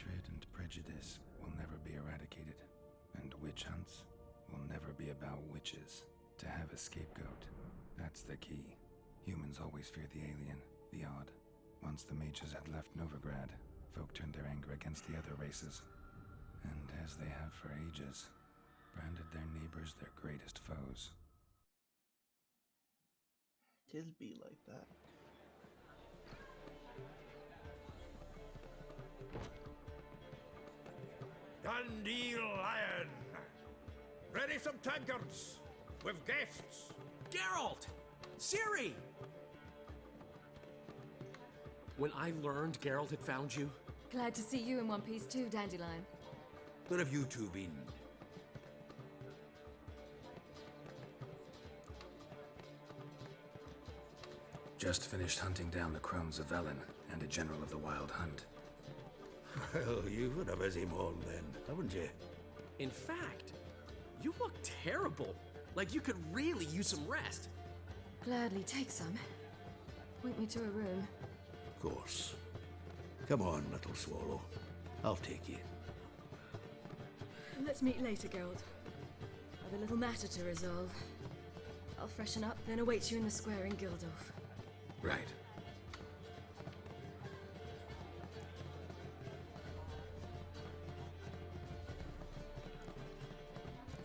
Hatred and prejudice will never be eradicated, and witch hunts will never be about witches. To have a scapegoat, that's the key. Humans always fear the alien, the odd. Once the mages had left Novigrad, folk turned their anger against the other races, and as they have for ages, branded their neighbors their greatest foes. 'Tis be like that. Dandelion! Ready some tankards! With guests! Geralt! Ciri! When I learned Geralt had found you... Glad to see you in one piece too, Dandelion. Where have you two been? Just finished hunting down the crones of Velen and a general of the Wild Hunt. Well, you've had a busy morning then, haven't you? In fact, you look terrible. Like you could really use some rest. Gladly take some. Point me to a room. Of course. Come on, little swallow. I'll take you. Let's meet later, Geralt. I've a little matter to resolve. I'll freshen up, then await you in the square in Gildorf. Right.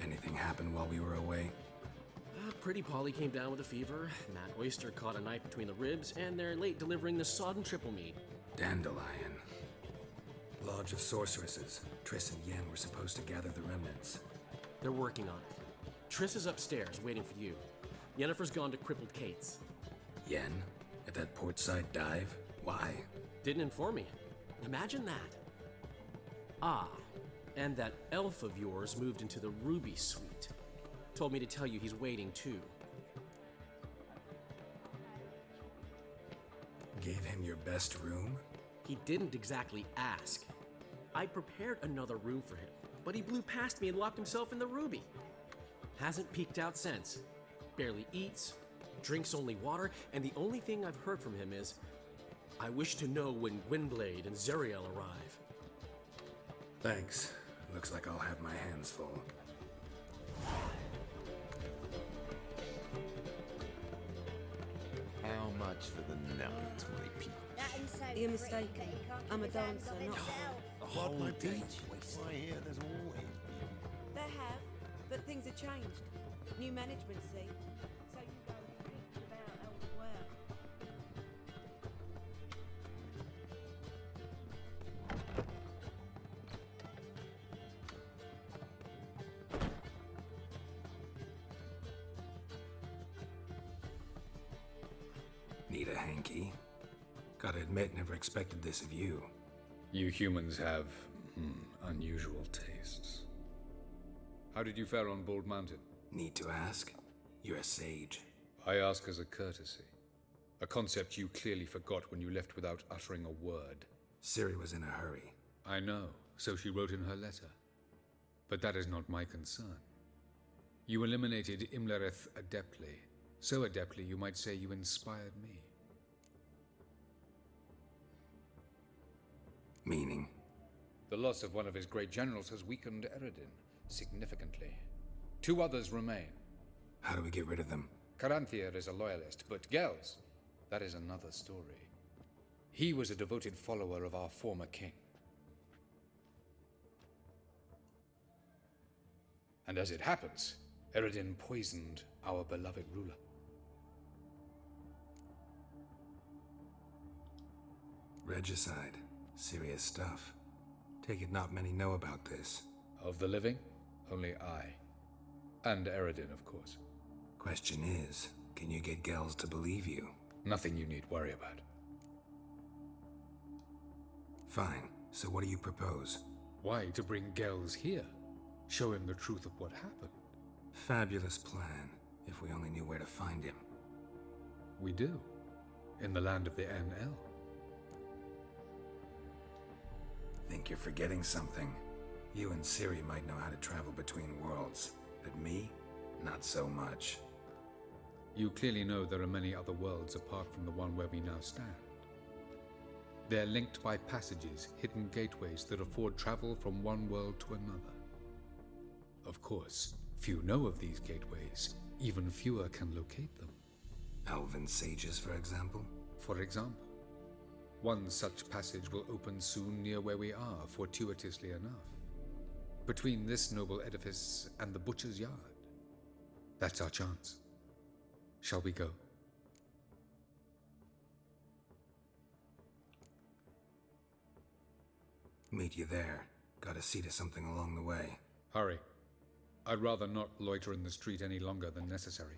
Anything happen while we were away? Pretty Polly came down with a fever, Matt Oyster caught a knife between the ribs, and they're late delivering the sodden triple meat. Dandelion. Lodge of Sorceresses. Triss and Yen were supposed to gather the remnants. They're working on it. Triss is upstairs, waiting for you. Yennefer's gone to Crippled Kate's. Yen? At that portside dive? Why? Didn't inform me. Imagine that. Ah, and that elf of yours moved into the Ruby Suite. Told me to tell you he's waiting too. Gave him your best room? He didn't exactly ask. I prepared another room for him, but he blew past me and locked himself in the Ruby. Hasn't peeked out since. Barely eats, drinks only water, and the only thing I've heard from him is, I wish to know when Gwynblade and Zeriel arrive. Thanks. Looks like I'll have my hands full. How much for the night, my people? You're mistaken. I'm a dancer, not A whole day? Why, here there's always been. There have, but things have changed. New management, see? So you go and preach about elsewhere. Need a hanky? Gotta admit, never expected this of you. You humans have, unusual tastes. How did you fare on Bald Mountain? Need to ask? You're a sage. I ask as a courtesy. A concept you clearly forgot when you left without uttering a word. Ciri was in a hurry. I know, so she wrote in her letter. But that is not my concern. You eliminated Imlerith adeptly. So adeptly, you might say you inspired me. Meaning? The loss of one of his great generals has weakened Eredin significantly. 2 others remain. How do we get rid of them? Caranthir is a loyalist, but Gels, that is another story. He was a devoted follower of our former king. And as it happens, Eredin poisoned our beloved ruler. Regicide. Serious stuff. Take it not many know about this. Of the living, only I. And Eredin, of course. Question is, can you get Gels to believe you? Nothing you need worry about. Fine. So what do you propose? Why to bring Gels here? Show him the truth of what happened. Fabulous plan, if we only knew where to find him. We do. In the land of the NL. Think you're forgetting something. You and Ciri might know how to travel between worlds, but me? Not so much. You clearly know there are many other worlds apart from the one where we now stand. They're linked by passages, hidden gateways that afford travel from one world to another. Of course, few know of these gateways. Even fewer can locate them. Elven sages, for example? For example. One such passage will open soon near where we are, fortuitously enough. Between this noble edifice and the butcher's yard. That's our chance. Shall we go? Meet you there. Gotta see to something along the way. Hurry. I'd rather not loiter in the street any longer than necessary.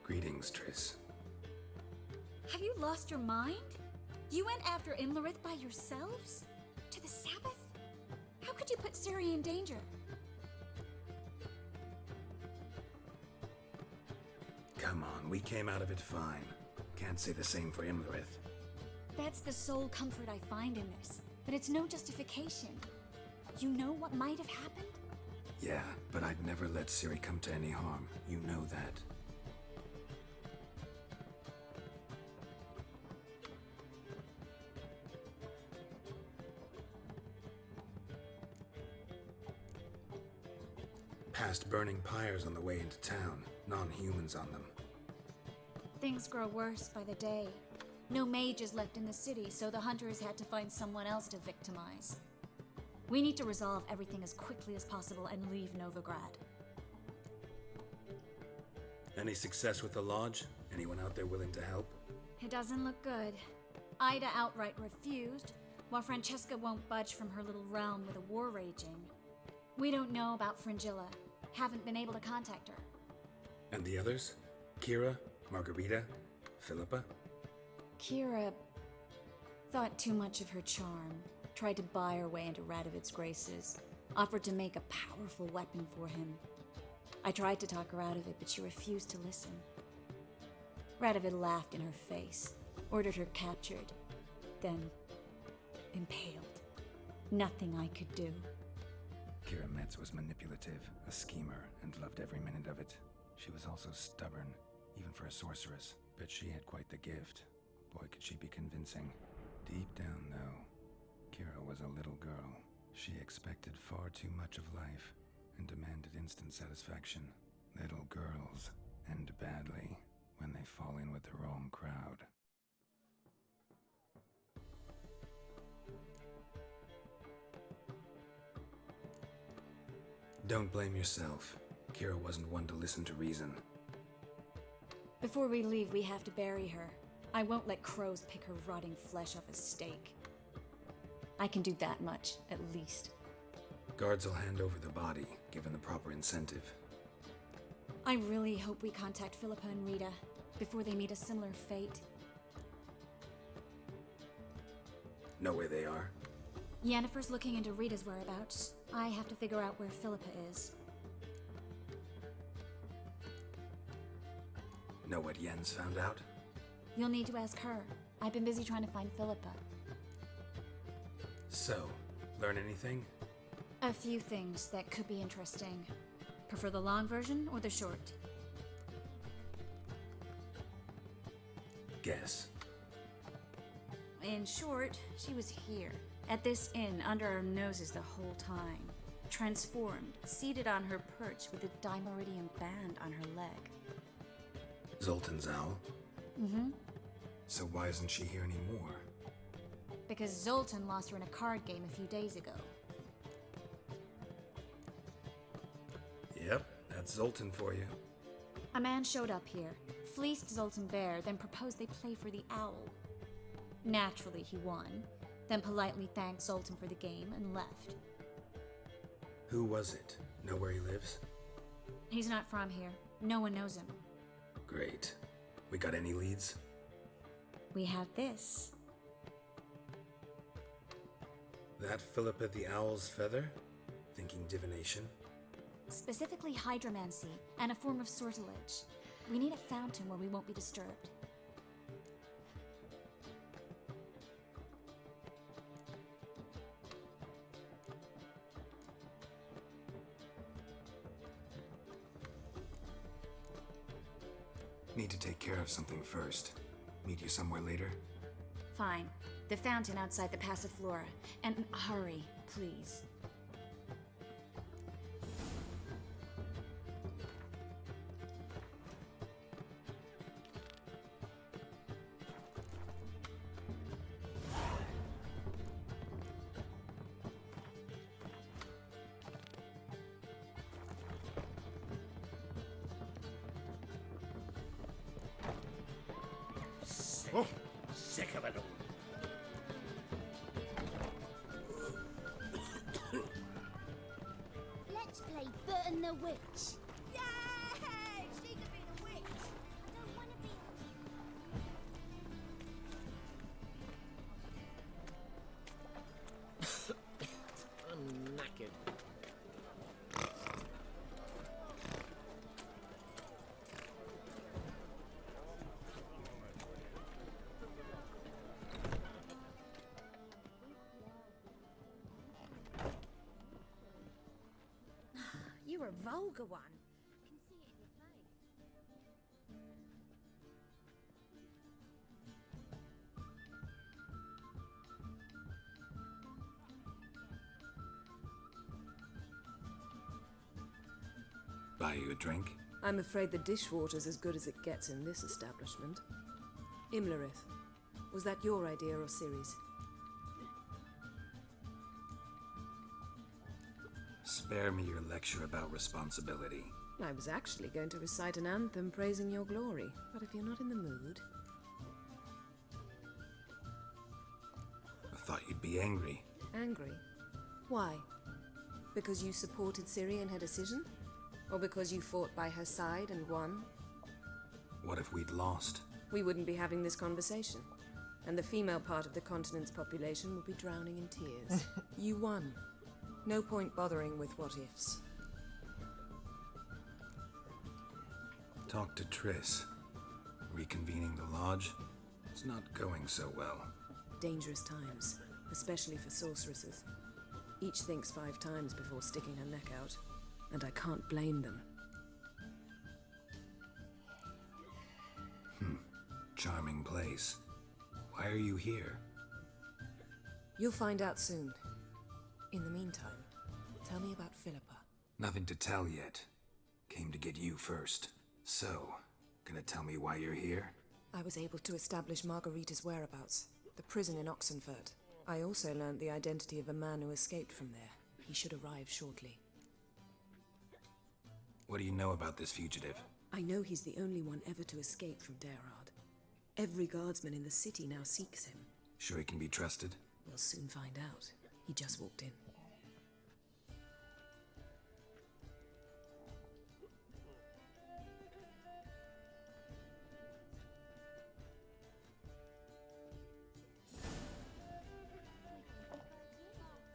Greetings, Triss. Have you lost your mind? You went after Imlerith by yourselves? To the Sabbath? How could you put Ciri in danger? Come on, we came out of it fine. Can't say the same for Imlerith. That's the sole comfort I find in this, but it's no justification. You know what might have happened? Yeah, but I'd never let Ciri come to any harm. You know that. Past burning pyres on the way into town, non-humans on them. Things grow worse by the day. No mages left in the city, so the hunters had to find someone else to victimize. We need to resolve everything as quickly as possible and leave Novigrad. Any success with the lodge? Anyone out there willing to help? It doesn't look good. Ida outright refused, while Francesca won't budge from her little realm with a war raging. We don't know about Fringilla. Haven't been able to contact her. And the others? Kira? Margarita? Philippa? Kira thought too much of her charm, tried to buy her way into Radovid's graces, offered to make a powerful weapon for him. I tried to talk her out of it, but she refused to listen. Radovid laughed in her face, ordered her captured, then impaled. Nothing I could do. Kira Metz was manipulative, a schemer, and loved every minute of it. She was also stubborn, even for a sorceress. Bet she had quite the gift. Boy, could she be convincing. Deep down, though, Kira was a little girl. She expected far too much of life and demanded instant satisfaction. Little girls end badly when they fall in with the wrong crowd. Don't blame yourself. Kira wasn't one to listen to reason. Before we leave, we have to bury her. I won't let crows pick her rotting flesh off a stake. I can do that much, at least. Guards will hand over the body, given the proper incentive. I really hope we contact Philippa and Rita before they meet a similar fate. Know where they are? Yennefer's looking into Rita's whereabouts. I have to figure out where Philippa is. Know what Yen's found out? You'll need to ask her. I've been busy trying to find Philippa. So, learn anything? A few things that could be interesting. Prefer the long version or the short? Guess. In short, she was here, at this inn, under our noses the whole time. Transformed, seated on her perch with a dimeridium band on her leg. Zoltan's owl? Mm-hmm. So why isn't she here anymore? Because Zoltan lost her in a card game a few days ago. Yep, that's Zoltan for you. A man showed up here, fleeced Zoltan bare, then proposed they play for the owl. Naturally, he won. then politely thanked Sultan for the game and left. Who was it? Know where he lives? He's not from here. No one knows him. Great. We got any leads? We have this. That Philippa the Owl's feather? Thinking divination? Specifically hydromancy and a form of sortilege. We need a fountain where we won't be disturbed. Need to take care of something first. Meet you somewhere later? Fine. The fountain outside the Passiflora. And hurry, please. Sick of it all. Let's play Burton the Witch. Yay! She could be the witch. I don't want to be. I'm knackered. You're a vulgar one. I can see it in your face. Buy you a drink? I'm afraid the dishwater's as good as it gets in this establishment. Imlerith, was that your idea or Ciri's? Spare me your lecture about responsibility. I was actually going to recite an anthem praising your glory, but if you're not in the mood... I thought you'd be angry. Angry? Why? Because you supported Ciri in her decision? Or because you fought by her side and won? What if we'd lost? We wouldn't be having this conversation. And the female part of the continent's population would be drowning in tears. You won. No point bothering with what-ifs. Talk to Triss. Reconvening the lodge? It's not going so well. Dangerous times, especially for sorceresses. Each thinks 5 times before sticking her neck out, and I can't blame them. Charming place. Why are you here? You'll find out soon. In the meantime, tell me about Philippa. Nothing to tell yet. Came to get you first. So, gonna tell me why you're here? I was able to establish Margarita's whereabouts, the prison in Oxenfurt. I also learned the identity of a man who escaped from there. He should arrive shortly. What do you know about this fugitive? I know he's the only one ever to escape from Darad. Every guardsman in the city now seeks him. Sure he can be trusted? We'll soon find out. He just walked in.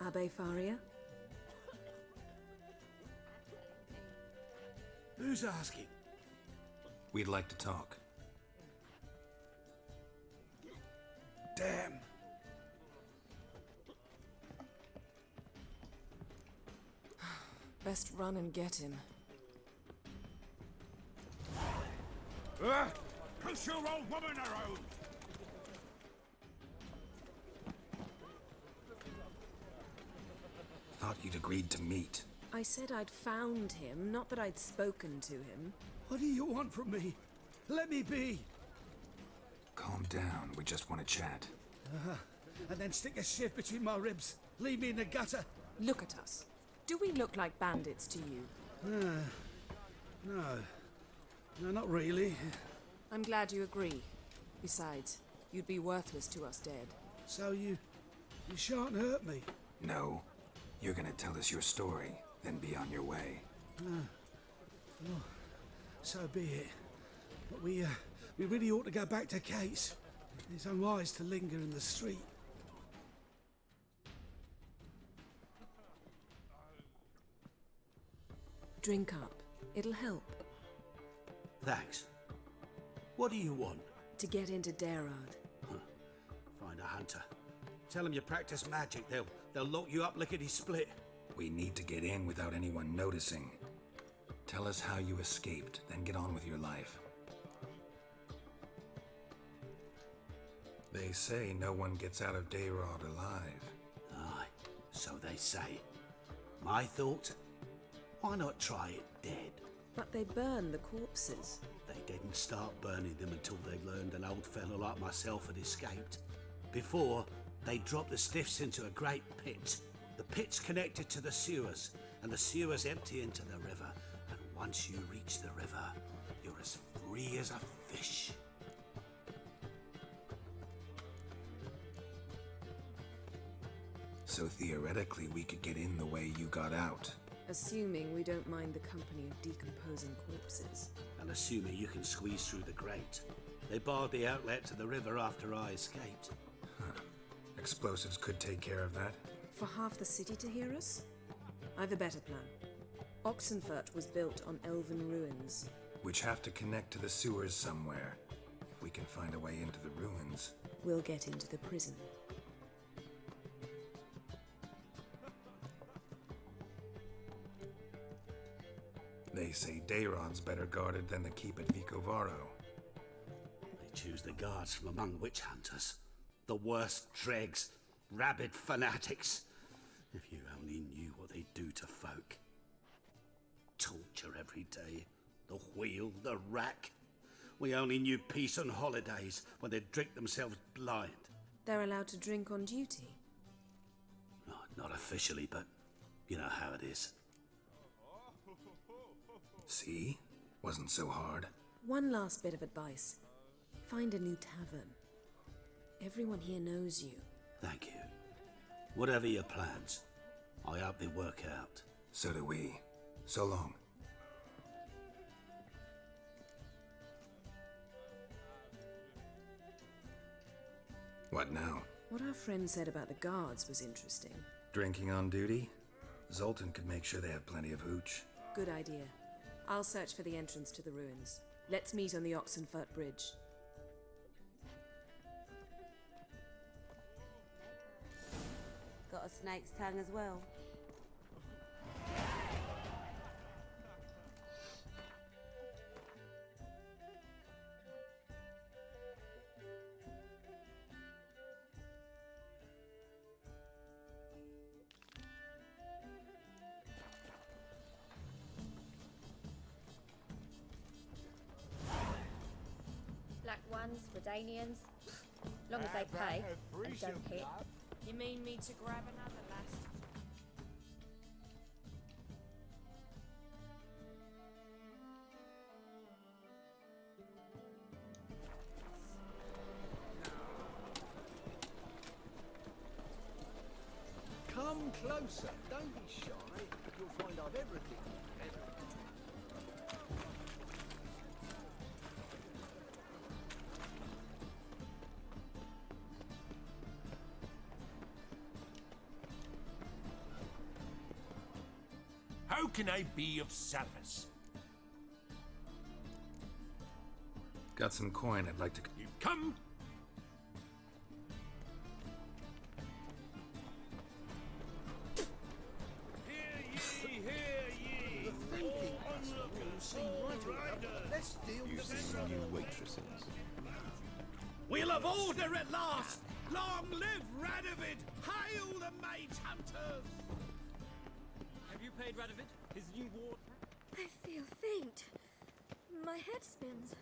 Abbe Faria? Who's asking? We'd like to talk. Damn. Best run and get him. Push your old woman around! Thought you'd agreed to meet. I said I'd found him, not that I'd spoken to him. What do you want from me? Let me be! Calm down, we just want to chat. And then stick a sieve between my ribs. Leave me in the gutter. Look at us. Do we look like bandits to you? No. No, not really. I'm glad you agree. Besides, you'd be worthless to us dead. So you You shan't hurt me. No. You're gonna tell us your story, then be on your way. Well, so be it. But we really ought to go back to Kate's. It's unwise to linger in the street. Drink up. It'll help. Thanks. What do you want? To get into Darod. Find a hunter. Tell them you practice magic. They'll lock you up lickety-split. We need to get in without anyone noticing. Tell us how you escaped, then get on with your life. They say no one gets out of Dayrod alive. Aye, so they say. My thought? Why not try it dead? But they burn the corpses. They didn't start burning them until they learned an old fellow like myself had escaped. Before, they dropped the stiffs into a great pit. The pit's connected to the sewers, and the sewers empty into the river. And once you reach the river, you're as free as a fish. So theoretically, we could get in the way you got out. Assuming we don't mind the company of decomposing corpses. And assuming you can squeeze through the grate. They barred the outlet to the river after I escaped. Huh. Explosives could take care of that. For half the city to hear us? I've a better plan. Oxenfurt was built on elven ruins. Which have to connect to the sewers somewhere. If we can find a way into the ruins. We'll get into the prison. They say Dayron's better guarded than the keep at Vicovaro. They choose the guards from among witch hunters. The worst dregs, rabid fanatics. If you only knew what they do to folk. Torture every day. The wheel, the rack. We only knew peace on holidays when they'd drink themselves blind. They're allowed to drink on duty? Not officially, but you know how it is. See? Wasn't so hard. One last bit of advice. Find a new tavern. Everyone here knows you. Thank you. Whatever your plans, I hope they work out. So do we. So long. What now? What our friend said about the guards was interesting. Drinking on duty? Zoltan could make sure they have plenty of hooch. Good idea. I'll search for the entrance to the ruins. Let's meet on the Oxenfurt Bridge. Got a snake's tongue as well. Black ones, Redanians. Long as they pay and don't hit. You mean me to grab another lass? Come closer, don't be shy. You'll find I've everything. How can I be of service? Got some coin I'd like to... You come? New waitresses. We'll have order at last! Long live Radovid! Hail the mage hunters! Have you paid Radovid his new ward? I feel faint. My head spins.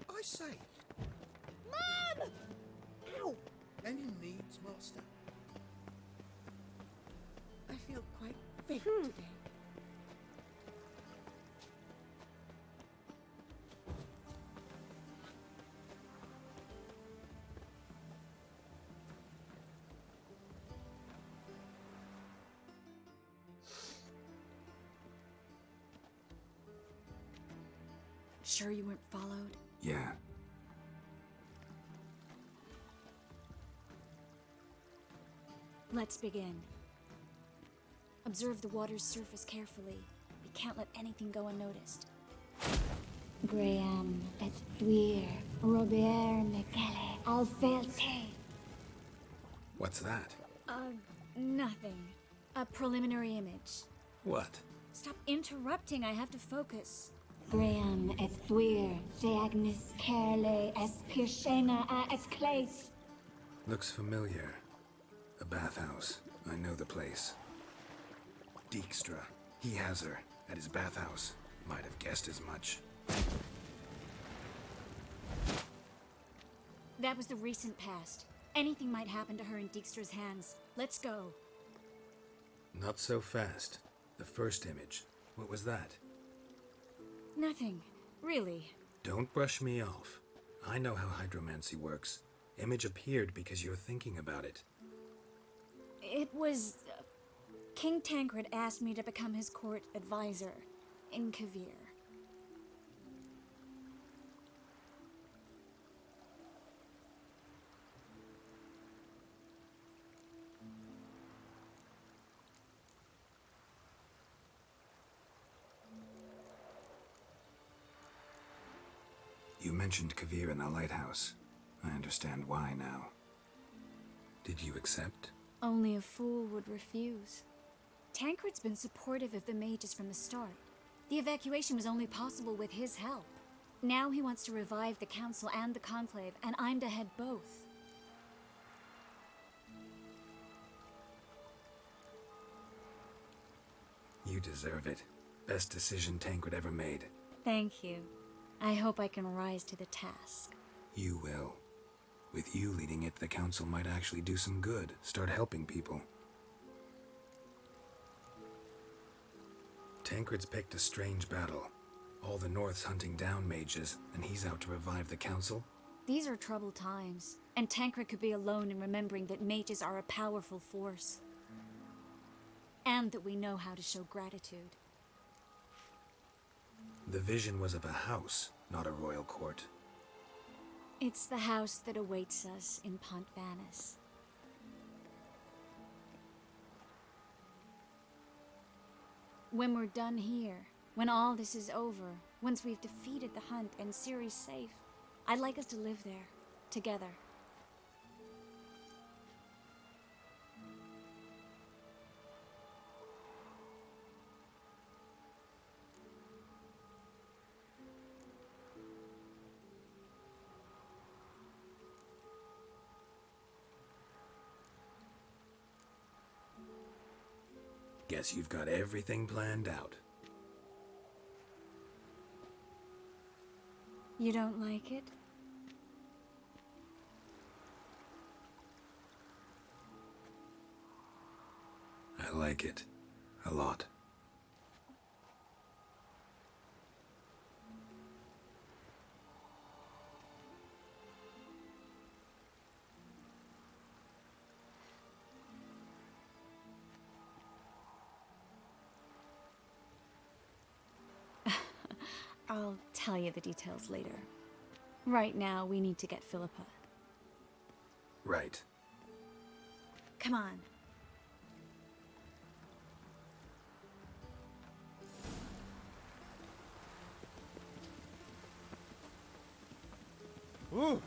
I say, Mom! ow! Any needs, master? I feel quite faint today. Sure you weren't followed? Yeah. Let's begin. Observe the water's surface carefully. We can't let anything go unnoticed. Graham et Dwyer, Robert Michele, Alfelte. What's that? Nothing. A preliminary image. What? Stop interrupting, I have to focus. Graham et Dwyer, de Agnes Kerle, es Pirshena a es Clates. Looks familiar. A bathhouse. I know the place. Dijkstra. He has her at his bathhouse. Might have guessed as much. That was the recent past. Anything might happen to her in Dijkstra's hands. Let's go. Not so fast. The first image. What was that? Nothing. Really. Don't brush me off. I know how hydromancy works. Image appeared because you're thinking about it. It was... King Tancred asked me to become his court advisor in Kavir. You mentioned Kavir in the lighthouse. I understand why now. Did you accept? Only a fool would refuse. Tancred's been supportive of the mages from the start. The evacuation was only possible with his help. Now he wants to revive the council and the conclave, and I'm to head both. You deserve it. Best decision Tancred ever made. Thank you. I hope I can rise to the task. You will. With you leading it, the council might actually do some good. Start helping people. Tancred's picked a strange battle. All the North's hunting down mages, and he's out to revive the council? These are troubled times, and Tancred could be alone in remembering that mages are a powerful force. And that we know how to show gratitude. The vision was of a house, not a royal court. It's the house that awaits us in Pont Vanis. When we're done here, when all this is over, once we've defeated the hunt and Ciri's safe, I'd like us to live there, together. Guess you've got everything planned out. You don't like it? I like it. A lot. I'll tell you the details later. Right now, we need to get Philippa. Right. Come on. Ooh,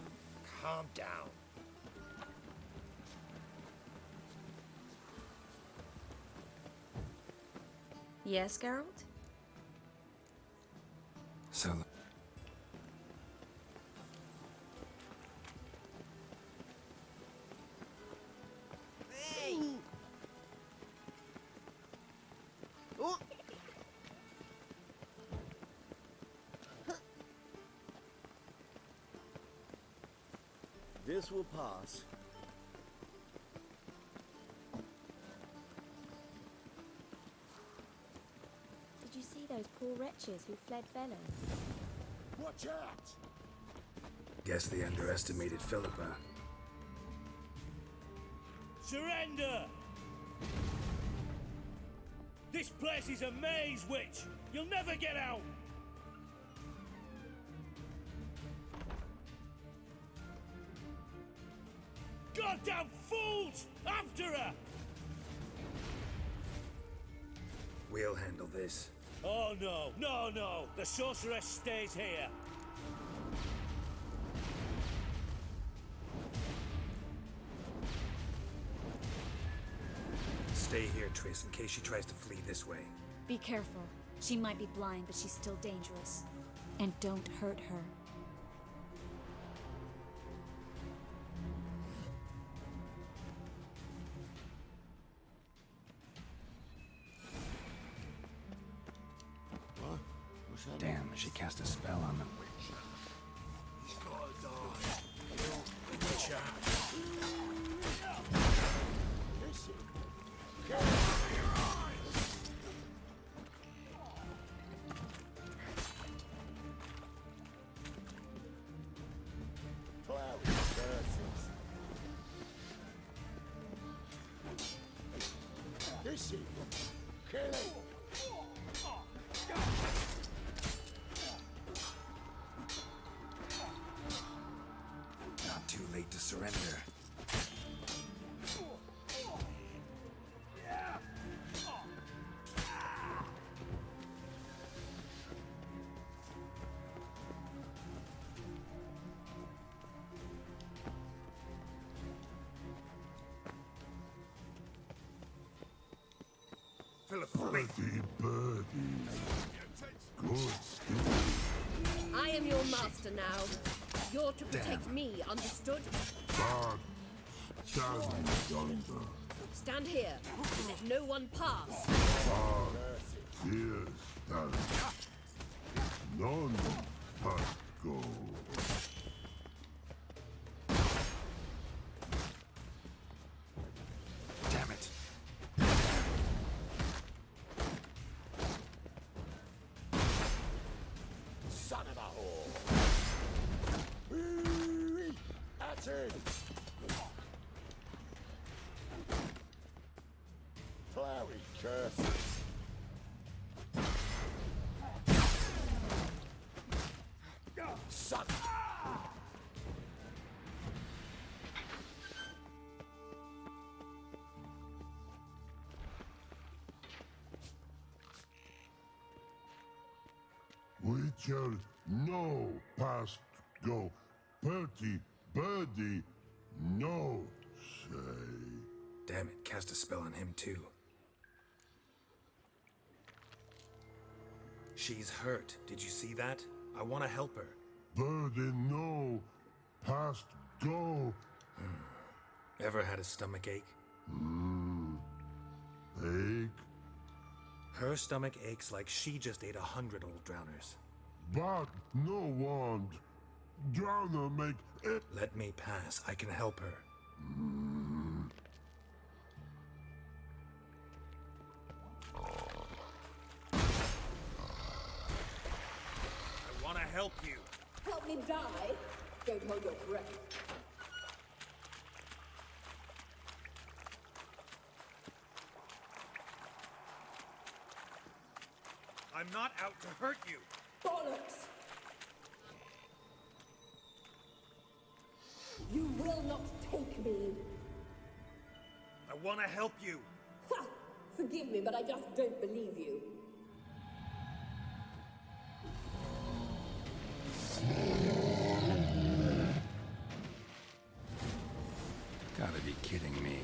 calm down. Yes, Geralt? So... Hey! Oh! This will pass. Did you see those poor wretches who fled Velen? Watch out! Guess they underestimated Philippa. Surrender! This place is a maze, witch! You'll never get out! goddamn fools! After her! We'll handle this. Oh no, no, no! The sorceress stays here. Stay here, Triss, in case she tries to flee this way. Be careful. She might be blind, but she's still dangerous. And don't hurt her. What? Damn, she cast a spell on them. He's gotta die. The Witcher. Not too late to surrender. Pretty birdie. Good skill. I am your master now. You're to protect me, understood? Bad. Stand yonder. Stand here. Let no one pass. Bad. Here stand. None must go. Damn it. Son of a whore! That's it! Flowey curses! Son! Witcher, no past go. Pretty birdie, no say. Damn it, cast a spell on him too. She's hurt. Did you see that? I want to help her. Birdie, no past go. Ever had a stomach ache? Ache? Her stomach aches like she just ate 100 old drowners. But no want. Drowner make it. Let me pass. I can help her. I want to help you. Help me die? Don't hold your breath. I'm not out to hurt you. Bollocks! You will not take me. I want to help you. Ha! Forgive me, but I just don't believe you. Gotta be kidding me.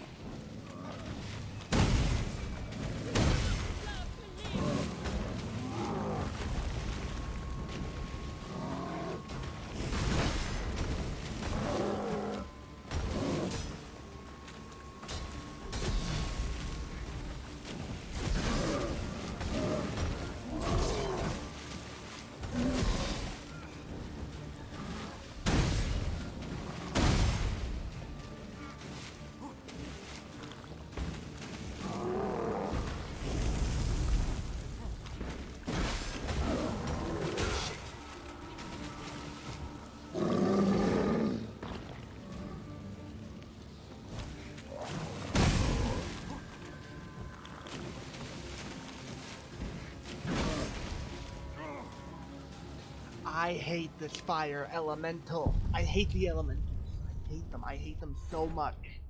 I hate this fire elemental. I hate the elementals. I hate them. I hate them so much.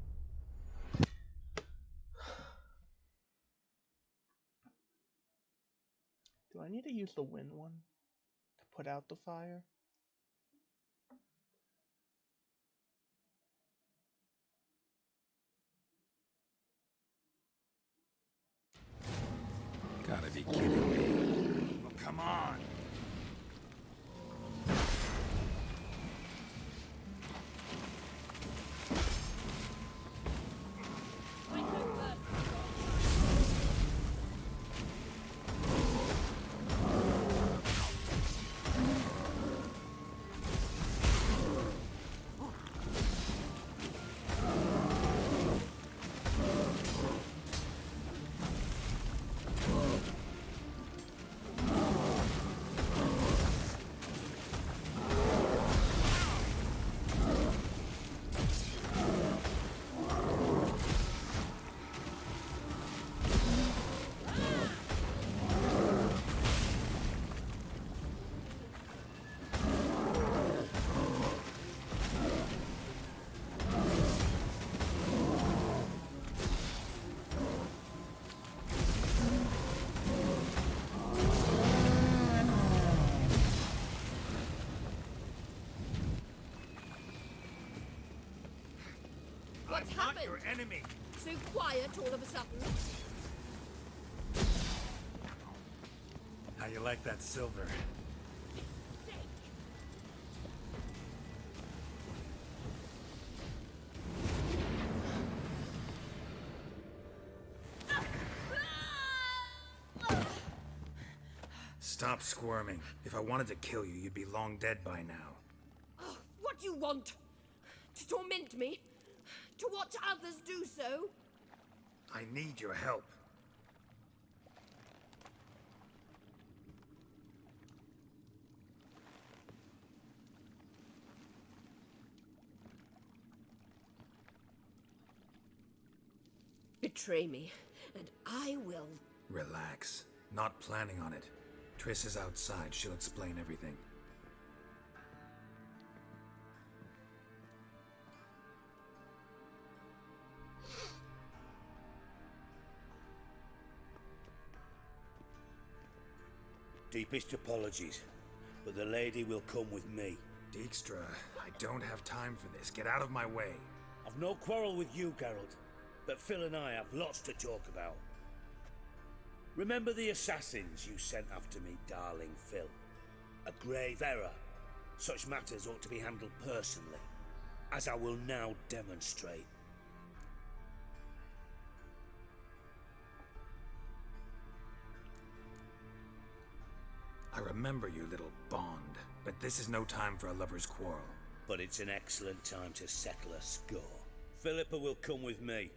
Do I need to use the wind one to put out the fire? Gotta be kidding me. Oh, come on! What's I'm not happened? your enemy. So quiet all of a sudden. How you like that silver? Stop squirming. If I wanted to kill you, you'd be long dead by now. Oh, what do you want? To torment me? To watch others do so? I need your help. Betray me, and I will. Relax. Not planning on it. Triss is outside. She'll explain everything. Deepest apologies, but the lady will come with me. Dijkstra, I don't have time for this. Get out of my way. I've no quarrel with you, Geralt, but Phil and I have lots to talk about. Remember the assassins you sent after me, darling Phil? A grave error. Such matters ought to be handled personally, as I will now demonstrate. I remember you, little Bond, but this is no time for a lover's quarrel. But it's an excellent time to settle a score. Philippa will come with me,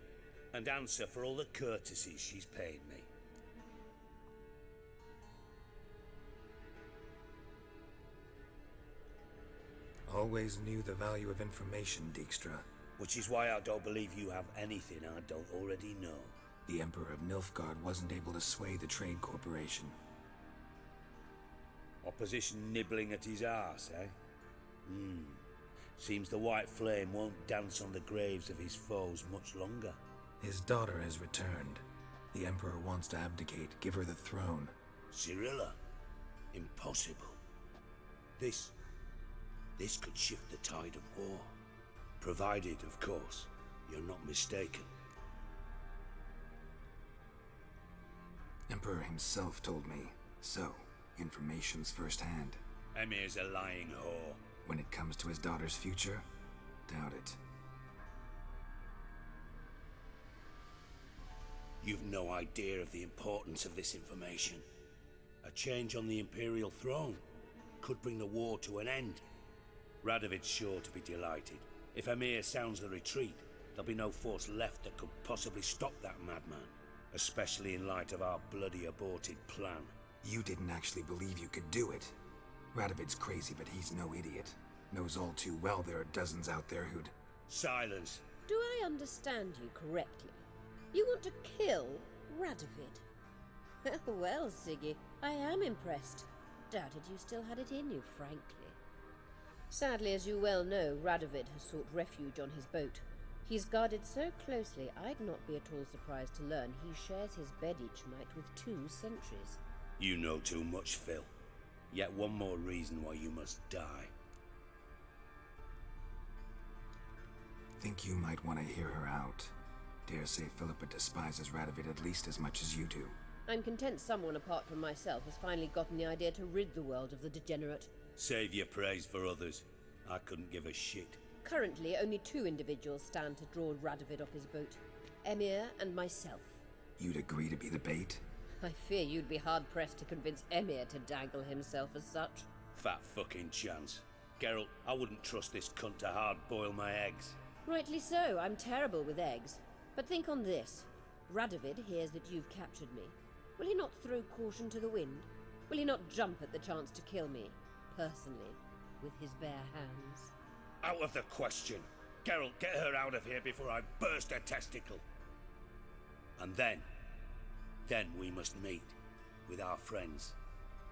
and answer for all the courtesies she's paid me. Always knew the value of information, Dijkstra. Which is why I don't believe you have anything I don't already know. The Emperor of Nilfgaard wasn't able to sway the Trade Corporation. Opposition nibbling at his arse, eh? Seems the White Flame won't dance on the graves of his foes much longer. His daughter has returned. The Emperor wants to abdicate, give her the throne. Cyrilla? Impossible. This could shift the tide of war. Provided, of course, you're not mistaken. Emperor himself told me. So, information's firsthand. Emir's a lying whore. When it comes to his daughter's future, doubt it. You've no idea of the importance of this information. A change on the Imperial throne could bring the war to an end. Radovid's sure to be delighted. If Emir sounds the retreat, there'll be no force left that could possibly stop that madman. Especially in light of our bloody aborted plan. You didn't actually believe you could do it. Radovid's crazy, but he's no idiot. Knows all too well there are dozens out there who'd... Silence. Do I understand you correctly? You want to kill Radovid? Well, Siggy, I am impressed. Doubted you still had it in you, frankly. Sadly, as you well know, Radovid has sought refuge on his boat. He's guarded so closely, I'd not be at all surprised to learn he shares his bed each night with 2 sentries. You know too much, Phil. Yet one more reason why you must die. Think you might want to hear her out. Dare say Philippa despises Radovid at least as much as you do. I'm content someone apart from myself has finally gotten the idea to rid the world of the degenerate. Save your praise for others. I couldn't give a shit. Currently, only 2 individuals stand to draw Radovid off his boat. Emir and myself. You'd agree to be the bait? I fear you'd be hard-pressed to convince Emir to dangle himself as such. Fat fucking chance. Geralt, I wouldn't trust this cunt to hard-boil my eggs. Rightly so, I'm terrible with eggs. But think on this. Radovid hears that you've captured me. Will he not throw caution to the wind? Will he not jump at the chance to kill me, personally, with his bare hands? Out of the question. Geralt, get her out of here before I burst a testicle. And then we must meet with our friends.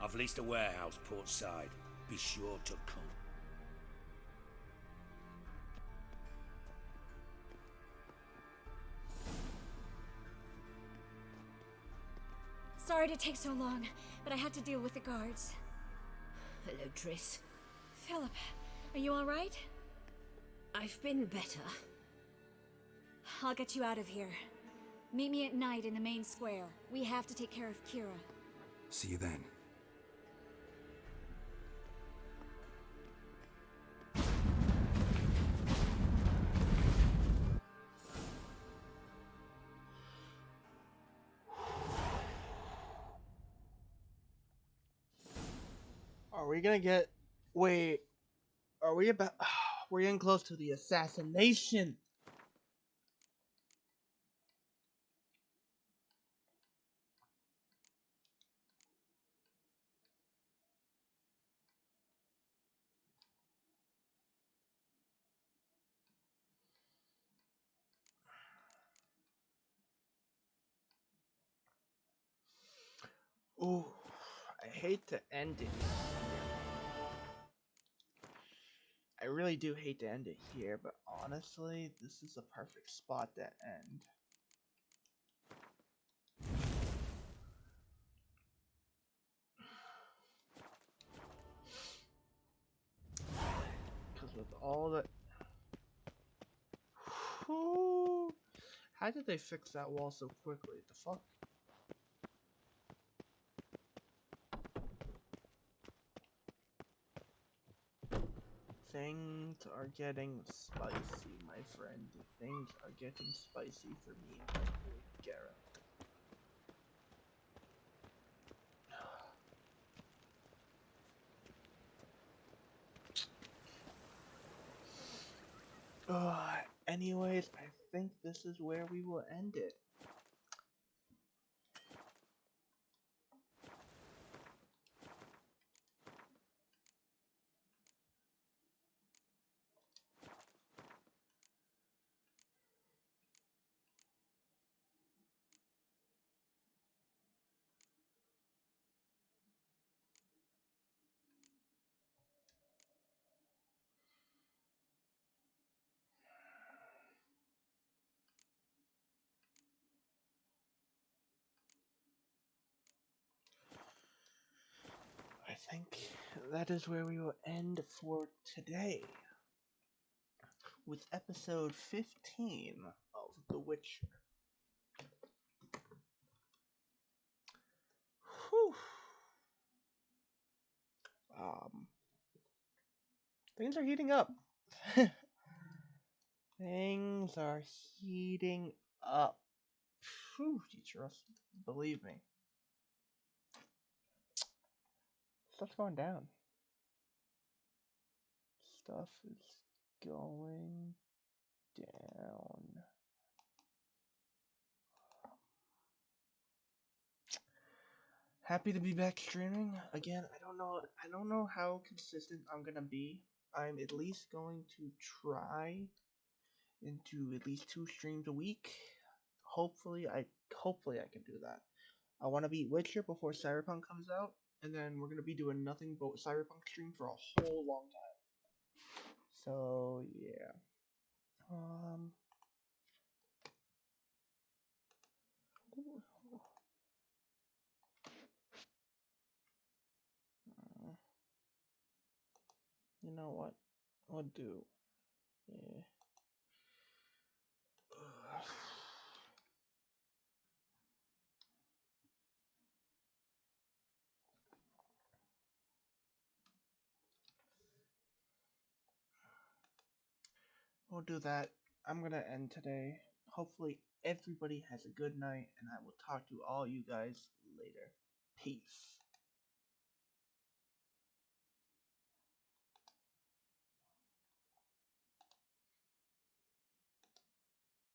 I've leased a warehouse portside. Be sure to come. Sorry to take so long, but I had to deal with the guards. Hello, Triss. Philip, are you alright? I've been better. I'll get you out of here. Meet me at night in the main square. We have to take care of Kira. See you then. Are we gonna get... Wait. Are we about... We're getting close to the assassination. Ooh, I hate to end it. I really do hate to end it here, but honestly, this is a perfect spot to end. Because with all the... Whew, how did they fix that wall so quickly? The fuck? Things are getting spicy, my friend. Things are getting spicy for me, my boy Garrett. Anyways, I think this is where we will end it. I think that is where we will end for today with episode 15 of The Witcher. Whew. Things are heating up. Things are heating up. Whew, you trust? Believe me. Stuff's going down. Stuff is going down. Happy to be back streaming again. I don't know how consistent I'm gonna be. I'm at least going to try into at least 2 streams a week. Hopefully I can do that. I want to beat Witcher before Cyberpunk comes out, and then we're gonna be doing nothing but Cyberpunk stream for a whole long time. So yeah. You know what? We'll do. Yeah. We'll do that. I'm gonna end today. Hopefully everybody has a good night, and I will talk to all you guys later. Peace.